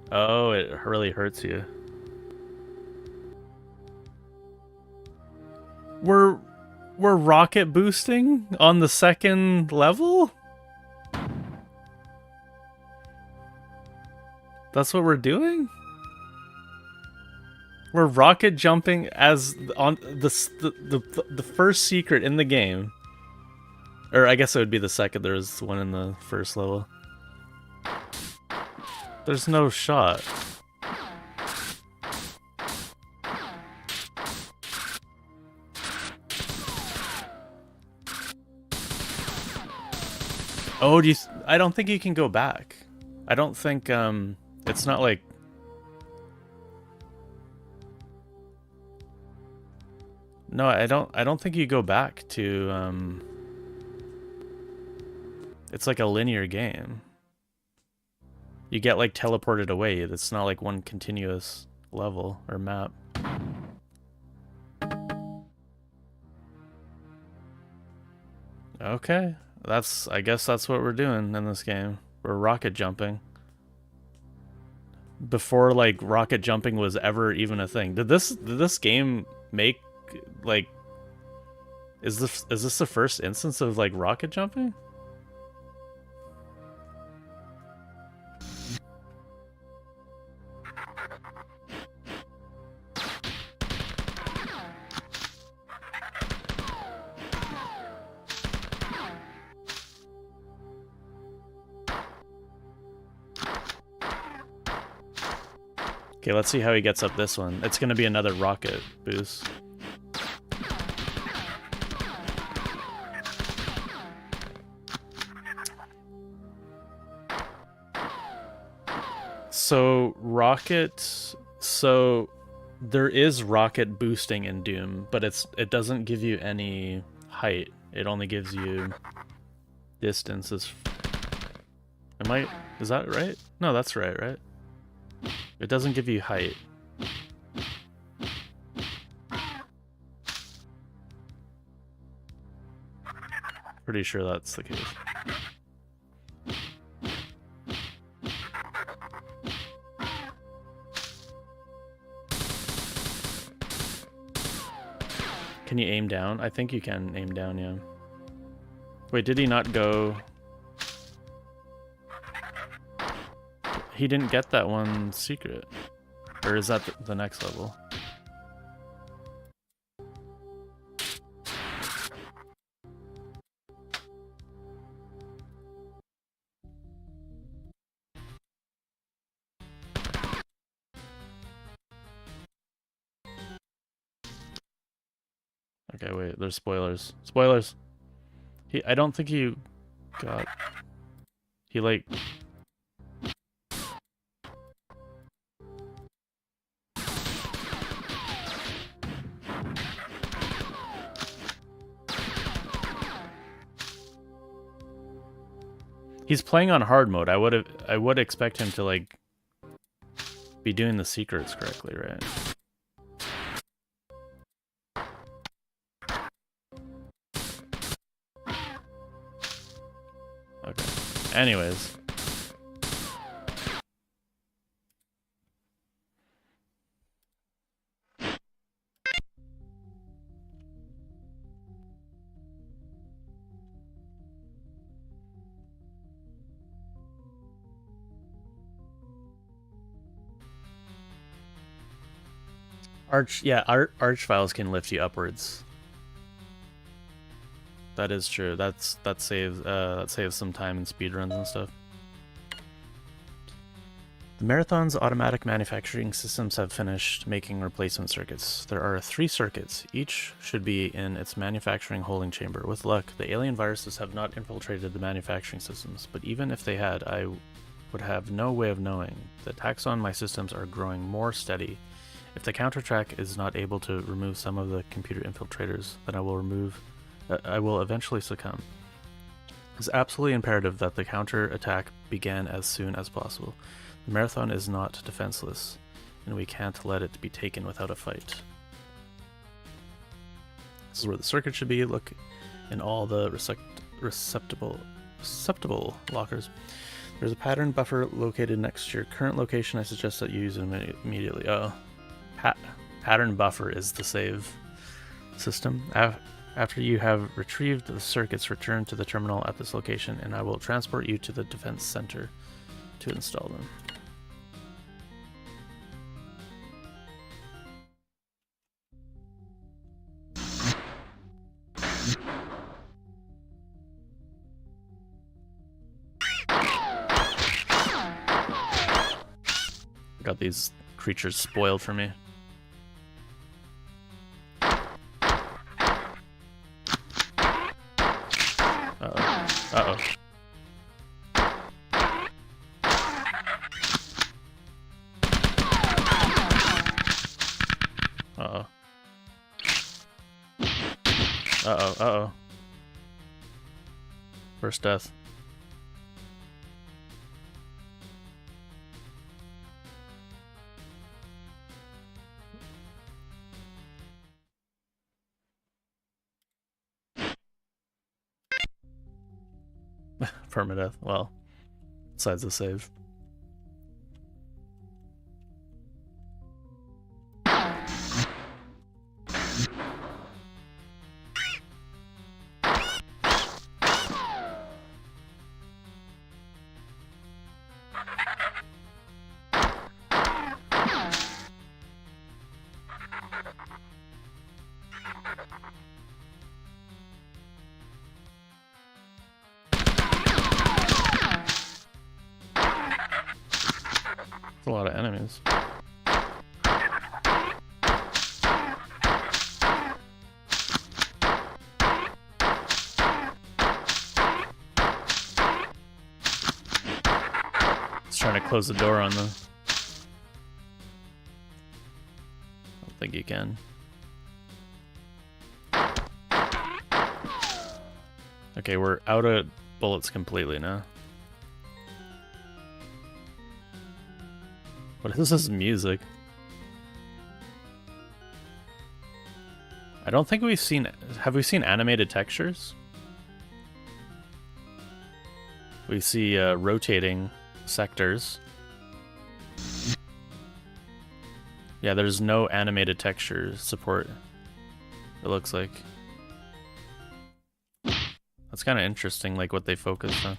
Oh, it really hurts you. We're rocket boosting on the second level? That's what we're doing? We're rocket jumping as on the first secret in the game. Or I guess it would be the second. There was one in the first level. There's no shot. Oh, I don't think you can go back. I don't think it's not like... No, I don't think you go back to it's like a linear game. You get like teleported away. It's not like one continuous level or map. Okay. I guess that's what we're doing in this game. We're rocket jumping. Before like rocket jumping was ever even a thing. Did this game make like is this the first instance of like rocket jumping? Okay, let's see how he gets up this one. It's gonna be another rocket boost. So there is rocket boosting in Doom, but it doesn't give you any height. It only gives you distances. Is that right? No, that's right? It doesn't give you height. Pretty sure that's the case. Can you aim down? I think you can aim down, yeah. Wait, did he not go... He didn't get that one secret. Or is that the next level? Okay, wait, there's spoilers. Spoilers! I don't think he got... He, like... He's playing on hard mode. I would expect him to, like, be doing the secrets correctly, right? Okay. Anyways. Arch files can lift you upwards. That is true. That saves some time in speedruns and stuff. The Marathon's automatic manufacturing systems have finished making replacement circuits. There are 3 circuits. Each should be in its manufacturing holding chamber. With luck, the alien viruses have not infiltrated the manufacturing systems, but even if they had, I would have no way of knowing. The attacks on my systems are growing more steady. If the counterattack is not able to remove some of the computer infiltrators, then I will eventually succumb. It's absolutely imperative that the counterattack begin as soon as possible. The Marathon is not defenseless, and we can't let it be taken without a fight. This is where the circuit should be. Look in all the receptacle lockers. There's a pattern buffer located next to your current location. I suggest that you use it immediately. Oh, pattern buffer is the save system. After you have retrieved the circuits, return to the terminal at this location, and I will transport you to the defense center to install them. Got these creatures spoiled for me. Uh-oh. Uh-oh. Uh-oh. Uh-oh. First death. Permadeath. Well, besides the save. A lot of enemies. Just trying to close the door on the... I don't think you can. Okay, we're out of bullets completely now. What is this music? I don't think we've seen... Have we seen animated textures? We see rotating sectors. Yeah, there's no animated texture support, it looks like. That's kind of interesting, like what they focused on.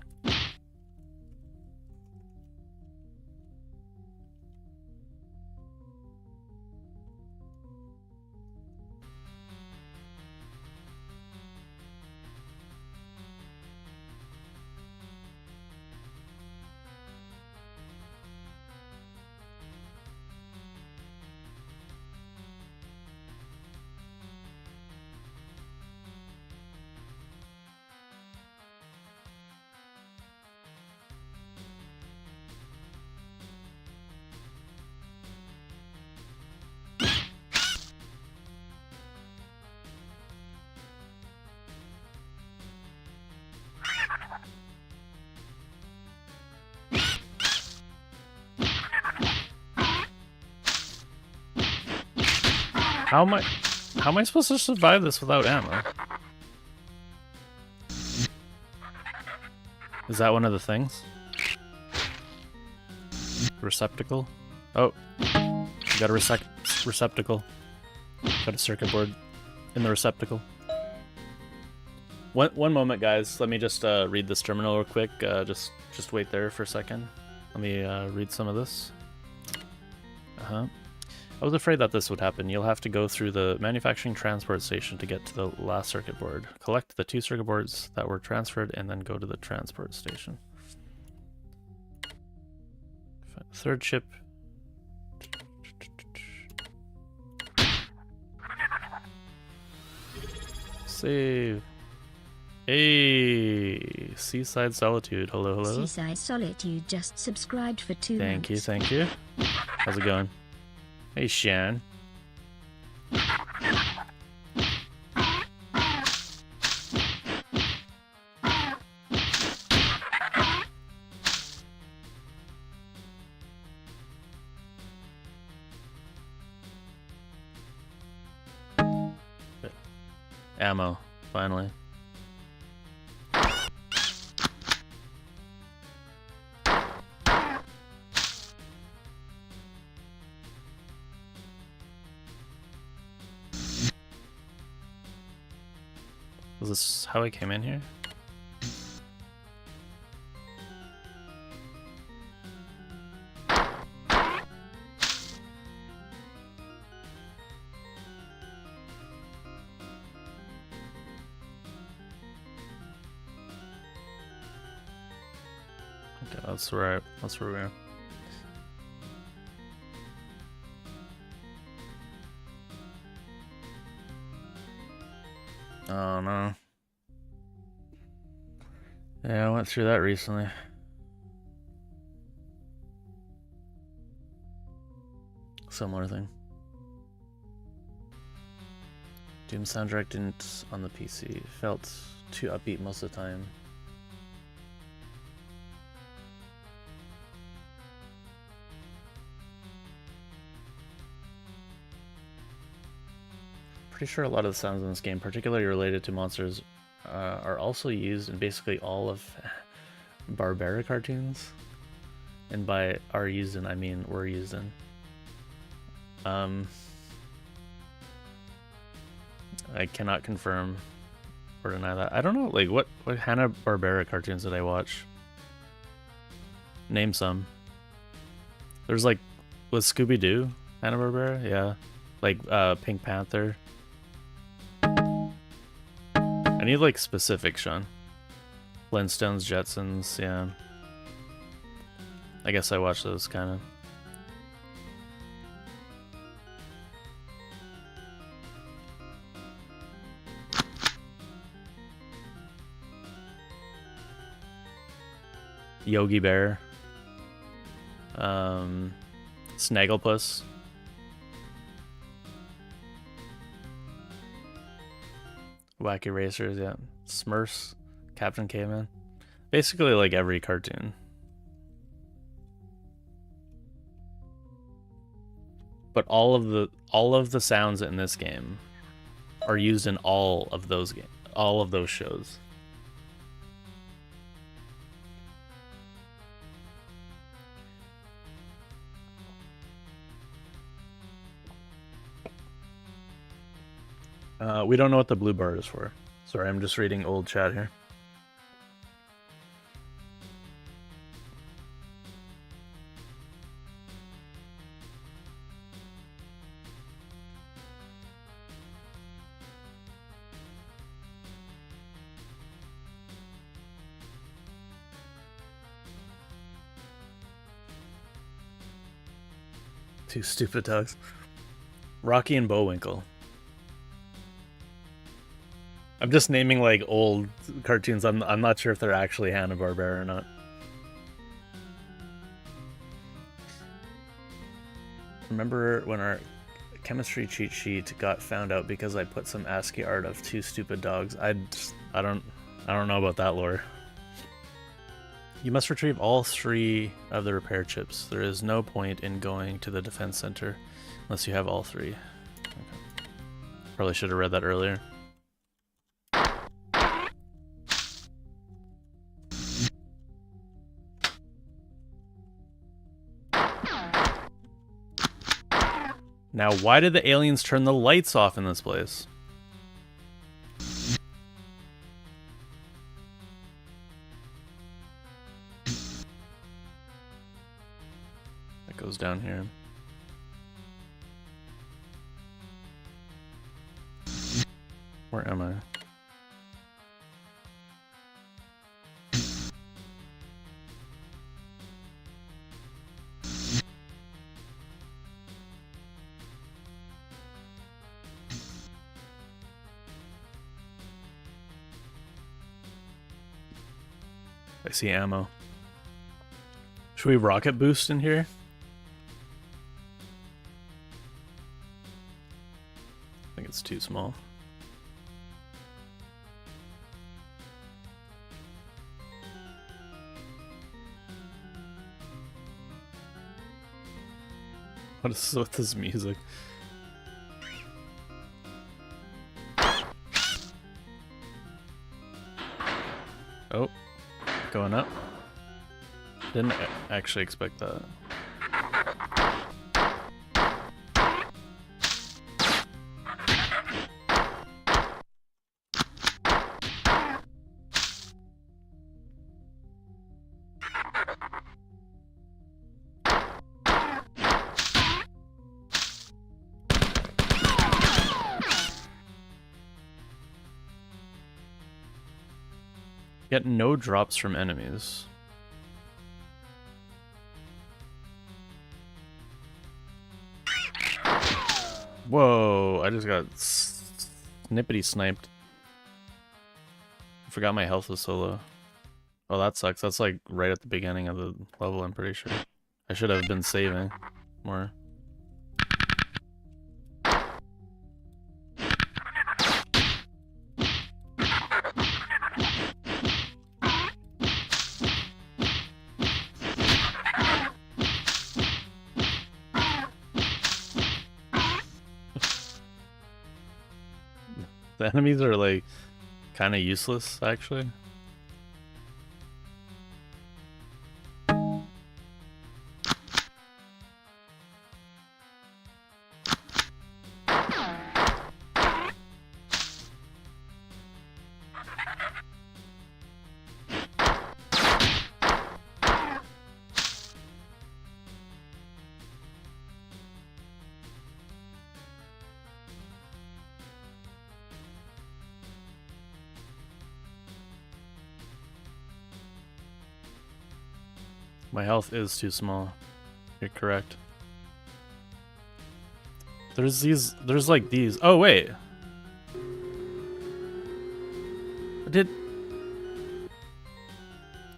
How am I supposed to survive this without ammo? Is that one of the things? Receptacle? Oh, you got a receptacle. Got a circuit board in the receptacle. One moment, guys. Let me just read this terminal real quick. Just wait there for a second. Let me read some of this. I was afraid that this would happen. You'll have to go through the manufacturing transport station to get to the last circuit board. Collect the 2 circuit boards that were transferred and then go to the transport station. Third chip. Save. Hey, Seaside Solitude. Hello, hello. Seaside Solitude just subscribed for 2 months. Thank you, thank you. How's it going? Hey, Shan. Ammo, finally. Was this how I came in here? Okay, that's where we are. Oh no. Yeah, I went through that recently. Similar thing. Doom soundtrack didn't on the PC. Felt too upbeat most of the time. Pretty sure a lot of the sounds in this game, particularly related to monsters, are also used in basically all of Barbera cartoons. And by are used in, I mean were used in. I cannot confirm or deny that. I don't know, like what Hanna-Barbera cartoons did I watch? Name some. There's like, was Scooby-Doo Hanna-Barbera? Yeah. Like Pink Panther. I need like specific, Sean. Flintstones, Jetsons, yeah. I guess I watched those kind of. Yogi Bear. Snagglepuss. Wacky Racers, yeah. Smurfs, Captain Caveman. Basically like every cartoon. But all of the sounds in this game are used in all of those shows. We don't know what the blue bar is for. Sorry, I'm just reading old chat here. Two stupid dogs. Rocky and Bullwinkle. I'm just naming like old cartoons. I'm not sure if they're actually Hanna-Barbera or not. Remember when our chemistry cheat sheet got found out because I put some ASCII art of two stupid dogs? I don't know about that lore. You must retrieve all 3 of the repair chips. There is no point in going to the defense center unless you have all 3. Okay. Probably should have read that earlier. Now, why did the aliens turn the lights off in this place? That goes down here. Where am I? I see ammo. Should we rocket boost in here? I think it's too small. What is with this music? Oh, going up. Didn't actually expect that. Get no drops from enemies. Whoa, I just got snippety sniped. I forgot my health was so low. Oh, that sucks. That's like right at the beginning of the level, I'm pretty sure. I should have been saving more. The enemies are like kind of useless, actually. My health is too small. You're correct. There's like these. Oh, wait.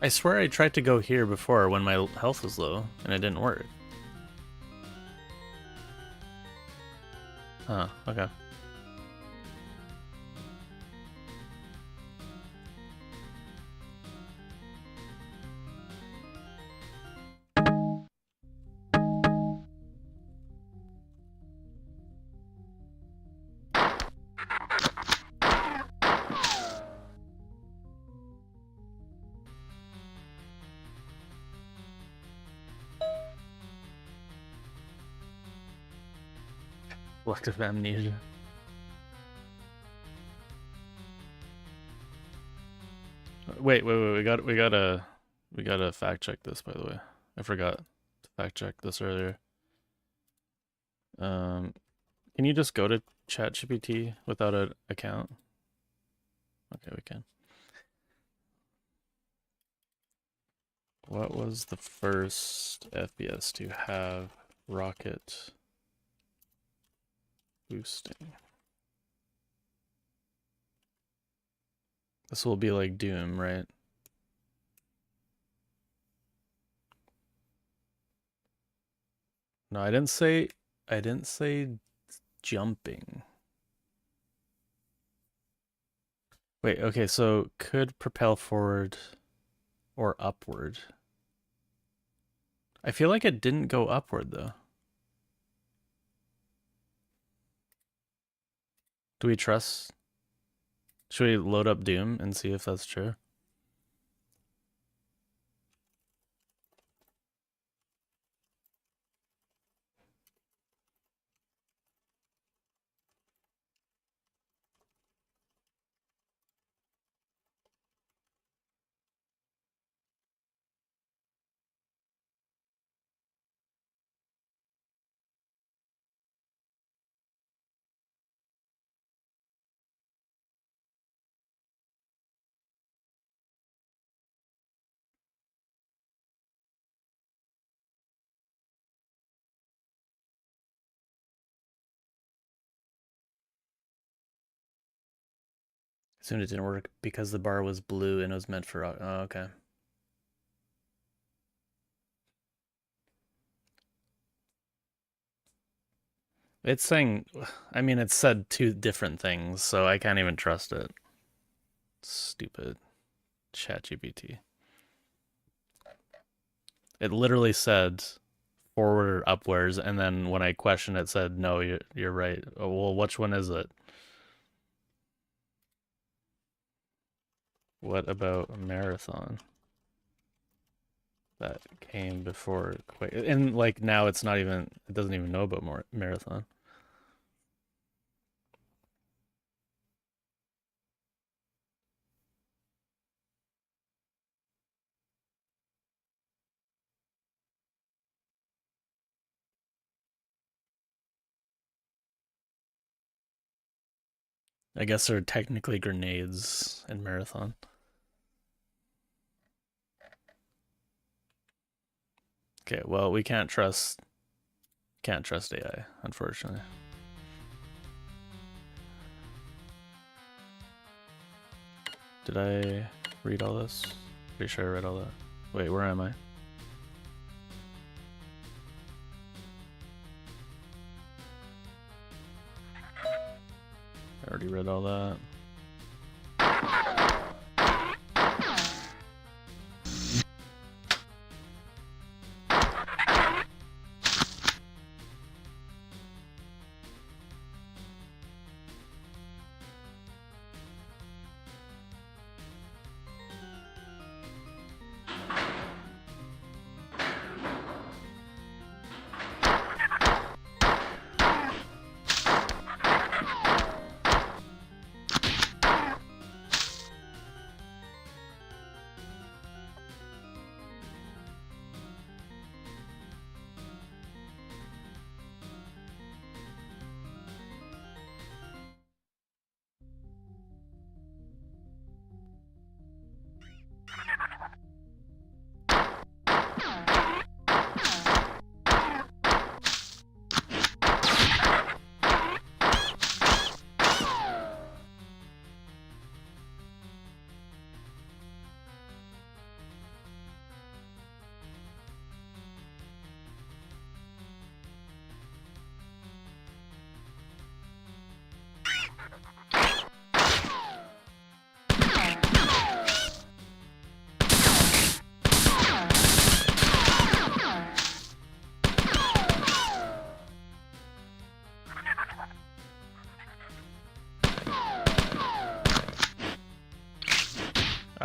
I swear I tried to go here before when my health was low, and it didn't work. Huh, okay. Selective amnesia. Wait, we gotta fact check this, by the way. I forgot to fact check this earlier. Can you just go to ChatGPT without an account? Okay, we can. What was the first FPS to have rocket boosting? This will be like Doom, right? No, I didn't say jumping. Wait, okay, so could propel forward or upward. I feel like it didn't go upward though. Do we trust? Should we load up Doom and see if that's true? Soon it didn't work because the bar was blue and it was meant for... Oh, okay. It's saying... I mean, it said two different things, so I can't even trust it. Stupid ChatGPT. It literally said forward or upwards, and then when I questioned it, said, no, you're right. Oh, well, which one is it? What about a marathon? That came before Quake. And like now it's not even, it doesn't even know about more marathon. I guess they're technically grenades in marathon. Okay, well, we can't trust AI, unfortunately. Did I read all this? Pretty sure I read all that. Wait, where am I? I already read all that.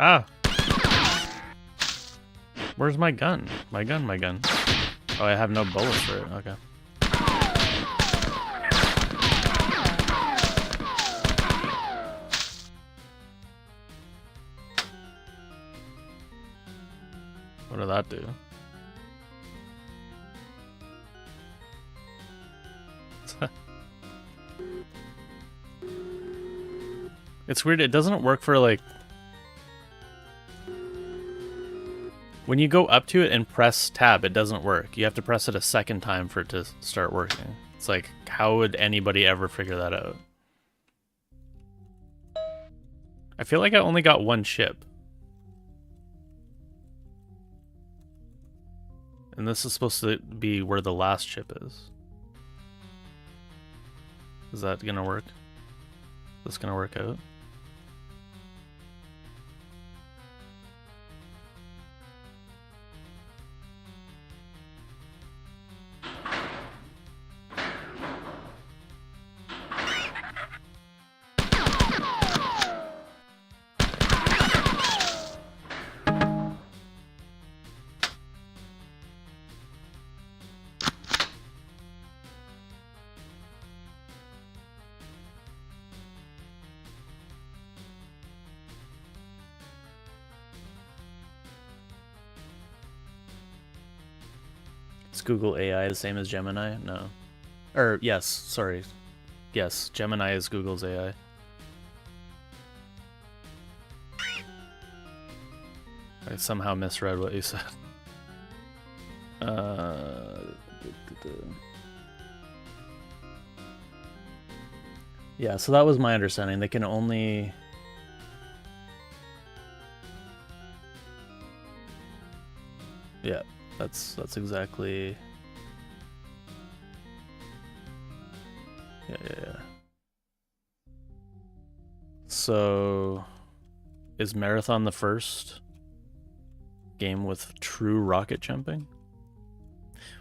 Ah! Where's my gun? My gun. Oh, I have no bullets for it. Okay. What did that do? It's weird. It doesn't work for like... When you go up to it and press tab, it doesn't work. You have to press it a second time for it to start working. It's like, how would anybody ever figure that out? I feel like I only got one ship. And this is supposed to be where the last ship is. Is that gonna work? Is this gonna work out? Is Google AI the same as Gemini? No. Or, yes, sorry. Yes, Gemini is Google's AI. I somehow misread what you said. Yeah, so that was my understanding. They can only that's exactly. Yeah. So, is Marathon the first game with true rocket jumping?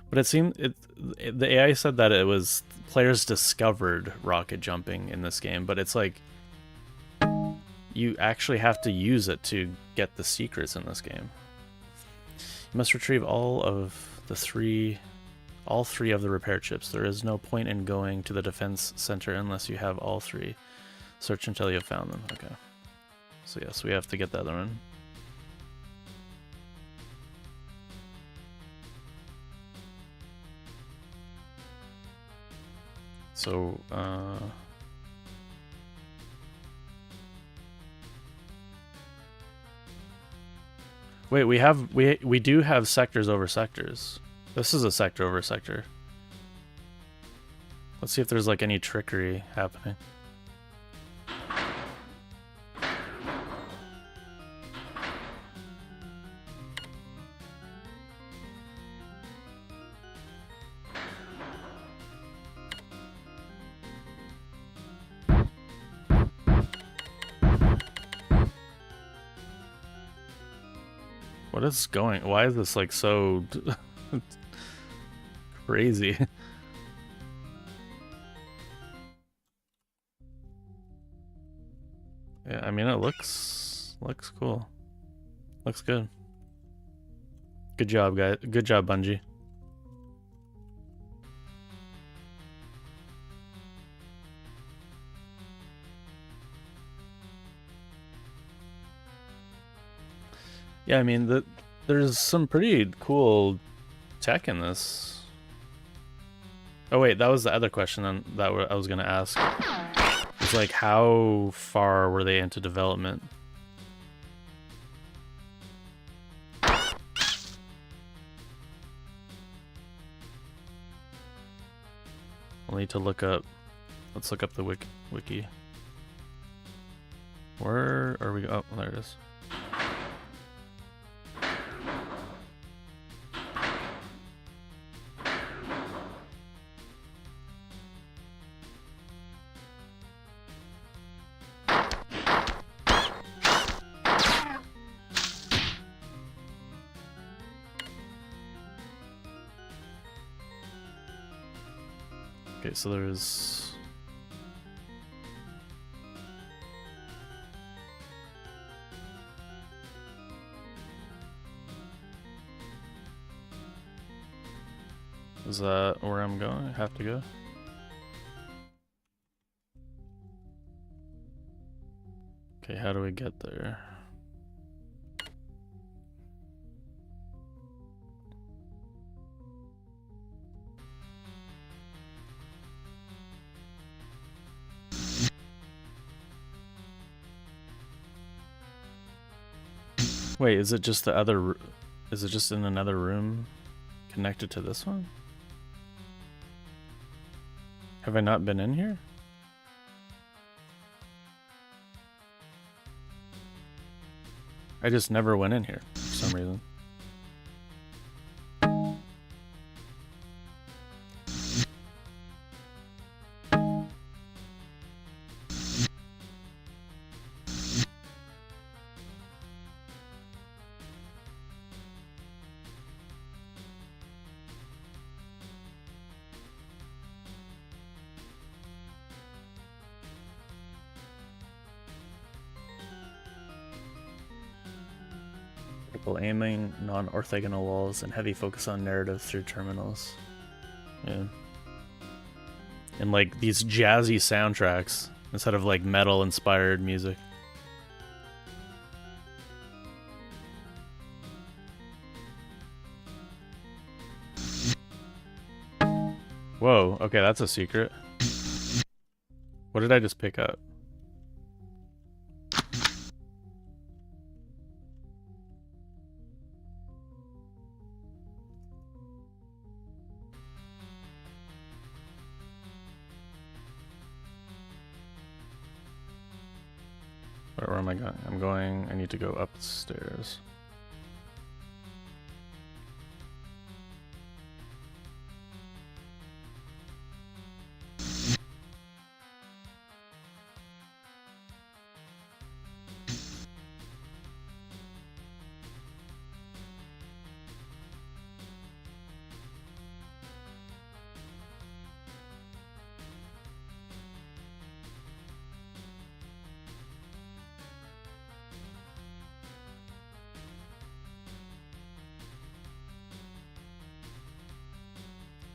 But it seemed the AI said that it was players discovered rocket jumping in this game, but it's like you actually have to use it to get the secrets in this game. You must retrieve all three of the repair chips. There is no point in going to the defense center unless you have all three. Search until you have found them. Okay. So yes, we have to get the other one. So, wait, we do have sectors over sectors. This is a sector over sector. Let's see if there's like any trickery happening. What is going? Why is this like so crazy? Yeah, I mean it looks cool. Looks good. Good job, guys. Good job, Bungie. Yeah, I mean there's some pretty cool tech in this. Oh wait, that was the other question that I was gonna ask. It's like, how far were they into development? I'll need to look up. Let's look up the wiki. Where are we? Oh, there it is. Okay, so there's... Is that where I'm going? I have to go? Okay, how do we get there? Wait, is it just the other... Is it just in another room connected to this one? Have I not been in here? I just never went in here for some reason. Aiming, non-orthogonal walls, and heavy focus on narrative through terminals. Yeah. And like these jazzy soundtracks instead of like metal-inspired music. Whoa, okay, that's a secret. What did I just pick up? Where am I going? I need to go upstairs.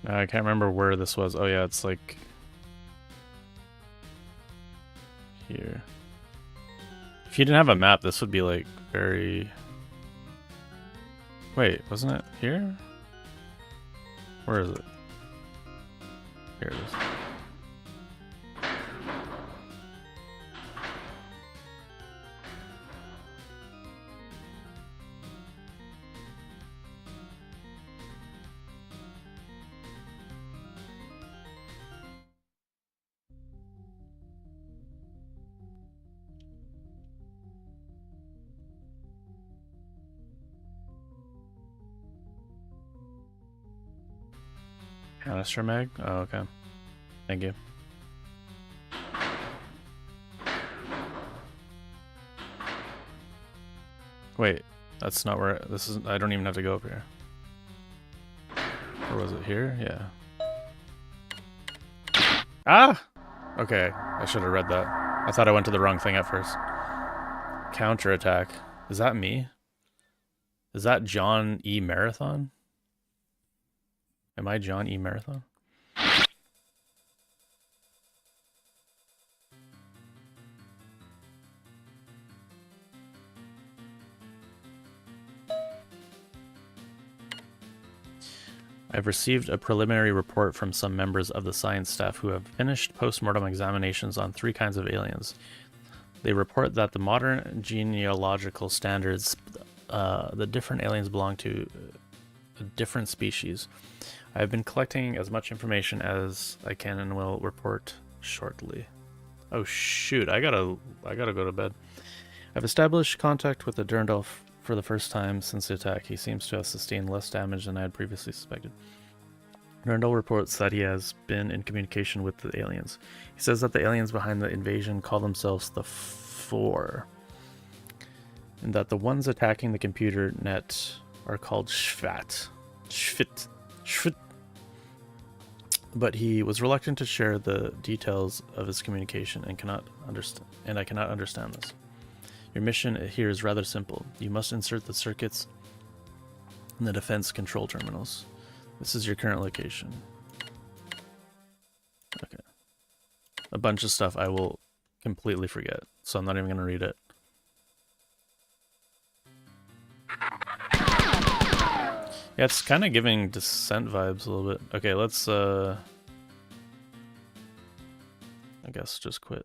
I can't remember where this was. Oh yeah, it's like here. If you didn't have a map, this would be like very... Wait, wasn't it here? Where is it? Here it is. Canister mag? Oh, okay. Thank you. Wait, that's not where... This is... I don't even have to go up here. Or was it here? Yeah. Ah! Okay, I should have read that. I thought I went to the wrong thing at first. Counterattack. Is that me? Is that John E. Marathon? Am I John E. Marathon? I've received a preliminary report from some members of the science staff who have finished post-mortem examinations on 3 kinds of aliens. They report that the modern genealogical standards, the different aliens belong to a different species. I have been collecting as much information as I can and will report shortly. Oh shoot, I gotta go to bed. I've established contact with the Durandal for the first time since the attack. He seems to have sustained less damage than I had previously suspected. Durandal reports that he has been in communication with the aliens. He says that the aliens behind the invasion call themselves the Four, and that the ones attacking the computer net are called Shvat. But he was reluctant to share the details of his communication and I cannot understand this. Your mission here is rather simple. You must insert the circuits in the defense control terminals. This is your current location. Okay. A bunch of stuff I will completely forget, so I'm not even going to read it. Yeah, it's kind of giving Descent vibes a little bit. Okay, let's, I guess just quit.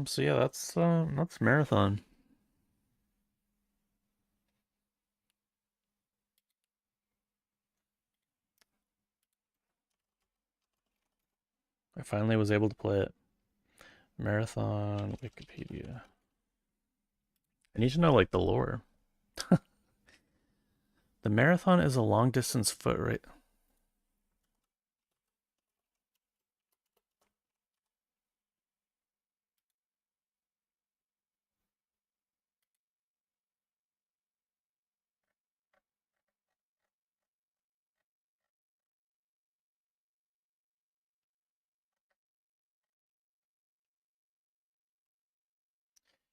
So yeah, that's Marathon. I finally was able to play it. Marathon Wikipedia. I need to know, like, the lore. The Marathon is a long-distance foot race.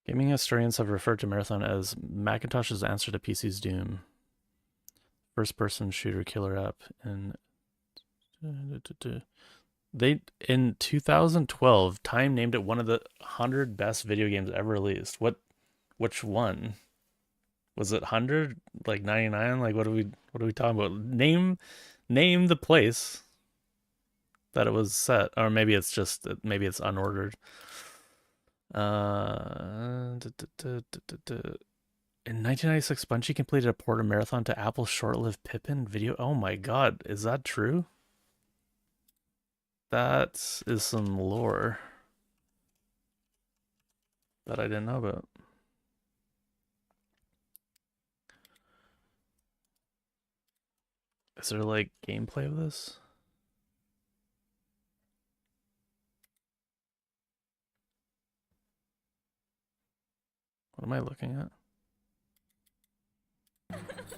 Gaming historians have referred to Marathon as Macintosh's answer to PC's Doom. First-person shooter killer app. And they, in 2012, Time named it one of the 100 best video games ever released. Which one? Was it 100? Like 99? Like what are we talking about? Name the place that it was set, or maybe it's just unordered. In 1996, Bungie completed a port of Marathon to Apple's short-lived Pippin video. Oh my god, is that true? That is some lore that I didn't know about. Is there like gameplay of this? What am I looking at?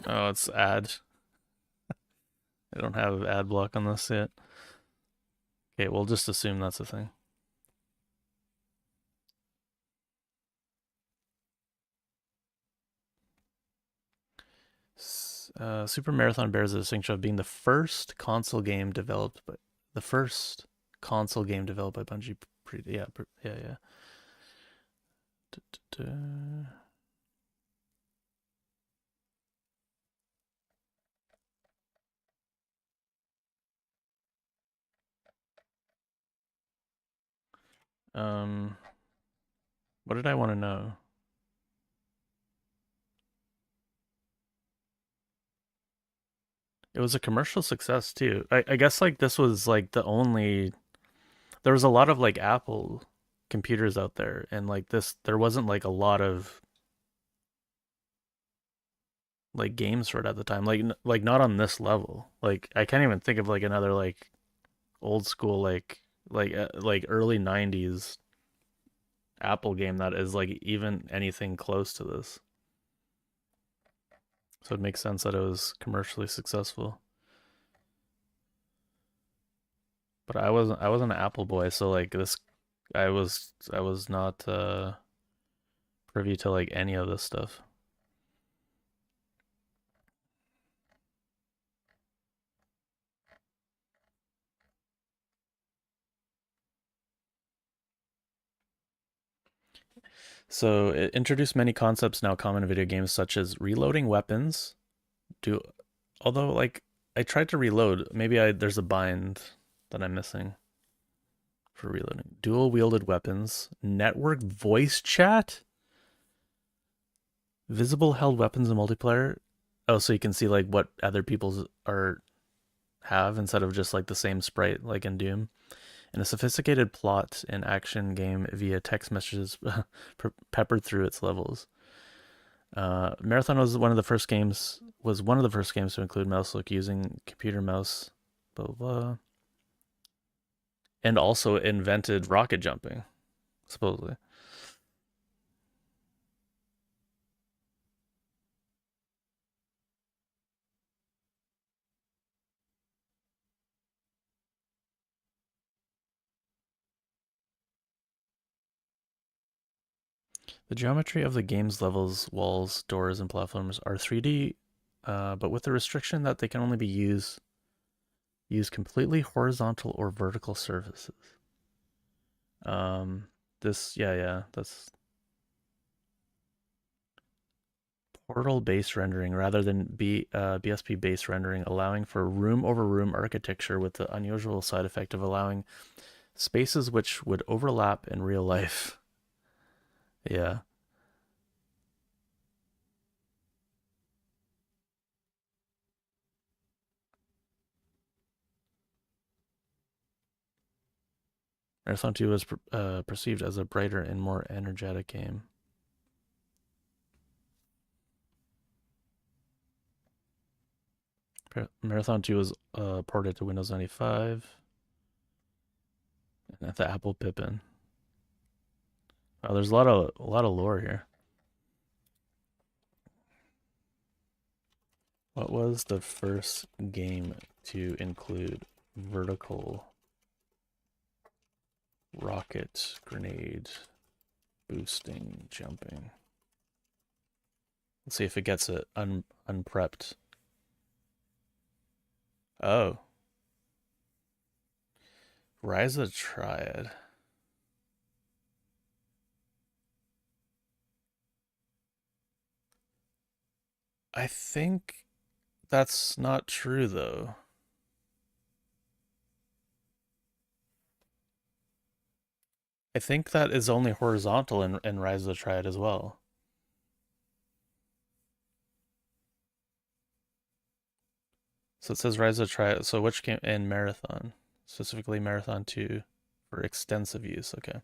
Oh, it's ad. I don't have ad block on this yet. Okay, we'll just assume that's a thing. Super Marathon bears the distinction of being the first console game developed by Bungie. Yeah, yeah, yeah. What did I want to know? It was a commercial success too. I guess like this was like the only. There was a lot of like Apple computers out there, and like this, there wasn't like a lot of like games for it at the time. Like not on this level. Like I can't even think of like another like old school like early 90s Apple game that is like even anything close to this. So it makes sense that it was commercially successful. But I wasn't an Apple boy, so like this I was not privy to like any of this stuff. So it introduced many concepts now common in video games, such as reloading weapons. Do although like I tried to reload, maybe there's a bind that I'm missing for reloading. Dual wielded weapons, network voice chat, visible held weapons in multiplayer. Oh, so you can see like what other people's are have instead of just like the same sprite like in Doom. And a sophisticated plot and action game via text messages peppered through its levels. Marathon was one of the first games to include mouse look using computer mouse, blah blah blah, and also invented rocket jumping, supposedly. The geometry of the game's levels, walls, doors, and platforms are 3D, but with the restriction that they can only be use completely horizontal or vertical surfaces. That's Portal based rendering rather than BSP based rendering, allowing for room over room architecture with the unusual side effect of allowing spaces which would overlap in real life. Yeah. Marathon 2 was perceived as a brighter and more energetic game. Marathon 2 was ported to Windows 95 and the Apple Pippin. Oh, there's a lot of lore here. What was the first game to include vertical rocket grenade boosting jumping? Let's see if it gets it unprepped. Oh. Rise of the Triad. I think that's not true though. I think that is only horizontal in Rise of the Triad as well. So it says Rise of the Triad. So which came in Marathon? Specifically Marathon 2 for extensive use. Okay.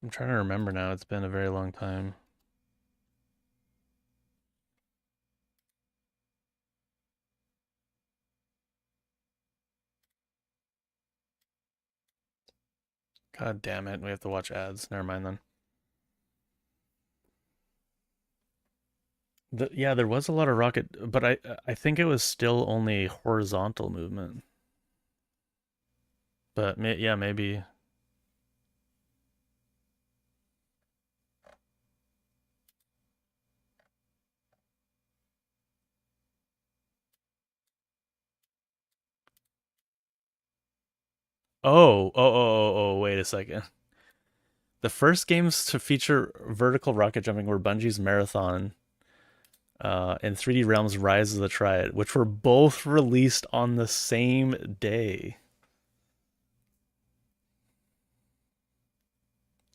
I'm trying to remember now. It's been a very long time. God damn it. We have to watch ads. Never mind then. Yeah, there was a lot of rocket, but I think it was still only horizontal movement. But yeah, maybe Wait a second. The first games to feature vertical rocket jumping were Bungie's Marathon and 3D Realms Rise of the Triad, which were both released on the same day.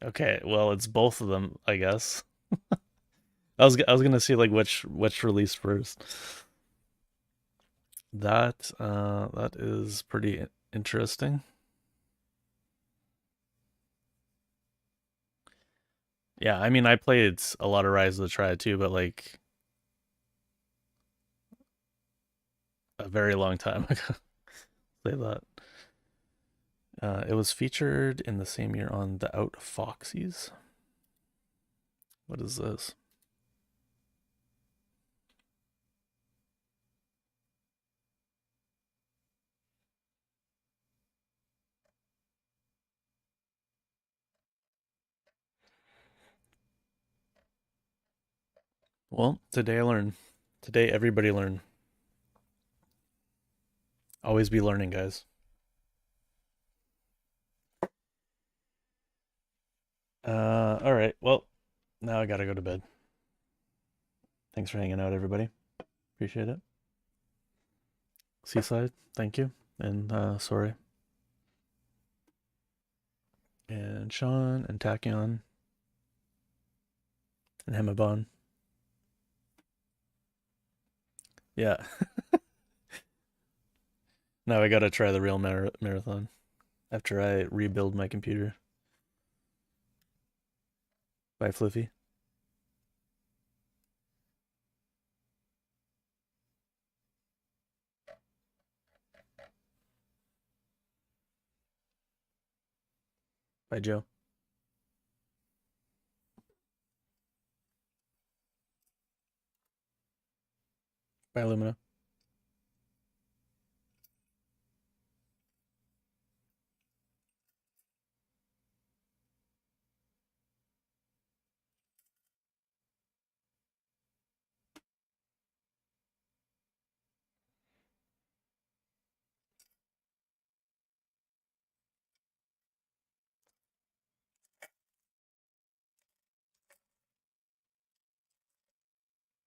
Okay, well, it's both of them, I guess. I was gonna see like which released first. That is pretty interesting. Yeah, I mean I played a lot of Rise of the Triad too, but like a very long time ago. Say that. It was featured in the same year on the Outfoxies. What is this? Well, today I learned. Today everybody learn. Always be learning, guys. All right. Well, now I gotta go to bed. Thanks for hanging out, everybody. Appreciate it. Seaside, thank you. And sorry. And Sean and Tachyon and Hemabon. Yeah. Now I gotta try the real marathon after I rebuild my computer. Bye, Fluffy. Bye, Joe. Bye, Lumina.